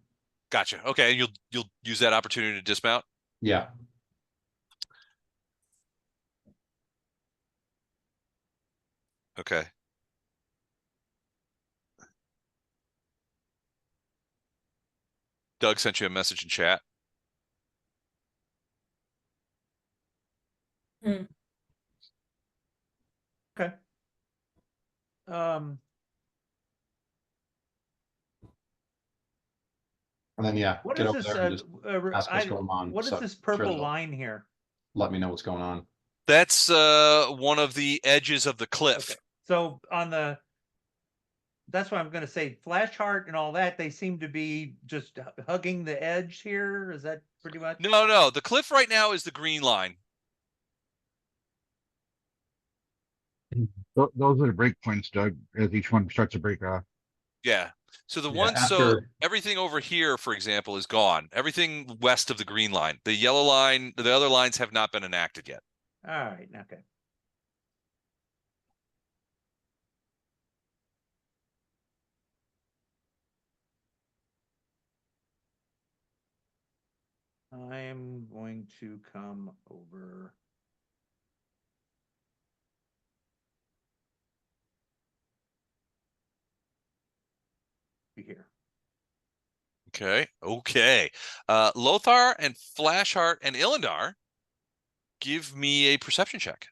Gotcha. Okay, and you'll use that opportunity to dismount. yeah. Okay. Doug sent you a message in chat. Hmm. Okay. And then yeah, What get is over this? there and just ask what's going on. What is So this sure purple they'll line here? let me know what's going on. That's one of the edges of the cliff. Okay. So on the, that's what I'm going to say. Flash heart and all that, they seem to be just hugging the edge here. Is that pretty much? No. The cliff right now is the green line. Those are the break points, Doug, as each one starts to break off. Yeah. So the Yeah, one, so after everything over here, for example, is gone. Everything west of the green line. The yellow line, the other lines have not been enacted yet. All right. Okay. I'm going to come over. Here. Okay. Lothar and Flashheart and Ilindar, give me a perception check.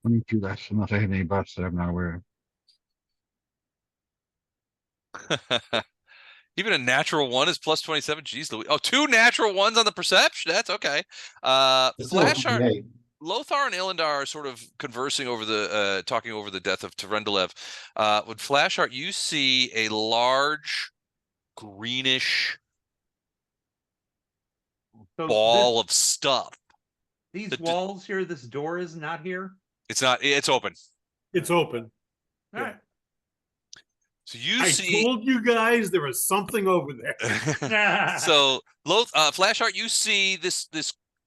Me too, less, unless I hit any buffs that I'm not aware of. Even a natural 1 is plus 27. Jeez Louise. Oh, 2 natural 1s on the perception. That's okay. it's still a Flashheart, 28. Lothar and Ilindar are sort of conversing over the talking over the death of Terendelev. With Flashheart, you see a large greenish ball of stuff. These walls here, this door is not here. It's not. It's open. It's open. All right. So you I see. told you guys there was something over there. So, Flashheart, you see this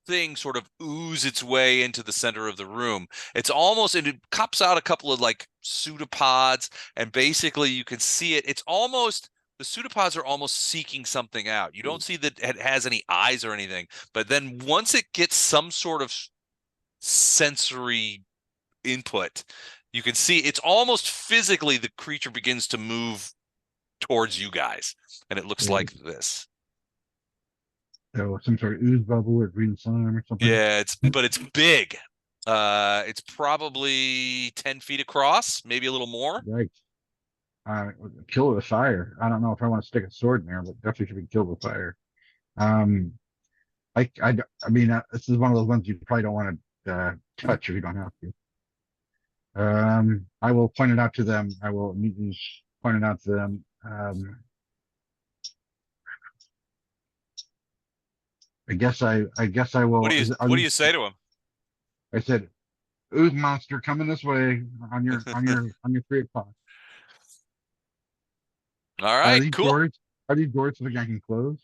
thing sort of ooze its way into the center of the room. It's almost, and it cups out a couple of like pseudopods, and basically you can see it. It's almost, the pseudopods are almost seeking something out. You don't see that it has any eyes or anything, but then once it gets some sort of sensory input, you can see it's almost physically the creature begins to move towards you guys, and it looks like this. So some sort of ooze bubble or green slime or something. Yeah, it's big. It's probably 10 feet across, maybe a little more. Right. Kill with fire. I don't know if I want to stick a sword in there, but definitely should be killed with fire. I mean, this is one of those ones you probably don't want to touch if you don't have to. I will point it out to them. I will immediately point it out to them. I guess I will. What do you say to him? I said, "Ooze monster coming this way on your 3 o'clock." All right, cool. Are these doors so I can close?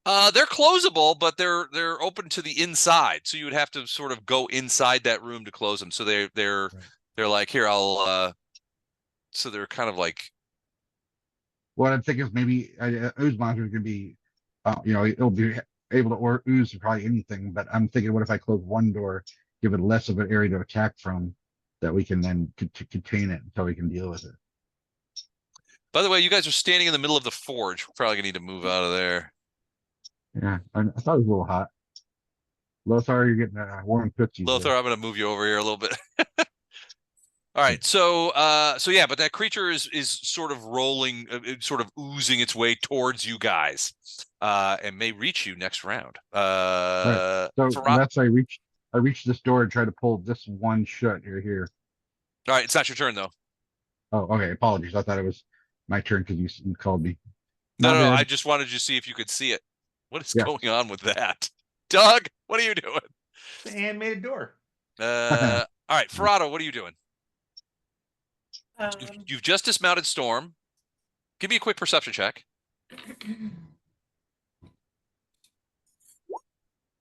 They're closable, but they're open to the inside, so you would have to sort of go inside that room to close them. So they're Right. They're like, here, I'll. So they're kind of like, What I'm thinking is maybe ooze monster is going to be, it'll be able to ooze probably anything. But I'm thinking, what if I close one door, give it less of an area to attack from, that we can then contain it until we can deal with it. by the way, you guys are standing in the middle of the forge. We're probably gonna need to move out of there. Yeah, I thought it was a little hot. Lothar, you're getting warm cookies. Lothar, I'm gonna move you over here a little bit. All right, so yeah, but that creature is sort of rolling, sort of oozing its way towards you guys, and may reach you next round. Right. So unless I reach this door and try to pull this one shut here. All right, it's not your turn though. Oh, okay. Apologies. I thought it was my turn because you called me. No, I just wanted you to see if you could see it. What is going on with that, Doug? What are you doing? The animated door. All right, Ferrado, what are you doing? Um, You've just dismounted Storm. Give me a quick perception check.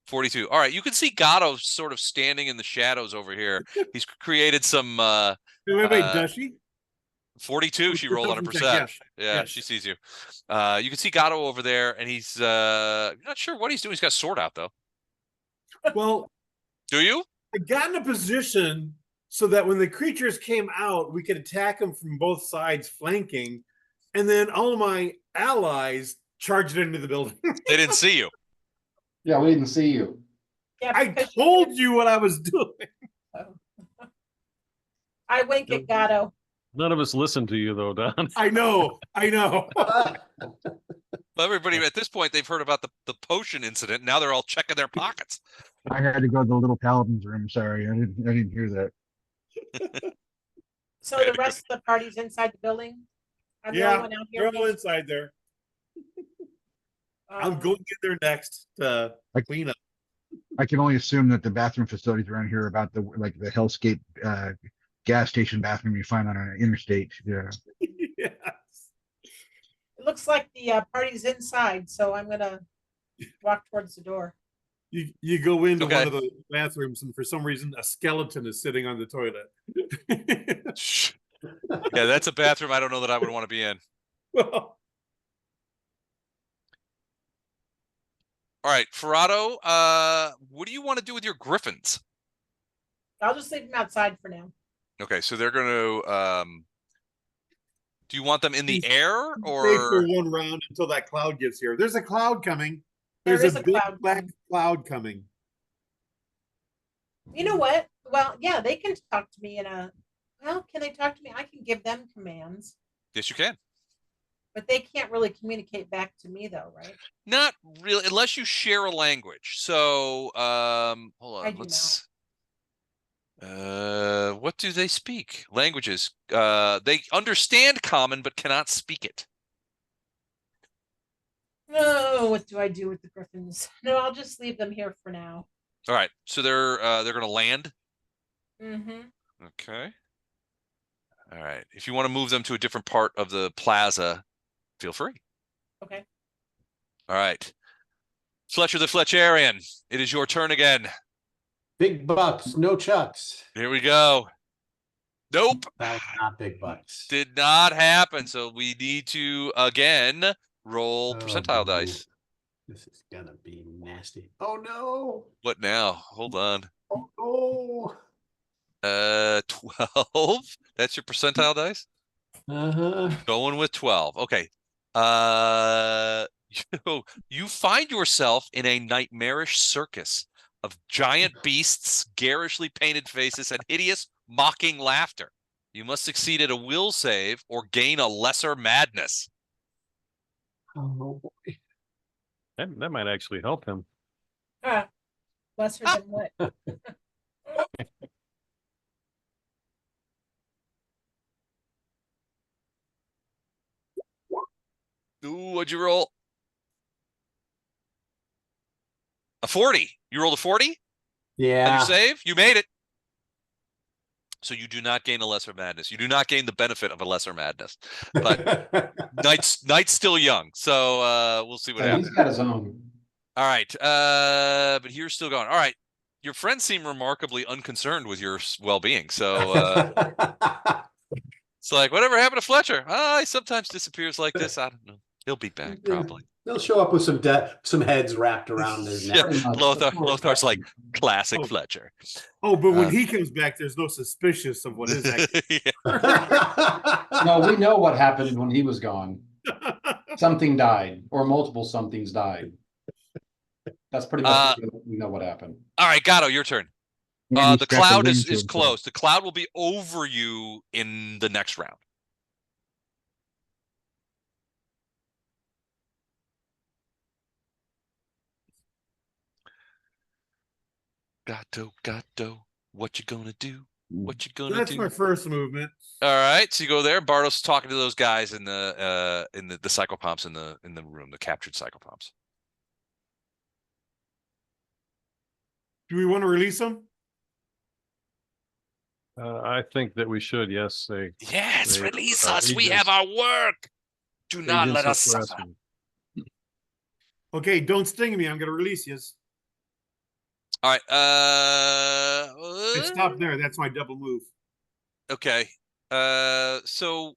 42. All right, you can see Gatto sort of standing in the shadows over here. He's created some. Wait, does she? 42. She rolled on a percent. Yes. Yeah, Yes. she sees you. You can see Gatto over there, and he's not sure what he's doing. He's got a sword out though. Well, Do you? I got in a position so that when the creatures came out, we could attack them from both sides, flanking, and then all of my allies charged into the building. They didn't see you. Yeah, we didn't see you. yeah, I because told you what I was doing. I wink at Gatto. None of us listened to you though, Don. I know. Well, everybody at this point, they've heard about the potion incident. Now they're all checking their pockets. I had to go to the little paladin's room. Sorry, I didn't hear that. So the rest of the party's inside the building? I'm the only Yeah, one out they're here. all inside there. I'm going in there next to clean up. I can only assume that the bathroom facilities around here are about the hellscape gas station bathroom you find on an interstate. Yeah. Yes. It looks like the party's inside, so I'm gonna walk towards the door. You go into Okay. one of the bathrooms, and for some reason, a skeleton is sitting on the toilet. Shh. Yeah, that's a bathroom I don't know that I would want to be in. Well, All right, Ferrado, what do you want to do with your griffins? I'll just leave them outside for now. Okay, so they're going to. Do you want them in the air stay or? for one round until that cloud gets here. There's a cloud coming. There There's is a a big cloud black coming. cloud coming. You know what? Well, yeah, they can talk to me well, can they talk to me? I can give them commands, Yes, you can. but they can't really communicate back to me though, right? Not really, unless you share a language. So, hold I on. do Let's. What do they speak? Languages. They understand common but cannot speak it. No, what do I do with the griffins? No, I'll just leave them here for now. All right, so they're going to land. Mm-hmm. Okay. All right. If you want to move them to a different part of the plaza, feel free. Okay. All right. Fletcher the Fletcherian, it is your turn again. Big bucks, no chucks. Here we go. Nope. That's not big bucks. Did not happen. So we need to, again, roll Oh, percentile no. dice. This is gonna be nasty. Oh no. What now? Hold on. Oh 12. That's your percentile dice? no. Uh-huh. Going with 12. Okay. You find yourself in a nightmarish circus of giant beasts, garishly painted faces, and hideous mocking laughter. You must succeed at a will save or gain a lesser madness. Oh boy. That might actually help him. Lesser than what? Ooh, what'd you roll? A 40. You rolled a 40? On Yeah. your save? You made it. So you do not gain a lesser madness. You do not gain the benefit of a lesser madness. But Knight's still young, so we'll see what Yeah, happens. he's got his own. All right, but here's still going. All right, your friends seem remarkably unconcerned with your well-being. So it's like, whatever happened to Fletcher? He sometimes disappears like this. I don't know. He'll be back probably. They'll show up with some heads wrapped around their Yeah, neck. Lothar's like classic Oh. Fletcher. Oh, but when Uh, he comes back, there's no suspicious of what his activity. Yeah. No, we know what happened when he was gone. Something died, or multiple somethings died. That's pretty much we know what happened. All right, Gatto, your turn. Andy The strapped a cloud ring is to himself. close. The cloud will be over you in the next round. Gatto, what you gonna do? What you gonna That's do? my first movement. All right, so you go there. Bardos talking to those guys in the psychopomps in the room, the captured psychopomps. Do we want to release him? I think that we should, yes. Yes, They, release us. We agents- have our work. Do not agents let of us suffer. harassment. Okay, don't sting me. I'm going to release you. All right. I stopped there. That's my double move. Okay. So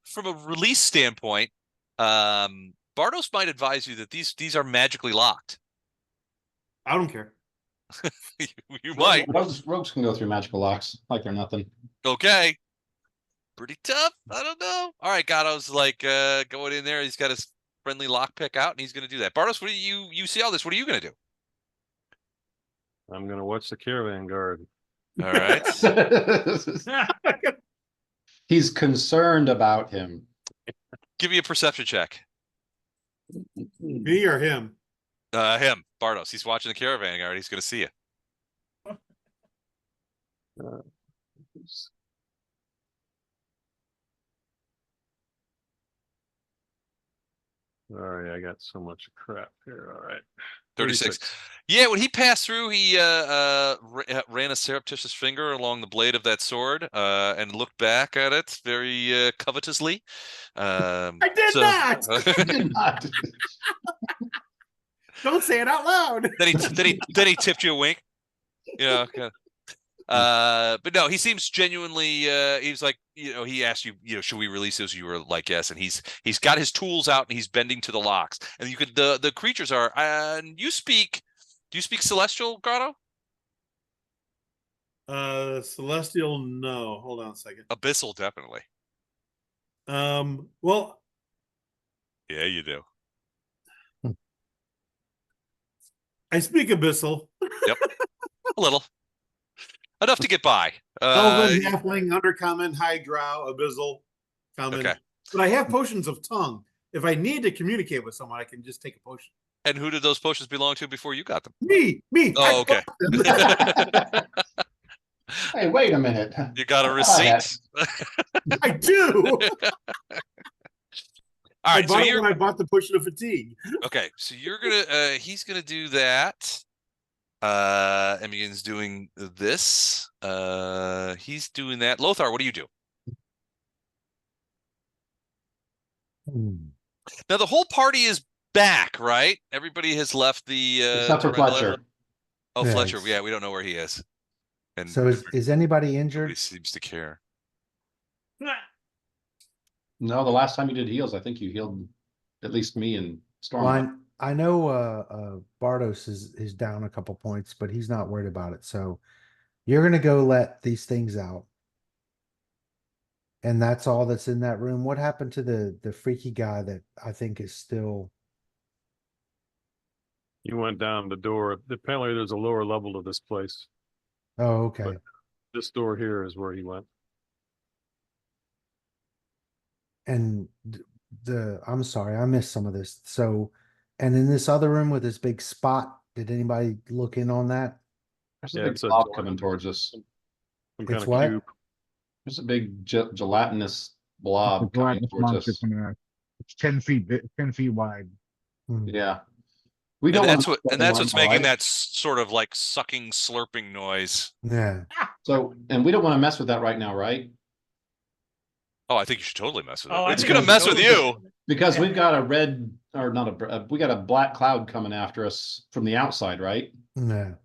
from a release standpoint, Bardos might advise you that these are magically locked. I don't care. You might. Rogues can go through magical locks like they're nothing. Okay. Pretty tough. I don't know. All right, Gatto's like going in there. He's got his friendly lockpick out, and he's going to do that. Bardos, what do you see all this? What are you going to do? I'm going to watch the caravan guard. All right. He's concerned about him. Give me a perception check. Me or him? Him, Bardos. He's watching the caravan guard. He's going to see you. All right, I got so much crap here. All right. 36. Yeah, when he passed through, he ran a surreptitious finger along the blade of that sword and looked back at it very covetously. I did not. I did not. Don't say it out loud. Then he tipped you a wink. Yeah. Okay. But no, he seems genuinely. He's like, he asked you, should we release this? You were like, yes, and he's got his tools out and he's bending to the locks. And you could the creatures are. You speak. Do you speak Celestial, Grotto? Celestial, no. Hold on a second. Abyssal, definitely. Well, Yeah, you do. I speak Abyssal. Yep, a little, enough to get by. Elven, Halfling, Undercommon, High Drow, Abyssal, Common. Okay. But I have potions of tongue. If I need to communicate with someone, I can just take a potion. And who did those potions belong to before you got them? Me. Oh, okay. Hey, wait a minute. You got a receipt? I do. All I right, so bought it you're when I bought the potion of fatigue. okay. So you're gonna he's gonna do that. Emian's doing this. He's doing that. Lothar, what do you do? Now the whole party is back, right? Everybody has left the Except for Terendelev. Fletcher. Oh, Yeah, Fletcher. it's- Yeah, we don't know where he is. And So is anybody nobody injured? seems to care. No, the last time you did heals, I think you healed at least me and Storm. Well, I know Bardos is down a couple points, but he's not worried about it. So you're gonna go let these things out. And that's all that's in that room. What happened to the freaky guy that I think is still You went down the door. Apparently, there's a lower level to this place. Oh, okay. But- This door here is where he went. And I'm sorry, I missed some of this. So, and in this other room with this big spot, did anybody look in on that? There's a Yeah, big it's a blob door. coming towards us. Some kind It's of what? cube. There's a big gelatinous blob The coming gelatinous towards monster us. coming out. It's 10 feet, 10 feet wide. Hmm. Yeah. We And don't that's want what's making that sort of like sucking, slurping noise. Yeah. So, and we don't want to mess with that right now, right? Oh, I think you should totally mess with it. Oh, I It's think gonna we mess with totally- you. Because Yeah. we've got a red, or not we got a black cloud coming after us from the outside, right? No.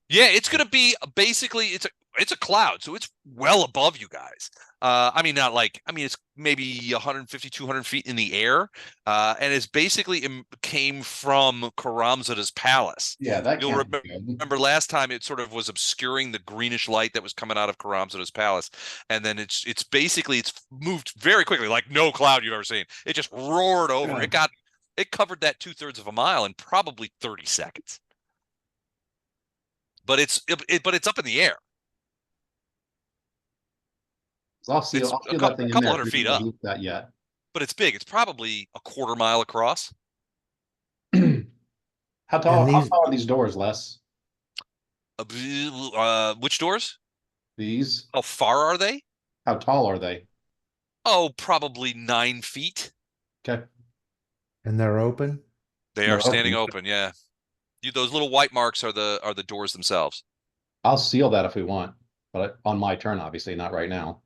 Yeah, it's gonna be basically it's a cloud, so it's well above you guys. I mean, not like it's maybe 150, 200 feet in the air, and it's basically came from Karamzada's palace. Yeah, that You'll can't be good. remember last time it sort of was obscuring the greenish light that was coming out of Karamzada's palace, and then it's basically it's moved very quickly, like no cloud you've ever seen. It just roared over. Yeah. It covered that 2/3 of a mile in probably 30 seconds. But it's up in the air. So I'll seal, It's I'll a seal that thing in couple there. hundred We feet haven't up, looped that yet. but it's big. It's probably a quarter mile across. How tall? And How these, tall are these doors, Les? Which doors? These? How far are they? How tall are they? Oh, probably 9 feet. Okay. and they're open. They are They're standing open. open. Yeah, those little white marks are the doors themselves. I'll seal that if we want, but on my turn, obviously, not right now.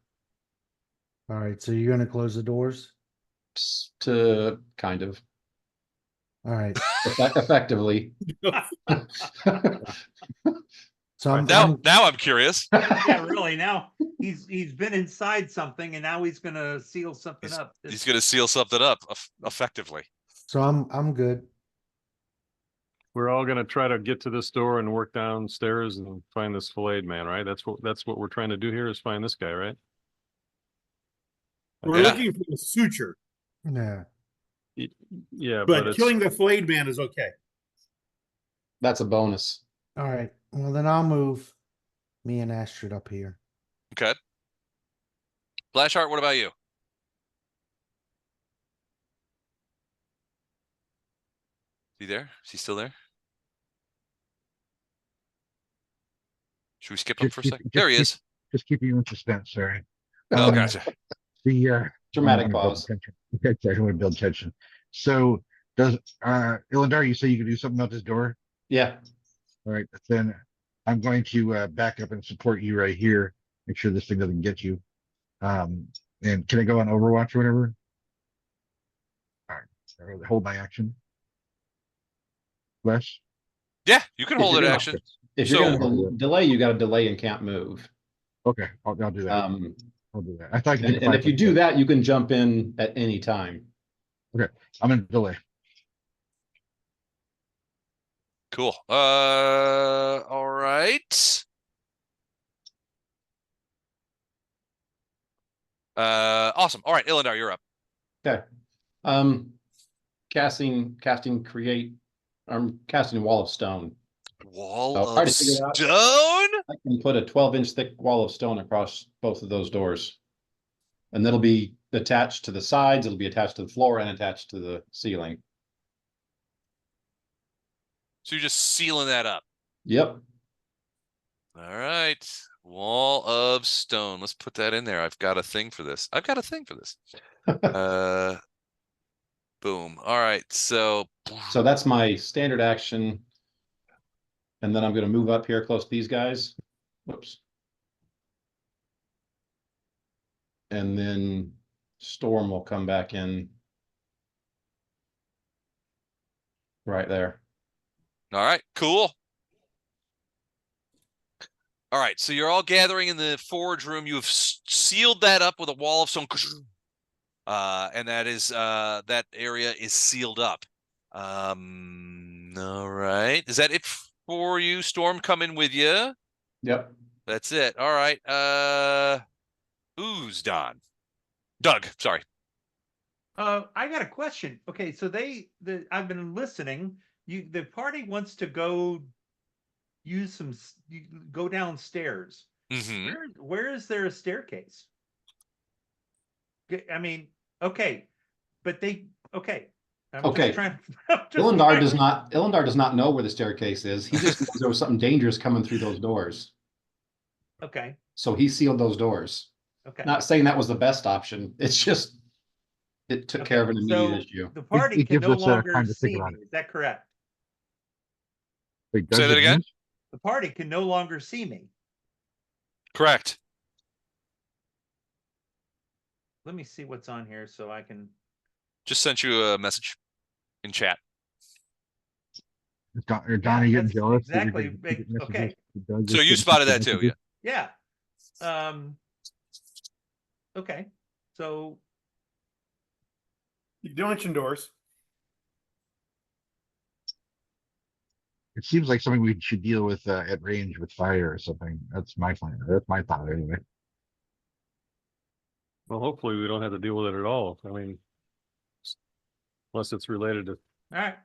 All right. So you're going to close the doors. To kind of All right. effectively. So I'm, Now I'm curious. Yeah, really. Now he's been inside something, and now he's gonna seal something up. He's going to seal something up effectively. I'm good. We're all gonna try to get to this door and work downstairs and find this filleted man, right? That's what we're trying to do here is find this guy, right? We're Yeah. looking for the suture, Yeah. Yeah, but it's killing the flayed man is okay. That's a bonus. All right. Well, then I'll move me and Astrid up here. Okay. Flashheart, what about you? Is he there? Is he still there? Should we skip him for a second? There he is. Just keeping you in suspense, sorry. Oh, Um, gotcha. Dramatic I wanna build pause. tension. Okay, I want to build tension. So does Ilindar, you say you can do something about this door? Yeah. All right, then I'm going to back up and support you right here. Make sure this thing doesn't get you. And can I go on Overwatch or whatever? All right, hold my action. Wes? Yeah, you can If hold you're it gonna- action. If you're So- going to delay, you got to delay and can't move. Okay, I'll do that. I'll do that. I thought you And, could and apply if you for do it. that, you can jump in at any time. I'm gonna delay. Cool. All right. Awesome. All right, Ilindar, you're up. Okay. Casting create. I'm casting a wall of stone. Wall I'll try of to figure it out. stone. I can put a 12-inch thick wall of stone across both of those doors. And that'll be attached to the sides, it'll be attached to the floor and attached to the ceiling. So you're just sealing that up. Yep. All right. Wall of stone. Let's put that in there. I've got a thing for this. Boom. All right. So So that's my standard action. And then I'm going to move up here close to these guys. Whoops. And then Storm will come back in right there. all right, cool. All right, so you're all gathering in the forge room. You have sealed that up with a wall of stone. And that is that area is sealed up. All right. Is that it for you? Storm coming with you? Yep. That's it. All right. Who's Don? Doug, sorry. I got a question. Okay, so I've been listening. The party wants to go go downstairs. Mm-hmm. Where is there a staircase? I mean, okay, but okay. Okay. Ilindar does not know where the staircase is. He just knows there was something dangerous coming through those doors. Okay. So he sealed those doors. Okay. Not saying that was the best option. It's just it took care of an immediate issue. The party It can gives no us, longer time to think see me. about it. Is that correct? Wait, Say does that it again? mean- The party can no longer see me. Correct. Let me see what's on here so I can. Just sent you a message in chat. Donnie getting that's jealous. that you're exactly. getting secret messages Okay. to Doug, So just you getting spotted secret that too, messages. yeah. Yeah. Okay. So You don't mention doors. It seems like something we should deal with at range with fire or something. That's my plan. That's my thought anyway. Well, hopefully we don't have to deal with it at all. I mean, unless it's related to all right.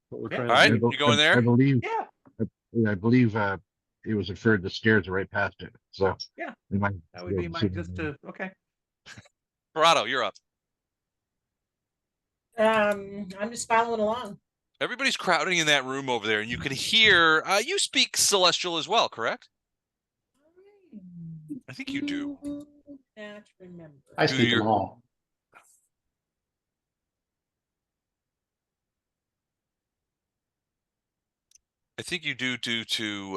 what we're Yeah. trying All to right, do. you going there? I believe. Yeah. I believe it was inferred the stairs are right past it. So Yeah. we might. That would be my just to okay. Corrado, you're up. I'm just following along. Everybody's crowding in that room over there, and you can hear. You speak Celestial as well, correct? I think you do. Not remember. I Do speak your- them all. I think you do due to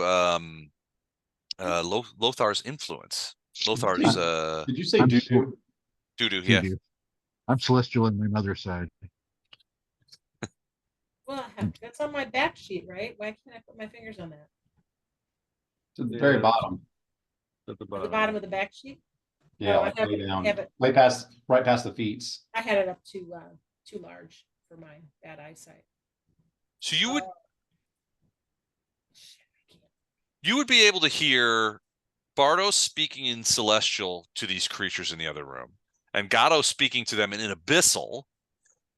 Lothar's influence. Lothar's Did you say I'm doo-doo? doo-doo, yeah. I'm celestial on my mother's side. Well, heck, that's on my back sheet, right? Why can't I put my fingers on that? To the very Yeah. bottom. At the At the bottom. bottom of the back sheet? Yeah, I like have way it- down, have it- right past the feet. I had it up too large for my bad eyesight. So you would Shit, I can't. you would be able to hear Bardos speaking in Celestial to these creatures in the other room, and Gatto speaking to them in an Abyssal,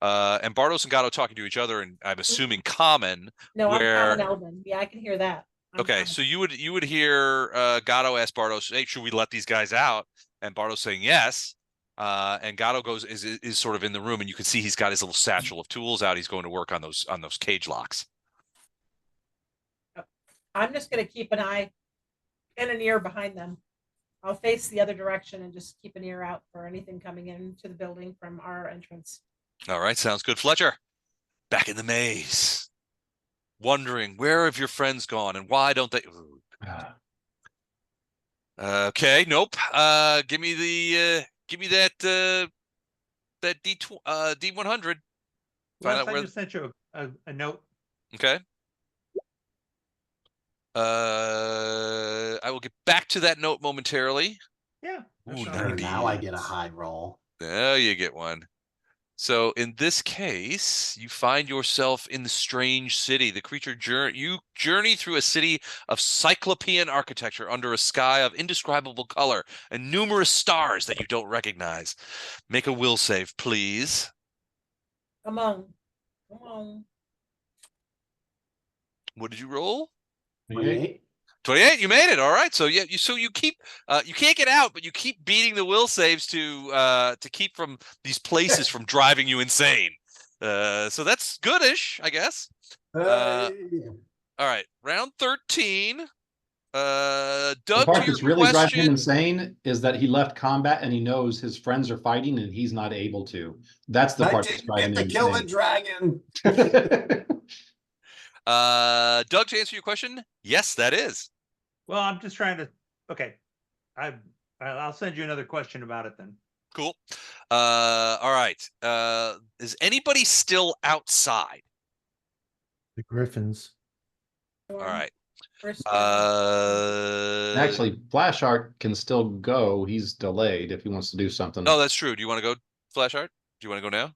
and Bardos and Gatto talking to each other, and I'm assuming common. No, I'm Where- common Elven. Yeah, I can hear that. I'm Okay, common. so you would hear Gatto ask Bardos, "Hey, should we let these guys out?" And Bardos saying yes. And Gatto is sort of in the room, and you can see he's got his little satchel of tools out. He's going to work on those cage locks. I'm just gonna keep an eye and an ear behind them. I'll face the other direction and just keep an ear out for anything coming into the building from our entrance. All right, sounds good. Fletcher, back in the maze, wondering where have your friends gone and why don't they? Ooh. Okay, nope. Give me that D100. Find Les, out I where. just sent you a note. Okay. I will get back to that note momentarily. Yeah. Ooh, that's all Sure, right. now I get a high roll. There you get one. So in this case, you find yourself in the strange city. The creature you journey through a city of cyclopean architecture under a sky of indescribable color and numerous stars that you don't recognize. Make a will save, please. Come on. What did you roll? 28. 28. You made it. All right. So yeah, you keep you can't get out, but you keep beating the will saves to keep from these places from driving you insane. So that's goodish, I guess. All right, round 13. The Doug, part to your that's really driving him question. insane is that he left combat and he knows his friends are fighting and he's not able to. That's the I part that's didn't driving get him to kill the insane. dragon. Doug, to answer your question, yes, that is. Well, I'm just trying to. Okay, I'll send you another question about it then. Cool. All right. Is anybody still outside? The Griffins. All right. First, Actually, Flash Art can still go. He's delayed if he wants to do something. No, that's true. Do you want to go, Flash Art? Do you want to go now?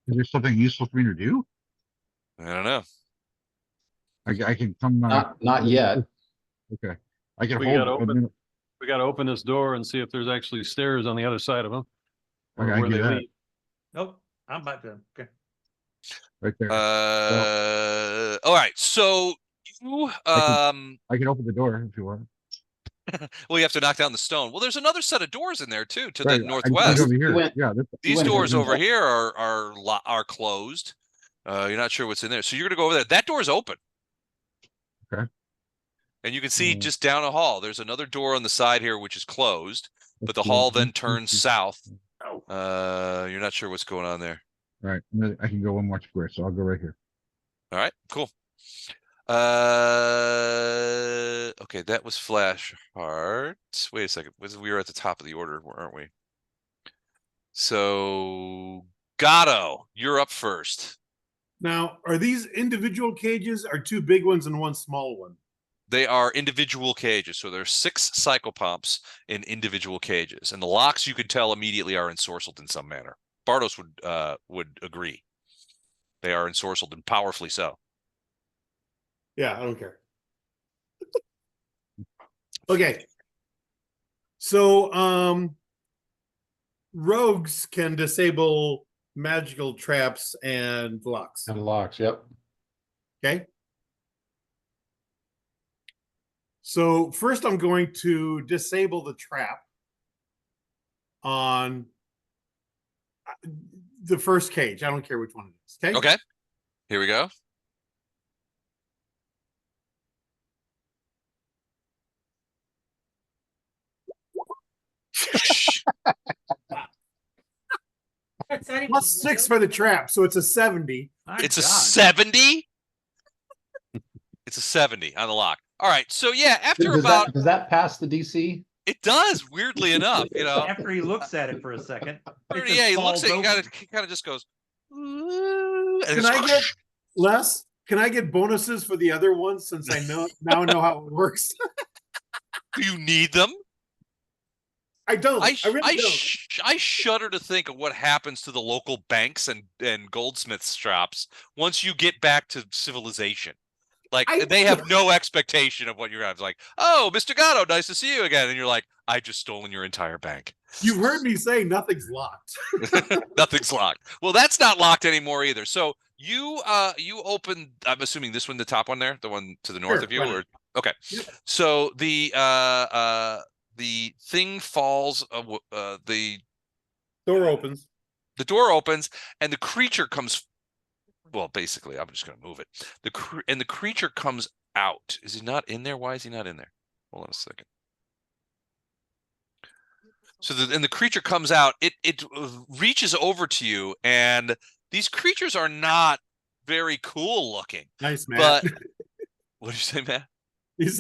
Is there something useful for me to do? I don't know. I can come. Not yet. Okay. I can We hold. gotta a open- minute. We got to open this door and see if there's actually stairs on the other side of them. Or Okay, I where can they do that. lead. Nope, I'm about to. Okay. Right there. All right. So you I can open the door if you want. well, you have to knock down the stone. Well, there's another set of doors in there too, to Right, the I northwest. can over here. went- Yeah. These went doors over over here are closed. You're not sure what's in there, so you're gonna go over there. That door is open. Okay. And you can see just down a hall. There's another door on the side here which is closed, but the hall then turns south. You're not sure what's going on there. Right. I can go one more square, so I'll go right here. All right, cool. Okay, that was Flash Heart. Wait a second. We were at the top of the order, weren't we? So Gatto, you're up first. Now, are these individual cages or two big ones and one small one? They are individual cages. So there's 6 psychopomps in individual cages. And the locks you could tell immediately are ensorcelled in some manner. Bardos would agree. They are ensorcelled and powerfully so. Yeah, I don't care. Okay. So rogues can disable magical traps and locks. And locks, yep. Okay. So first I'm going to disable the trap on the first cage. I don't care which one it is. Okay. Okay. Here we go. That's not even Plus 6 real. for the trap, so it's a 70. My It's a God. 70. It's a 70 on the lock. All right. So yeah, after Does about does that pass the DC? it does, weirdly enough, you know. After he looks at it for a second, it Yeah, he just looks falls at it, open. he kind of just goes. And Can it's- I get less? Can I get bonuses for the other ones since I now know how it works? Do you need them? I don't. I really don't. I shudder to think of what happens to the local banks and goldsmiths shops once you get back to civilization. Like they have no expectation of what you're gonna have. Like, oh, Mr. Gatto, nice to see you again. And you're like, I just stolen your entire bank. You've heard me say nothing's locked. Nothing's locked. Well, that's not locked anymore either. So you open, I'm assuming this one, the top one there, the one to the north Sure, of you, why not? or okay. Yep. So the thing falls, the Door opens. door opens and the creature comes. Well, basically, I'm just going to move it. The creature comes out. Is he not in there? Why is he not in there? Hold on a second. So the creature comes out. It reaches over to you, and these creatures are not very cool looking. Nice, man. But what did you say, Matt? It's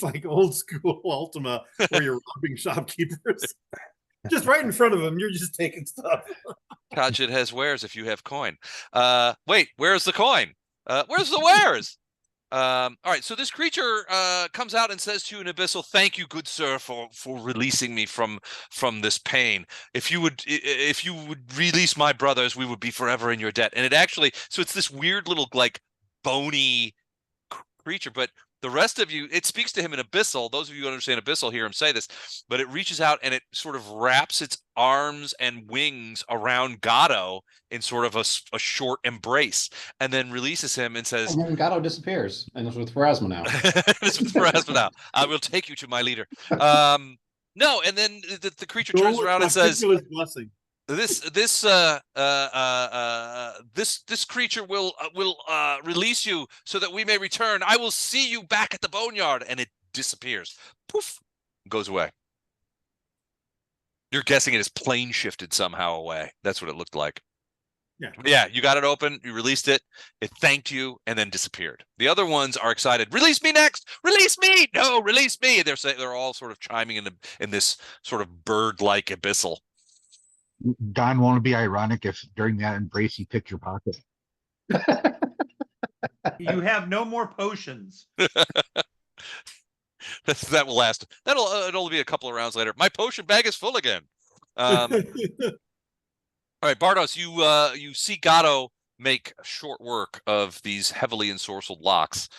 like old school Ultima where you're robbing shopkeepers. Just right in front of them, you're just taking stuff. Kajit has wares if you have coin. Wait, where's the coin? Where's the wares? All right, so this creature comes out and says to an abyssal, "Thank you, good sir, for releasing me from this pain. If you would release my brothers, we would be forever in your debt." And it actually, so it's this weird little like bony creature, but the rest of you, it speaks to him in abyssal. Those of you who understand abyssal hear him say this, but it reaches out and it sort of wraps its arms and wings around Gatto in sort of a short embrace, and then releases him and says, And then Gatto disappears, and it's with Pharasma now. "This is Pharasma now. I will take you to my leader." No, and then the creature turns around and says, blessing. this creature will release you so that we may return. I will see you back at the boneyard. And it disappears. Poof, goes away. You're guessing it is plane shifted somehow away. That's what it looked like. Yeah, you got it open, you released it, it thanked you, and then disappeared. The other ones are excited. Release me next! Release me! No, release me! They're all sort of chiming in this sort of bird-like abyssal. Don, won't it be ironic if during that embrace he picked your pocket? You have no more potions. That will last. It'll be a couple of rounds later. My potion bag is full again. All right, Bardos, you see Gatto make short work of these heavily ensorcelled locks,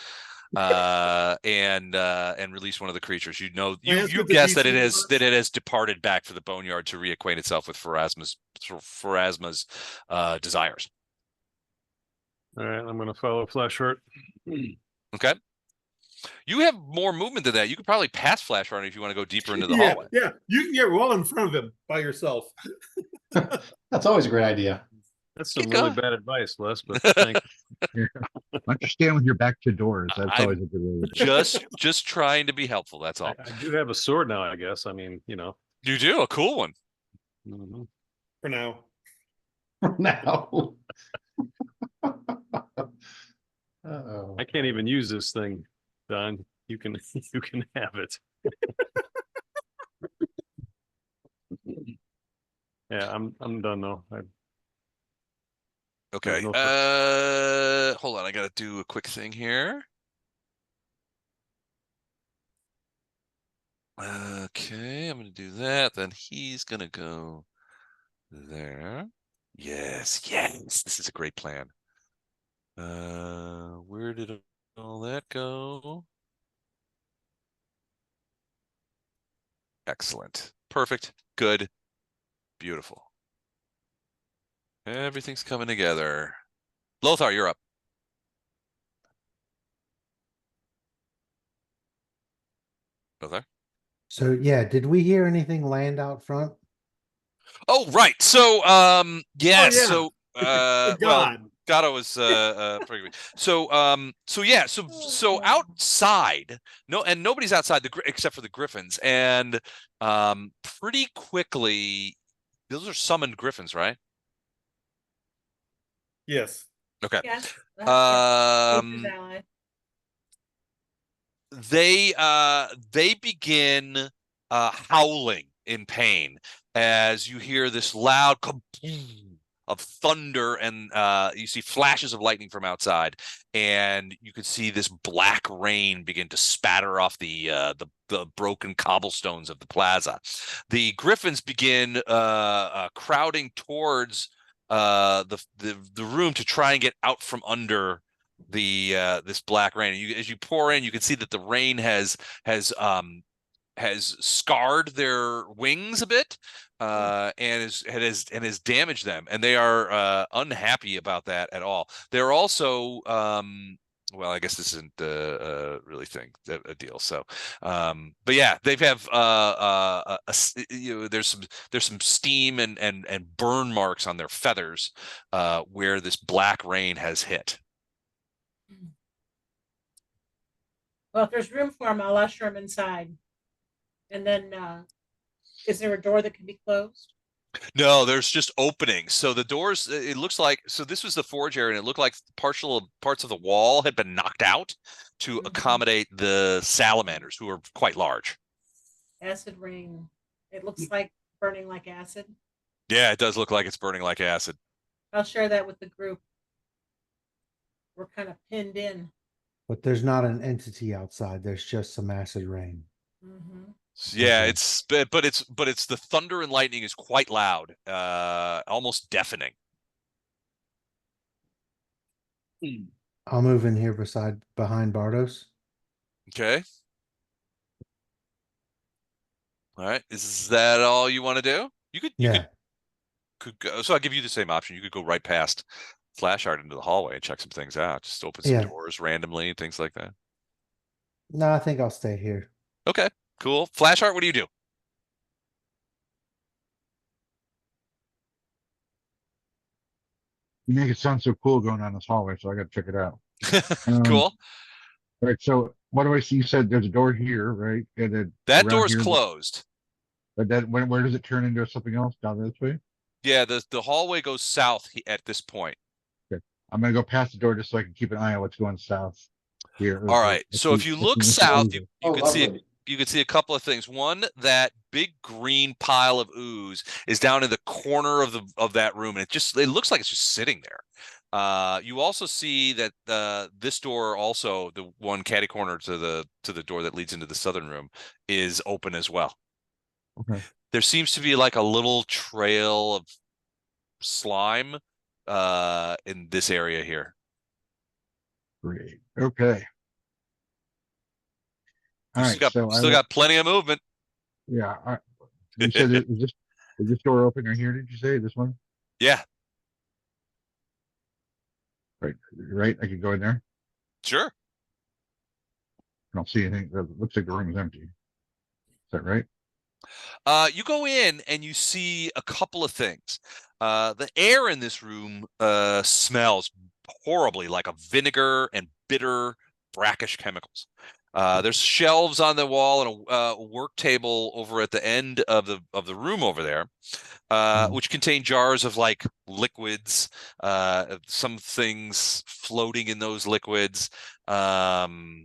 and release one of the creatures. You guess that it has departed back for the boneyard to reacquaint itself with Pharasma's desires. All right, I'm going to follow Flashheart. Okay. You have more movement than that. You could probably pass Flashheart if you want to go deeper into the hallway. Yeah, you can get well in front of him by yourself. That's always a great idea. That's some really bad advice, Les, but thank you. Understand with your back to doors. That's always a good way. Just trying to be helpful. That's all. I do have a sword now, I guess. I mean, you know. You do a cool one. Mm-hmm. For now. For now. Uh-oh. I can't even use this thing, Don. You can have it. Yeah, I'm done though. Okay. no Hold on. I gotta do a quick thing here. Okay, I'm gonna do that. Then he's gonna go there. Yes, yes. This is a great plan. Where did all that go? Excellent. Perfect. Good. Beautiful. Everything's coming together. Lothar, you're up. Lothar? So yeah, did we hear anything land out front? Oh, right. So, yes. yeah. So, Good well, God. Gato was pretty good. So yeah, so outside, and nobody's outside except for the griffins, and pretty quickly, those are summoned griffins, right? Yes. Okay. Yes. Nature's Um, ally. they begin howling in pain as you hear this loud kaboom of thunder, and you see flashes of lightning from outside, and you can see this black rain begin to spatter off the broken cobblestones of the plaza. The griffins begin crowding towards the room to try and get out from under this black rain. As you pour in, you can see that the rain has scarred their wings a bit, and has damaged them, and they are unhappy about that at all. They're also well, I guess this isn't really a deal. So, but yeah, they have there's some steam and burn marks on their feathers where this black rain has hit. Well, if there's room for them, I'll usher them inside. And then, is there a door that can be closed? No, there's just openings. So the doors, it looks like, so this was the forge area, and it looked like parts of the wall had been knocked out to accommodate the salamanders, who are quite large. Acid rain. It looks like burning like acid. Yeah, it does look like it's burning like acid. I'll share that with the group. We're kind of pinned in. But there's not an entity outside. There's just some acid rain. Mm-hmm. Yeah, Okay. it's the thunder and lightning is quite loud, almost deafening. I'll move in here behind Bardos. Okay. All right. Is that all you want to do? You Yeah. could go. So I'll give you the same option. You could go right past Flashheart into the hallway and check some things out. Just open some Yeah. doors randomly, things like that. No, I think I'll stay here. Okay, cool. Flashheart, what do you do? You make it sound so cool going down this hallway, so I gotta check it out. Um, Cool. Right, so what do I see? You said there's a door here, right? And then That around door's here, closed. but where does it turn into something else down this way? Yeah, the hallway goes south at this point. Okay. I'm gonna go past the door just so I can keep an eye on what's going south here. All right. So if you look south, you Oh, can see lovely. you can see a couple of things. One, that big green pile of ooze is down in the corner of that room, and it looks like it's just sitting there. You also see that this door, also the one catty corner to the door that leads into the southern room, is open as well. Okay. There seems to be like a little trail of slime in this area here. Great. Okay. All right. So Still got plenty of movement. yeah. You said is this door open right here? Did you say this one? Yeah, Right. Right. I could go in there. sure. I don't see anything. It looks like the room is empty. Is that right? You go in and you see a couple of things. The air in this room smells horribly like a vinegar and bitter, brackish chemicals. There's shelves on the wall and a work table over at the end of the room over there, which contain jars of like liquids, some things floating in those liquids. It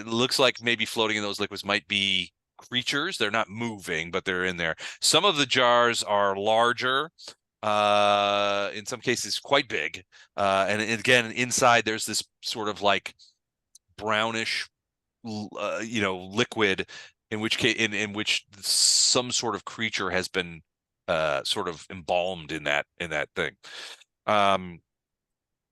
looks like maybe floating in those liquids might be creatures. They're not moving, but they're in there. Some of the jars are larger. In some cases quite big. And again, inside there's this sort of like brownish, liquid in which case in which some sort of creature has been sort of embalmed in that thing.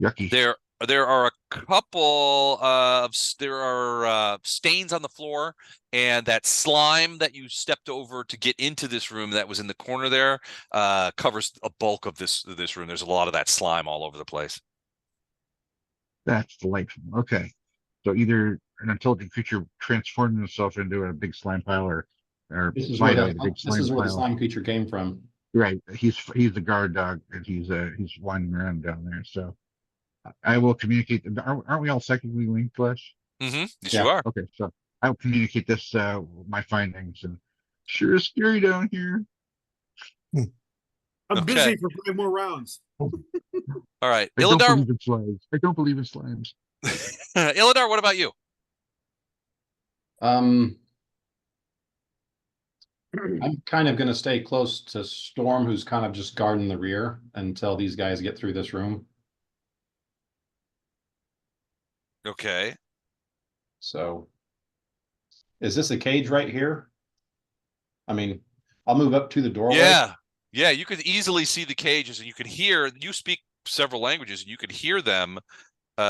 Yucky. There are a couple of stains on the floor, and that slime that you stepped over to get into this room that was in the corner there covers a bulk of this room. There's a lot of that slime all over the place. That's delightful. Okay. So either an intelligent creature transformed himself into a big slime pile or This is slime where a big this slime is where the pile. slime creature came from. Right. He's the guard dog and he's wandering around down there. So I will communicate. Aren't we all psychically linked, Flesh? Yes, Yeah. you are. Okay, so I will communicate this my findings and sure is scary down here. I'm Okay. busy for 5 more rounds. All right, I don't Illidar. believe in slimes. I don't believe in slimes. Illidar, what about you? I'm kind of going to stay close to Storm, who's kind of just guarding the rear until these guys get through this room. Okay. So, is this a cage right here? I mean, I'll move up to the doorway. Yeah, you could easily see the cages, and you speak several languages, and you could hear them. You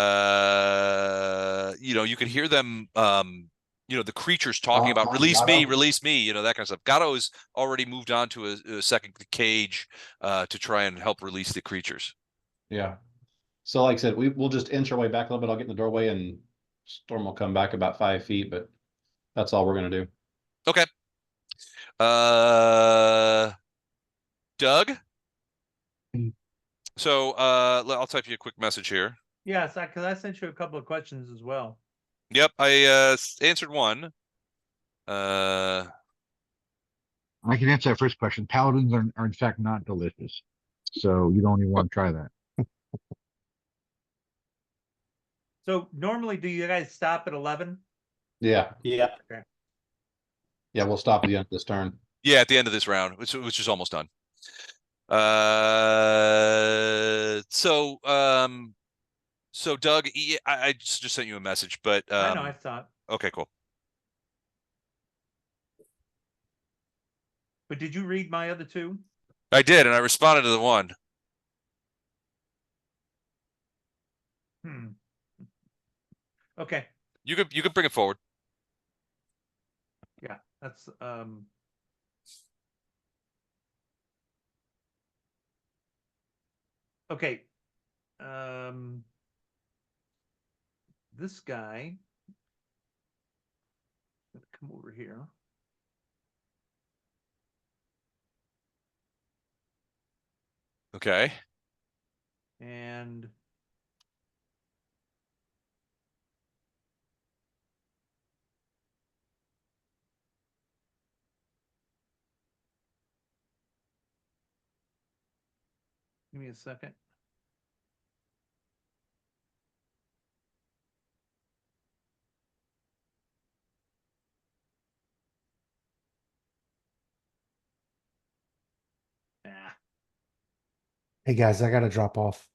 could hear them. The creatures talking about release me, that kind of stuff. Gatto's already moved on to a second cage to try and help release the creatures. Yeah. So, like I said, we'll just inch our way back a little bit. I'll get in the doorway, and Storm will come back about 5 feet, but that's all we're gonna do. Okay. Doug. So I'll type you a quick message here. Yes, because I sent you a couple of questions as well. Yep, I answered one. I can answer that first question. Paladins are in fact not delicious, so you don't even want to try that. So normally, do you guys stop at 11? Yeah. Yeah. Okay. Yeah, we'll stop at the end of this turn. Yeah, at the end of this round, which is almost done. So Doug, I just sent you a message, but I know, I saw it. okay, cool. But did you read my other two? I did, and I responded to the one. Okay. You could bring it forward. Yeah, that's okay. This guy come over here. Okay. And give me a second. Hey guys, I gotta drop off.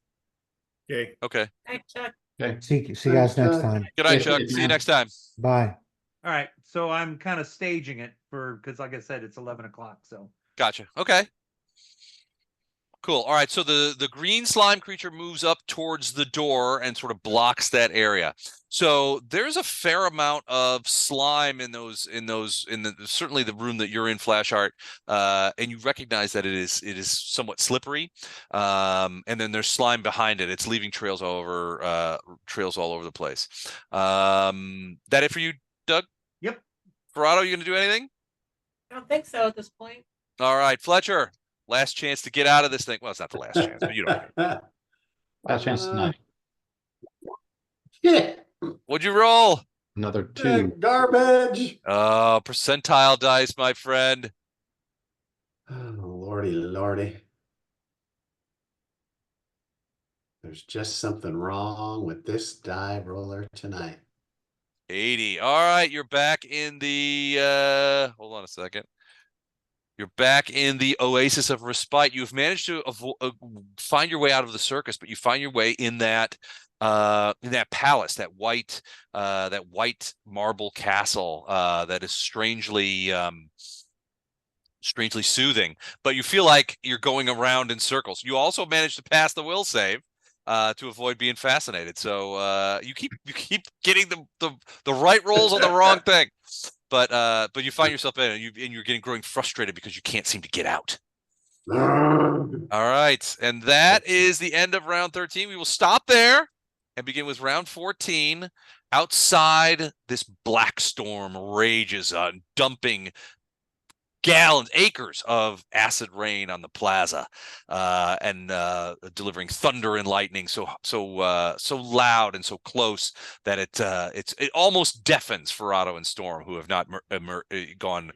Okay. Okay. Hey, Chuck. Okay. See you guys next time. Good night, Stay Chuck. safe, See you man. next time. Bye. All right, so I'm kind of staging it because like I said, it's 11 o'clock. So Gotcha. Okay. Cool. All right. So the green slime creature moves up towards the door and sort of blocks that area. So there's a fair amount of slime in certainly the room that you're in, Flashheart, and you recognize that it is somewhat slippery. And then there's slime behind it. It's leaving trails all over the place. That it for you, Doug? Yep. Corrado, you gonna do anything? I don't think so at this point. All right, Fletcher. Last chance to get out of this thing. Well, it's not the last chance, but you know what I mean. Last chance tonight. Yeah. What'd you roll? Another 2. Garbage. Oh, percentile dice, my friend. Oh, lordy, lordy. There's just something wrong with this die roller tonight. 80. All right, you're back in the hold on a second. You're back in the oasis of respite. You've managed to find your way out of the circus, but you find your way in that palace, that white marble castle that is strangely soothing. But you feel like you're going around in circles. You also managed to pass the will save to avoid being fascinated. So you keep getting the right rolls on the wrong thing. But you find yourself in it, and you're growing frustrated because you can't seem to get out. All right, and that is the end of round 13. We will stop there and begin with round 14. Outside, this black storm rages on, dumping acres of acid rain on the plaza, and delivering thunder and lightning so loud and so close that it almost deafens Ferrado and Storm, who have not gone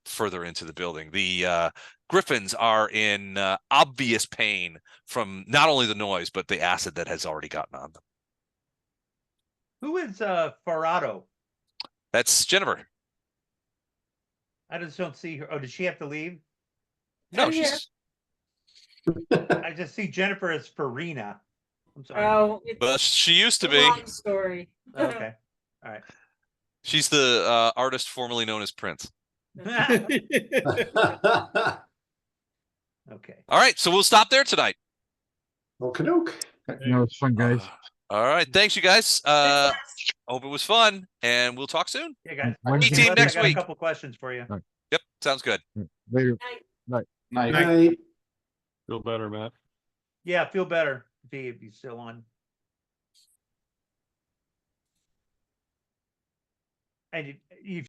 further into the building. The Griffins are in obvious pain from not only the noise but the acid that has already gotten on them. Who is Ferrado? That's Jennifer. I just don't see her. Oh, does she have to leave? No, Yeah. I just see Jennifer as Farina. I'm sorry. Oh, it's But she used to a be. long story. Okay. All right. She's the artist formerly known as Prince. Okay. All right, so we'll stop there tonight. Okey-doke. No, it's fun, guys. All right, thanks, you guys. Thanks, Hope it was fun, and we'll talk soon. Yeah, guys. Wednesday team I next got week. a couple questions for you. Yep, sounds good. Later. guys. Night. Night. Feel better, Matt. Yeah, feel better if he's still on. And you